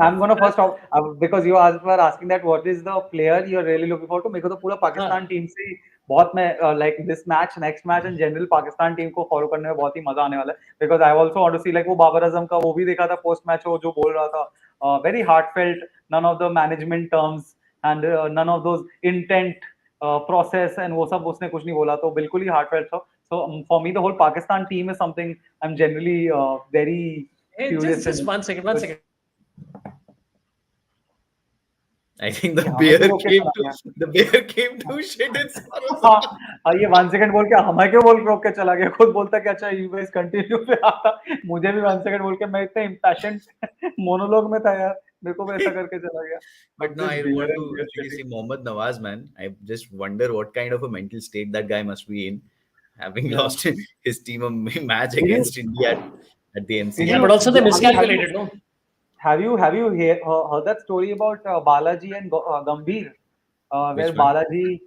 [SPEAKER 4] I'm gonna first talk because you were asking that what is the player you're really looking forward to. मेरे को तो पूरा Pakistan team से बहुत मैं like this match, next match in general Pakistan team को follow करने में बहुत ही मजा आने वाला है. Because I also want to see like वो बाबर आजम का वो भी देखा था पोस्ट मैच वो जो बोल रहा था very heartfelt, none of the management terms and none of those intent process and वो सब उसने कुछ नहीं बोला तो बिल्कुल ही heartfelt था. So for me the whole Pakistan team is something I'm generally very
[SPEAKER 1] Hey, just one second.
[SPEAKER 3] I think the
[SPEAKER 4] Yeah,
[SPEAKER 3] bear
[SPEAKER 4] मतलब वो
[SPEAKER 3] came
[SPEAKER 4] कैसा
[SPEAKER 3] to the bear came to shit its
[SPEAKER 4] हाँ ये 1 सेकंड बोल के हमें क्यों बोल रोक के चला गया. खुद बोलता कि अच्छा यू गाइस कंटिन्यू पे आता. मुझे भी 1 सेकंड बोल के मैं इतना इम्पैशंट मोनोलॉग में था यार. मेरे को भी ऐसा करके चला गया.
[SPEAKER 3] But no, I want to actually see Mohammad Nawaz, man. I just wonder what kind of a mental state that guy must be in, having lost his team a match against India at the MCC.
[SPEAKER 1] Yeah, but also they miscalculated, no?
[SPEAKER 4] Have you heard that story about Balaji and Gambhir? Where
[SPEAKER 3] Which one?
[SPEAKER 4] Balaji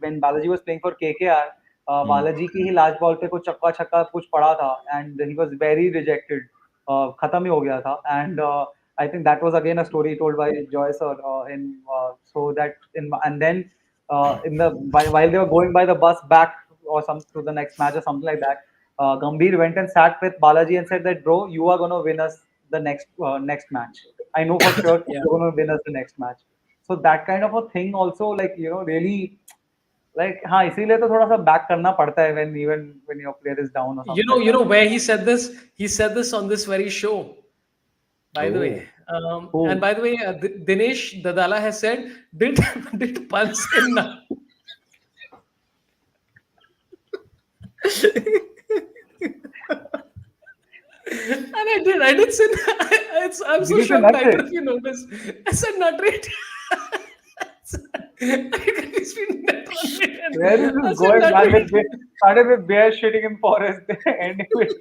[SPEAKER 4] when Balaji was playing for KKR, Balaji की ही last ball पे कुछ चक्का छक्का कुछ पड़ा था and he was very rejected. खत्म ही हो गया था and I think that was again a story told by Joy sir so that and then while they were going by the bus back or some to the next match or something like that. Gambhir went and sat with Balaji and said that, bro, you are going to win us the next match. I know for sure you're going to win us the next match. So that kind of a thing also, like, you know, really, like, हाँ इसीलिए तो थोड़ा सा back करना पड़ता है when your player is down or something.
[SPEAKER 1] You know where he said this? He said this on this very show. By the way, and by the way, Dinesh Dadala has said, did Pulse in And I did say, I'm so
[SPEAKER 4] Did you say
[SPEAKER 1] shocked,
[SPEAKER 4] nut
[SPEAKER 1] neither
[SPEAKER 4] rate?
[SPEAKER 1] of you noticed. I said nut rate. It's been net run rate.
[SPEAKER 4] Where is
[SPEAKER 1] I
[SPEAKER 4] this
[SPEAKER 1] said
[SPEAKER 4] going,
[SPEAKER 1] nut
[SPEAKER 4] man?
[SPEAKER 1] rate.
[SPEAKER 4] Started with bear shitting in forest, ending with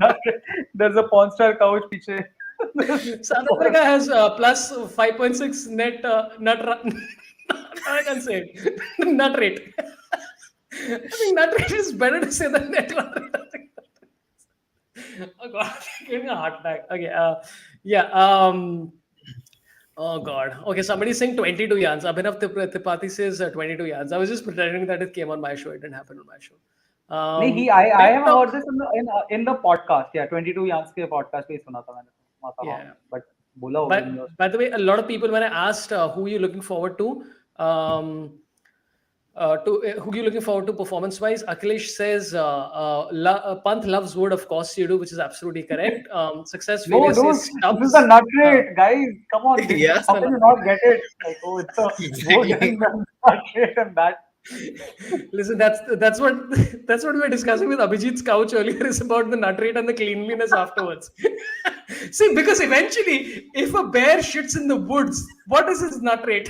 [SPEAKER 4] nut rate. There's a porn star couch piche.
[SPEAKER 1] South Africa has plus 5.6 net nut run. I can say it. Nut rate. I think nut rate is better to say than net run rate. I think. Oh god, giving a heart attack. Okay, yeah. Oh god. Okay, somebody's saying 22 yards. Abhinav Tripathi says 22 yards. I was just pretending that it came on my show. It didn't happen on my show.
[SPEAKER 4] नहीं I
[SPEAKER 1] Pep
[SPEAKER 4] have
[SPEAKER 1] talk.
[SPEAKER 4] heard this in the podcast. Yeah, 22 yards के podcast पे ही सुना था मैंने.
[SPEAKER 1] Yeah.
[SPEAKER 4] But बोला होगा in yours.
[SPEAKER 1] By the way, a lot of people, when I asked who you're looking forward to, who you looking forward to performance-wise, Akhilesh says Pant loves wood. Of course you do, which is absolutely correct. Success
[SPEAKER 4] No,
[SPEAKER 1] failure
[SPEAKER 4] dude,
[SPEAKER 1] says
[SPEAKER 4] this is
[SPEAKER 1] Stubbs.
[SPEAKER 4] the nut rate, guys. Come on,
[SPEAKER 3] Yeah.
[SPEAKER 4] how can you not get it? Like, oh, it's a wood
[SPEAKER 3] Exactly.
[SPEAKER 4] and the nut rate and that.
[SPEAKER 1] Listen, that's what that's what we were discussing with Abhijit's couch earlier. Is about the nut rate and the cleanliness afterwards. See, because eventually, if a bear shits in the woods, what is his nut rate?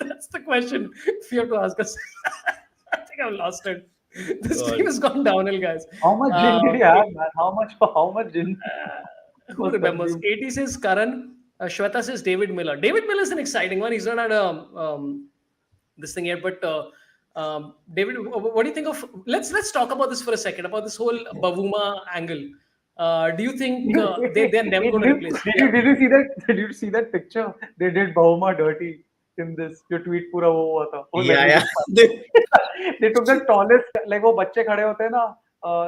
[SPEAKER 1] That's the question if you have to ask us. I think I've lost it. This
[SPEAKER 3] God.
[SPEAKER 1] team has gone downhill, guys.
[SPEAKER 4] How much gin did he have, man? How much gin?
[SPEAKER 1] Who
[SPEAKER 4] was
[SPEAKER 1] remembers?
[SPEAKER 4] consumed?
[SPEAKER 1] 80 says Karan. Shweta says David Miller. David Miller is an exciting one. He's not had this thing yet, but David, what do you think of? Let's talk about this for a second, about this whole Bavuma angle. Do you think they're never going to replace?
[SPEAKER 4] Did you see that picture? They did Bahuma dirty in this. जो tweet पूरा वो हुआ था. वो
[SPEAKER 3] Yeah,
[SPEAKER 4] very
[SPEAKER 3] yeah.
[SPEAKER 4] they took the tallest, like वो बच्चे खड़े होते हैं ना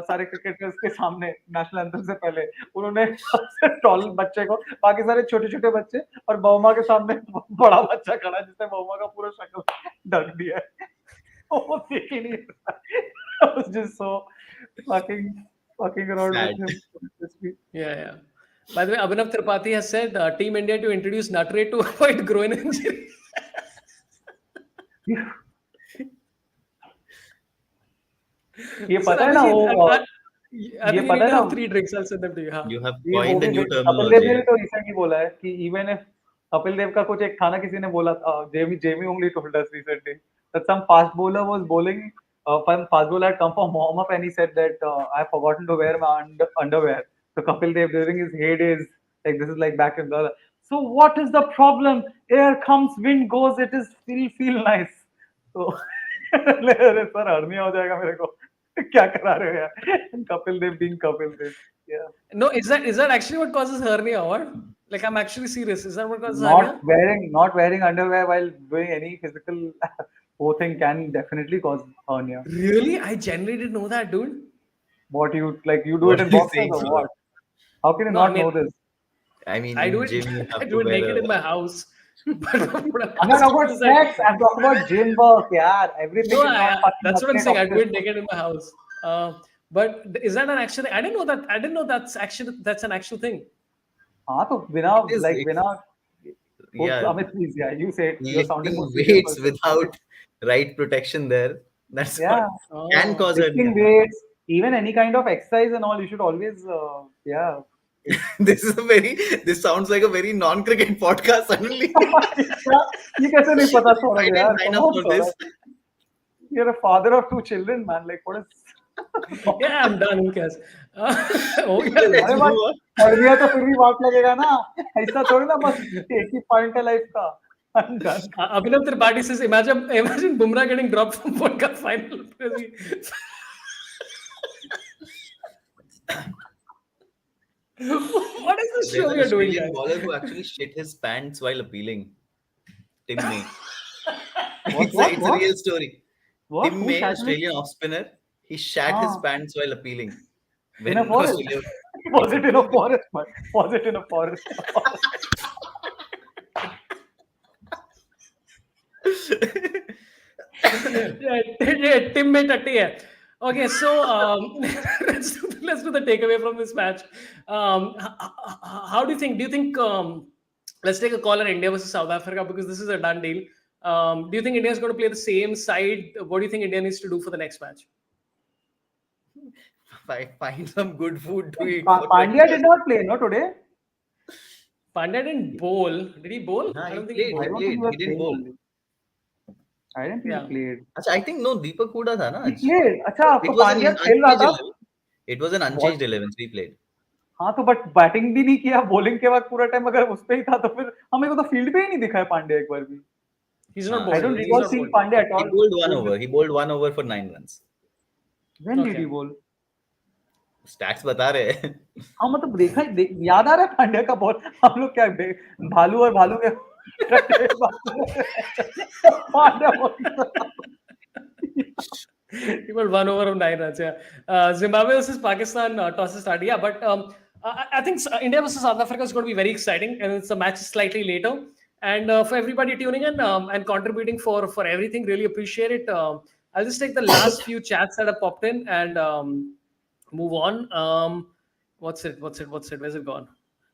[SPEAKER 4] सारे क्रिकेटर्स के सामने नेशनल एंथम से पहले उन्होंने सबसे टॉल बच्चे को बाकी सारे छोटे छोटे बच्चे और बहुमा के सामने बड़ा बच्चा खड़ा जिसने बहुमा का पूरा शक्ल ढक दिया है वो देख ही नहीं I was just so fucking around
[SPEAKER 3] Sad.
[SPEAKER 4] with him.
[SPEAKER 1] Yeah. By the way, Abhinav Tripathi has said Team India to introduce nut rate to avoid groin injury.
[SPEAKER 4] ये
[SPEAKER 1] Sir,
[SPEAKER 4] पता है ना
[SPEAKER 1] Abhijit,
[SPEAKER 4] वो
[SPEAKER 1] I
[SPEAKER 4] ये
[SPEAKER 1] think you
[SPEAKER 4] पता
[SPEAKER 1] need
[SPEAKER 4] है
[SPEAKER 1] to
[SPEAKER 4] ना
[SPEAKER 1] have 3 drinks. I'll send them to you. हाँ.
[SPEAKER 3] You have
[SPEAKER 4] ये वो
[SPEAKER 3] coined a
[SPEAKER 4] भी
[SPEAKER 3] new
[SPEAKER 4] कपिल देव ने
[SPEAKER 3] terminology.
[SPEAKER 4] तो रिसेंटली बोला है कि इवन इफ कपिल देव का कुछ एक था ना किसी ने बोला Jamie only told us recently that some fast bowler was bowling some fast bowler had come from warm up and he said that I have forgotten to wear my underwear. So Kapil Dev during his heydays, like this is like back in the. So what is the problem? Air comes, wind goes. It is feel nice. So sir hernia हो जाएगा मेरे को. क्या करा रहे हो यार? Kapil Dev being Kapil Dev. Yeah.
[SPEAKER 1] No, is that actually what causes hernia? Or like I'm actually serious. Is that what causes hernia?
[SPEAKER 4] Not wearing underwear while doing any physical whole thing can definitely cause hernia.
[SPEAKER 1] Really? I genuinely didn't know that, dude.
[SPEAKER 4] What you like? You do
[SPEAKER 3] What
[SPEAKER 4] it in
[SPEAKER 3] are you
[SPEAKER 4] boxers
[SPEAKER 3] saying,
[SPEAKER 4] or
[SPEAKER 3] bro?
[SPEAKER 4] what? How can you
[SPEAKER 1] No, I
[SPEAKER 4] not
[SPEAKER 1] mean-
[SPEAKER 4] know this?
[SPEAKER 3] I mean,
[SPEAKER 1] I do
[SPEAKER 3] in
[SPEAKER 1] it.
[SPEAKER 3] gym you
[SPEAKER 1] I
[SPEAKER 3] have
[SPEAKER 1] do
[SPEAKER 3] to
[SPEAKER 1] it
[SPEAKER 3] wear
[SPEAKER 1] naked
[SPEAKER 3] a.
[SPEAKER 1] in my house. But what
[SPEAKER 4] I'm not talking about sex. I'm talking about gym work. Yeah, everything.
[SPEAKER 1] No,
[SPEAKER 4] is not fucking
[SPEAKER 1] that's what I'm saying. I do it
[SPEAKER 4] obsessed.
[SPEAKER 1] naked in my house. But is that an actual thing? I didn't know that. I didn't know that's an actual thing.
[SPEAKER 4] हाँ तो बिना
[SPEAKER 3] It is,
[SPEAKER 4] like
[SPEAKER 3] it's-
[SPEAKER 4] बिना.
[SPEAKER 3] Yeah,
[SPEAKER 4] Amit, please, yeah, you say it. You're sounding more
[SPEAKER 3] lifting
[SPEAKER 4] serious.
[SPEAKER 3] weights without right protection there. That's
[SPEAKER 4] Yeah,
[SPEAKER 3] what can cause
[SPEAKER 4] lifting
[SPEAKER 3] hernia.
[SPEAKER 4] weights, even any kind of exercise and all, you should always, yeah.
[SPEAKER 3] This sounds like a very non-cricket podcast suddenly.
[SPEAKER 4] ये कैसे नहीं पता Saurabh
[SPEAKER 3] I
[SPEAKER 4] यार?
[SPEAKER 3] didn't sign
[SPEAKER 4] Come
[SPEAKER 3] up
[SPEAKER 4] on,
[SPEAKER 3] for this.
[SPEAKER 4] Saurabh. You're a father of 2 children, man. Like, what is?
[SPEAKER 1] Yeah, I'm done. Who cares? Oh, yeah.
[SPEAKER 3] Let's
[SPEAKER 4] अरे
[SPEAKER 3] move
[SPEAKER 4] बस
[SPEAKER 3] on.
[SPEAKER 4] Hernia तो फिर भी वाट लगेगा ना. ऐसा थोड़ी ना बस एक ही पॉइंट है लाइफ का. I'm done.
[SPEAKER 1] Abhinav Tripathi says, imagine Bumrah getting dropped from World Cup final because he. What is this
[SPEAKER 3] There's
[SPEAKER 1] show
[SPEAKER 3] an
[SPEAKER 1] we are doing,
[SPEAKER 3] Australian
[SPEAKER 1] guys?
[SPEAKER 3] bowler who actually shit his pants while appealing. Tim May.
[SPEAKER 4] What?
[SPEAKER 3] It's a real story.
[SPEAKER 4] What?
[SPEAKER 3] Tim
[SPEAKER 4] Who
[SPEAKER 3] May,
[SPEAKER 4] shat his-
[SPEAKER 3] Australian off-spinner, he shat his
[SPEAKER 4] Ah.
[SPEAKER 3] pants while appealing.
[SPEAKER 4] In a forest?
[SPEAKER 3] Australia-
[SPEAKER 4] Was it in a forest? Man? Was it in a forest?
[SPEAKER 1] Yeah, Tim May Tatti hai. Okay, so let's do the takeaway from this match. How do you think? Do you think? Let's take a call on India versus South Africa because this is a done deal. Do you think India is going to play the same side? What do you think India needs to do for the next match?
[SPEAKER 3] find some good food to eat. for
[SPEAKER 4] Pandya did
[SPEAKER 3] breakfast.
[SPEAKER 4] not play, no, today.
[SPEAKER 1] Pandya didn't bowl. Did he bowl?
[SPEAKER 3] Nah,
[SPEAKER 1] I
[SPEAKER 3] he
[SPEAKER 1] don't think he
[SPEAKER 3] played.
[SPEAKER 4] I
[SPEAKER 3] He
[SPEAKER 1] bowled.
[SPEAKER 4] don't think
[SPEAKER 3] played.
[SPEAKER 4] he was
[SPEAKER 3] He didn't
[SPEAKER 4] playing
[SPEAKER 3] bowl.
[SPEAKER 4] only. I didn't think he
[SPEAKER 1] Yeah.
[SPEAKER 4] played.
[SPEAKER 3] Achha, I think no. Deepak Huda tha na.
[SPEAKER 4] He
[SPEAKER 3] आज.
[SPEAKER 4] played. अच्छा,
[SPEAKER 3] It
[SPEAKER 4] तो
[SPEAKER 3] was an
[SPEAKER 4] Pandya खेल रहा
[SPEAKER 3] unchanged
[SPEAKER 4] था.
[SPEAKER 3] 11. It was an
[SPEAKER 4] What?
[SPEAKER 3] unchanged 11. So he played.
[SPEAKER 4] हाँ तो but batting भी नहीं किया, बॉलिंग के बाद पूरा टाइम अगर उस पे ही था तो फिर हमें को तो फील्ड पे ही नहीं दिखा है पांड्या एक बार भी.
[SPEAKER 1] He's not
[SPEAKER 3] हाँ,
[SPEAKER 4] I
[SPEAKER 1] bowled.
[SPEAKER 4] don't
[SPEAKER 3] so
[SPEAKER 1] He's
[SPEAKER 4] recall
[SPEAKER 1] not
[SPEAKER 4] seeing
[SPEAKER 1] bowled.
[SPEAKER 4] Pandya at
[SPEAKER 3] he
[SPEAKER 4] all.
[SPEAKER 3] bowled one over. He bowled 1 over for 9 runs.
[SPEAKER 4] When did
[SPEAKER 1] Okay.
[SPEAKER 4] he bowl?
[SPEAKER 3] Stats बता रहे हैं.
[SPEAKER 4] हाँ मतलब देखा याद आ रहा है पांड्या का बॉल. हम लोग क्या भालू और भालू के Pandya
[SPEAKER 1] He got 1 over of 9 runs. Yeah. Zimbabwe versus Pakistan toss is started. Yeah, but I think India versus South Africa is going to be very exciting, and it's a match slightly later. And for everybody tuning in and contributing for everything, really appreciate it. I'll just take the last few chats that have popped in and move on. What's it? Where's it gone?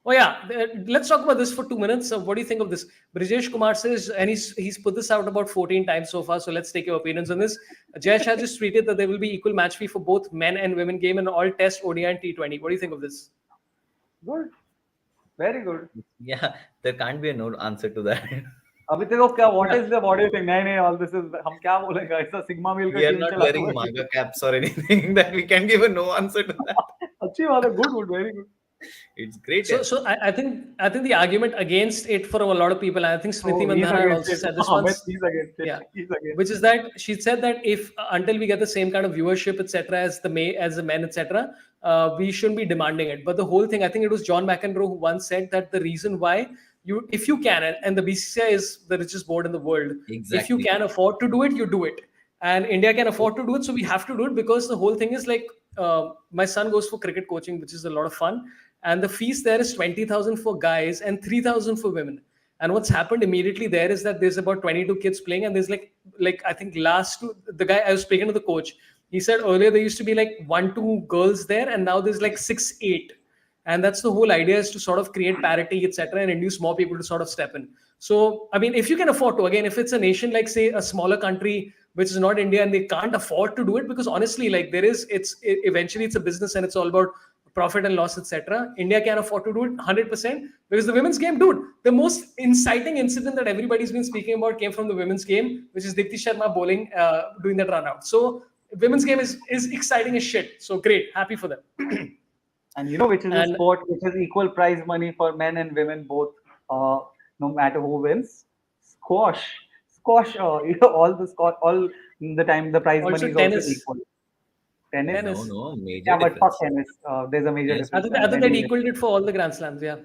[SPEAKER 1] Oh yeah, let's talk about this for 2 minutes. So what do you think of this? Brijesh Kumar says, and he's put this out about 14 times so far. So let's take your opinions on this. Jayesh has just tweeted that there will be equal match fee for both men and women game in all Test, ODI, and T20. What do you think of this?
[SPEAKER 4] Good, very good.
[SPEAKER 3] Yeah, there can't be a no answer to that.
[SPEAKER 4] अभी देखो क्या what is the what do you think? नहीं all this is हम क्या बोलेंगे ऐसा sigma male का
[SPEAKER 3] We are
[SPEAKER 4] team
[SPEAKER 3] not
[SPEAKER 4] चला
[SPEAKER 3] wearing MAGA caps or anything that we can give a no answer to that.
[SPEAKER 4] अच्छी बात है. Good, very good.
[SPEAKER 3] It's great.
[SPEAKER 1] So I think the argument against it for a lot of people, and I think Smriti
[SPEAKER 4] Oh, he's
[SPEAKER 1] Mandhana had
[SPEAKER 4] against
[SPEAKER 1] also
[SPEAKER 4] it.
[SPEAKER 1] said this
[SPEAKER 4] Amit,
[SPEAKER 1] once.
[SPEAKER 4] he's against it.
[SPEAKER 1] Yeah.
[SPEAKER 4] He's against
[SPEAKER 1] Which is that she said that if until we get the same kind of viewership, etc., as the men, etc., we shouldn't be demanding it. But the whole thing, I think it was John McEnroe who once said that the reason why if you can, and the BCCI is the richest board in the world, if you
[SPEAKER 3] Exactly.
[SPEAKER 1] can afford to do it, you do it. And India can afford to do it, so we have to do it because the whole thing is like my son goes for cricket coaching, which is a lot of fun, and the fees there is 20,000 for guys and 3,000 for women. And what's happened immediately there is that there's about 22 kids playing, and there's like I think the guy I was speaking to the coach, he said earlier there used to be like 1-2 girls there, and now there's like 6-8. And that's the whole idea, is to sort of create parity, etc., and induce more people to sort of step in. So I mean, if you can afford to, again, if it's a nation like say a smaller country which is not India and they can't afford to do it, because honestly, like eventually it's a business and it's all about profit and loss, etc. India can afford to do it 100% because the women's game, dude, the most inciting incident that everybody's been speaking about came from the women's game, which is Dipti Sharma bowling, doing that run out. So women's game is exciting as shit. So great, happy for them.
[SPEAKER 4] And you know which is a sport which is equal prize money for men and women both, no matter who wins? Squash. All the time the prize
[SPEAKER 1] Also
[SPEAKER 4] money is
[SPEAKER 1] tennis.
[SPEAKER 4] also equal. Tennis.
[SPEAKER 3] No, major
[SPEAKER 4] Yeah, but fuck
[SPEAKER 3] difference.
[SPEAKER 4] tennis. There's a major
[SPEAKER 3] Yes,
[SPEAKER 4] difference.
[SPEAKER 1] I think they equaled it for all the Grand Slams. Yeah.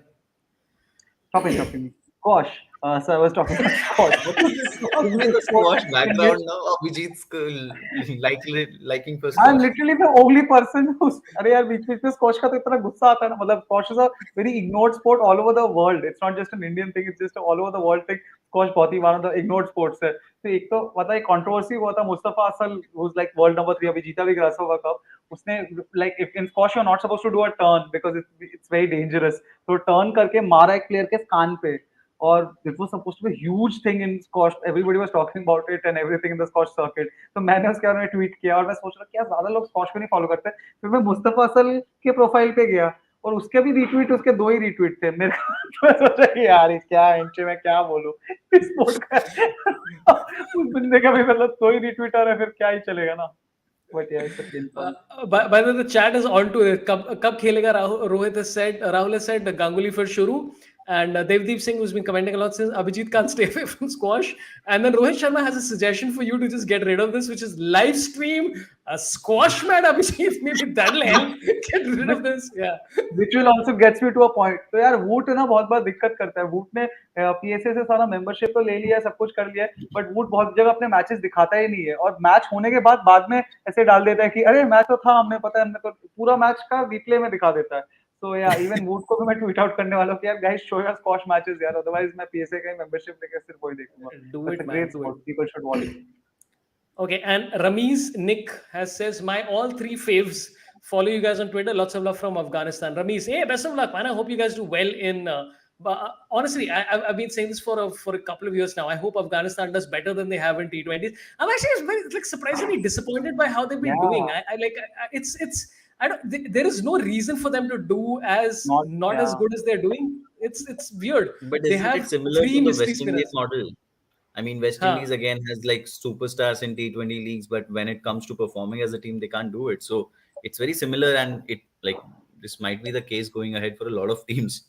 [SPEAKER 4] Stop interrupting me. Squash. So I was talking about squash.
[SPEAKER 3] Give me the squash background now. Abhijit's liking for
[SPEAKER 4] I'm
[SPEAKER 3] squash.
[SPEAKER 4] literally the only person who's अरे यार बीच में squash का तो इतना गुस्सा आता है ना. मतलब squash is a very ignored sport all over the world. It's not just an Indian thing. It's just all over the world thing. Squash बहुत ही one of the ignored sports है. तो एक तो पता है कंट्रोवर्सी हुआ था. मुस्तफा असल who's like world number 3 अभी जीता भी ग्रासोवा कप. उसने like if in squash you're not supposed to do a turn because it's very dangerous. तो turn करके मारा एक प्लेयर के कान पे. Or it was supposed to be a huge thing in squash. Everybody was talking about it and everything in the squash circuit. तो मैंने उसके बारे में ट्वीट किया और मैं सोच रहा क्या ज्यादा लोग स्क्वॉश को नहीं फॉलो करते. फिर मैं मुस्तफा असल के प्रोफाइल पे गया और उसके भी रीट्वीट, उसके 2 ही रीट्वीट थे मेरे. मैं सोचा कि यार क्या इंचे में क्या बोलूं इस स्पोर्ट का. उस बंदे का भी मतलब 2 ही रीट्वीट आ रहा है, फिर क्या ही चलेगा ना. But yeah, it's a kill song.
[SPEAKER 1] By the way, the chat is on to it. Kab khelega Rahul has said Ganguly for Shuru. And Devdeep Singh, who's been commenting a lot, says Abhijit can't stay away from squash. And then Rohit Sharma has a suggestion for you to just get rid of this, which is live stream a squash match. Abhijit, maybe that'll help get rid of this. Yeah.
[SPEAKER 4] Which will also gets me to a point. तो यार वूट ना बहुत बार दिक्कत करता है. वूट ने पीएसए से सारा मेंबरशिप तो ले लिया है, सब कुछ कर लिया है, बट वूट बहुत जगह अपने मैचेस दिखाता ही नहीं है और मैच होने के बाद में ऐसे डाल देता है कि अरे मैच तो था, हमने पता है, हमने तो पूरा मैच का रिप्ले में दिखा देता है. So yeah, even Wood को भी मैं ट्वीट आउट करने वाला हूँ कि यार guys show your squash matches यार, otherwise मैं PSA का मेंबरशिप लेके सिर्फ वही देखूंगा.
[SPEAKER 1] Do
[SPEAKER 4] It's
[SPEAKER 1] it,
[SPEAKER 4] a
[SPEAKER 1] man.
[SPEAKER 4] great
[SPEAKER 1] Do
[SPEAKER 4] sport.
[SPEAKER 1] it.
[SPEAKER 4] People should watch it.
[SPEAKER 1] Okay, and Ramiz Nick says my all 3 faves follow you guys on Twitter. Lots of love from Afghanistan. Ramiz, hey, best of luck, man. I hope you guys do well in. Honestly, I've been saying this for a couple of years now. I hope Afghanistan does better than they have in T20s. I'm actually surprisingly disappointed by how they've been doing. It's I don't. There is no reason for them to do as not as good as they're doing. It's weird.
[SPEAKER 5] But
[SPEAKER 1] They
[SPEAKER 5] isn't it
[SPEAKER 1] have
[SPEAKER 5] similar
[SPEAKER 1] three
[SPEAKER 5] to the
[SPEAKER 1] mystery
[SPEAKER 5] West Indies
[SPEAKER 1] spinners.
[SPEAKER 5] model? I mean, West
[SPEAKER 1] Huh.
[SPEAKER 5] Indies again has like superstars in T20 leagues, but when it comes to performing as a team, they can't do it. So it's very similar, and it like this might be the case going ahead for a lot of teams.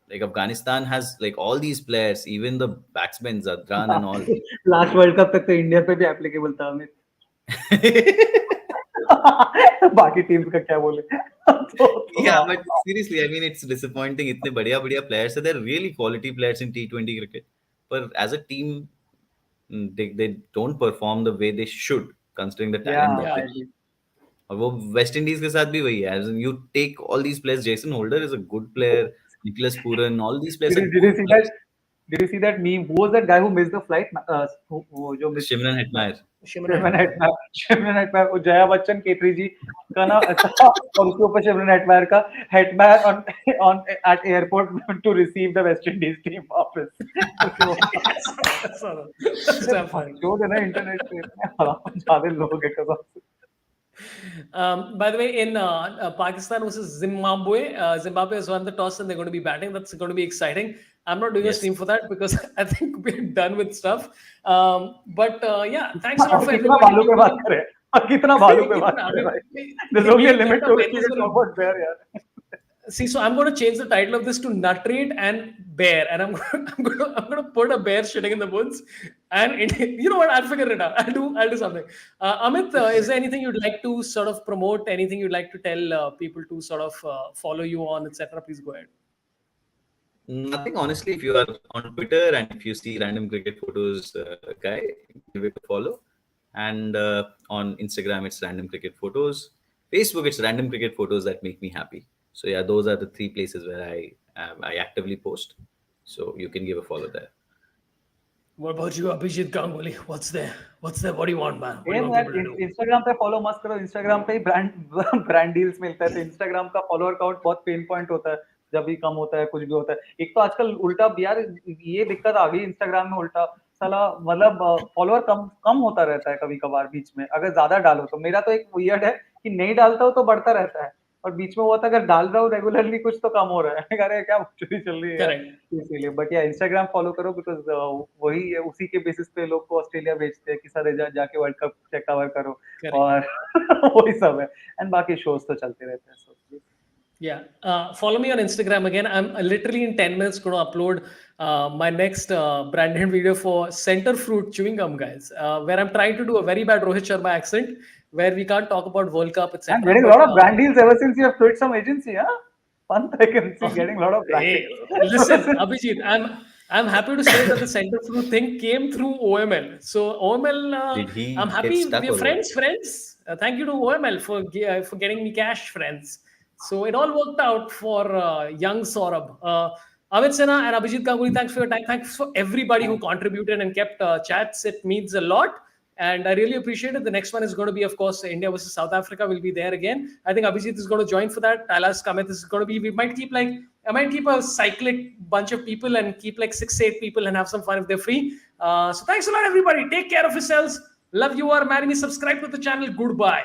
[SPEAKER 5] Like Afghanistan has like all these players, even the batsmen, Zadran and all.
[SPEAKER 4] Last world cup तक तो India पे भी applicable था अमित. बाकी teams का क्या बोले.
[SPEAKER 5] Yeah, but seriously, I mean, it's disappointing. इतने बढ़िया players, so they're really quality players in T20 cricket. But as a team, they don't perform the way they should, considering the talent that
[SPEAKER 1] Yeah.
[SPEAKER 5] they have. और वो West Indies के साथ भी वही है. As in, you take all these players. Jason Holder is a good player. Nicholas Pooran, all these players are
[SPEAKER 4] Did you
[SPEAKER 5] good
[SPEAKER 4] see
[SPEAKER 5] players.
[SPEAKER 4] that? Did you see that meme? Who was that guy who missed the flight? वो जो miss.
[SPEAKER 5] Shimran Hetmyer.
[SPEAKER 4] Shimron Hetmyer. वो जया बच्चन केतरी जी का ना था और उसके ऊपर शिमरन हेटमायर का Hetmyer on at airport to receive the West Indies team वापस.
[SPEAKER 1] That's funny.
[SPEAKER 4] जो है ना इंटरनेट पे ज्यादा लोग हैं कसम से.
[SPEAKER 1] By the way, in Pakistan versus Zimbabwe, Zimbabwe has won the toss and they're going to be batting. That's going to be exciting. I'm not doing a
[SPEAKER 5] Yes.
[SPEAKER 1] stream for that because I think we're done with stuff. But yeah, thanks a lot for
[SPEAKER 4] कितना
[SPEAKER 1] everybody.
[SPEAKER 4] भालू पे बात करें. कितना भालू पे बात करें भाई. There's only a limit to which we can talk about bear यार.
[SPEAKER 1] See, so I'm going to change the title of this to Nutrate and Bear, and I'm going to put a bear shitting in the woods, and you know what? I'll figure it out. I'll do something. Amit, is there anything you'd like to sort of promote? Anything you'd like to tell people to sort of follow you on, etc.? Please go ahead.
[SPEAKER 5] Nothing, honestly. If you are on Twitter and if you see random cricket photos, guy, give it a follow. And on Instagram, it's random cricket photos. Facebook, it's random cricket photos that make me happy. So yeah, those are the three places where I actively post. So you can give a follow there.
[SPEAKER 1] What about you, Abhijit Ganguly? What's there? What do you want, man? What do you want people to do?
[SPEAKER 4] Instagram पे follow मत करो. Instagram पे ही brand deals मिलता है. तो Instagram का follower count बहुत pain point होता है जब भी कम होता है, कुछ भी होता है. एक तो आजकल उल्टा यार ये दिक्कत आ गई इंस्टाग्राम में. उल्टा साला मतलब फॉलोअर कम होता रहता है कभी कभार बीच में अगर ज्यादा डालो तो. मेरा तो एक वियर्ड है कि नहीं डालता हूं तो बढ़ता रहता है और बीच में हुआ था अगर डाल रहा हूँ रेगुलरली कुछ तो कम हो रहा है. अरे क्या चुरी चल रही है इसीलिए. बट या इंस्टाग्राम फॉलो करो बिकॉज वही है, उसी के बेसिस पे लोग को ऑस्ट्रेलिया भेजते हैं कि सर जाके वर्ल्ड कप चेक कवर करो और वही सब है. एंड बाकी शोज तो चलते रहते हैं. so
[SPEAKER 1] Yeah. Follow me on Instagram again. I'm literally in 10 minutes going to upload my next branded video for Center Fruit Chewing Gum, guys, where I'm trying to do a very bad Rohit Sharma accent, where we can't talk about World Cup, etc.
[SPEAKER 4] I'm getting a lot of brand deals ever since you have quit some agency, huh? Fun, I can see getting a lot of brand deals.
[SPEAKER 1] Listen, Abhijit, I'm happy to say that the Center Fruit thing came through OML. So OML,
[SPEAKER 5] Did he
[SPEAKER 1] I'm
[SPEAKER 5] get
[SPEAKER 1] happy
[SPEAKER 5] stuck
[SPEAKER 1] we're
[SPEAKER 5] or what?
[SPEAKER 1] friends. Thank you to OML for getting me cash, friends. So it all worked out for young Saurabh. Amit Sinha and Abhijit Ganguly, thanks for your time. Thanks for everybody who contributed and kept chats. It means a lot. And I really appreciate it. The next one is going to be, of course, India versus South Africa. Will be there again. I think Abhijit is going to join for that. I'll ask Amit. This is going to be. I might keep a cyclic bunch of people and keep like 6-8 people and have some fun if they're free. So thanks a lot, everybody. Take care of yourselves. Love you. Or marry me. Subscribe to the channel. Goodbye.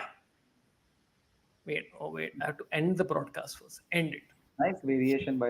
[SPEAKER 1] Wait. I have to end the broadcast first. End it.
[SPEAKER 4] Nice variation by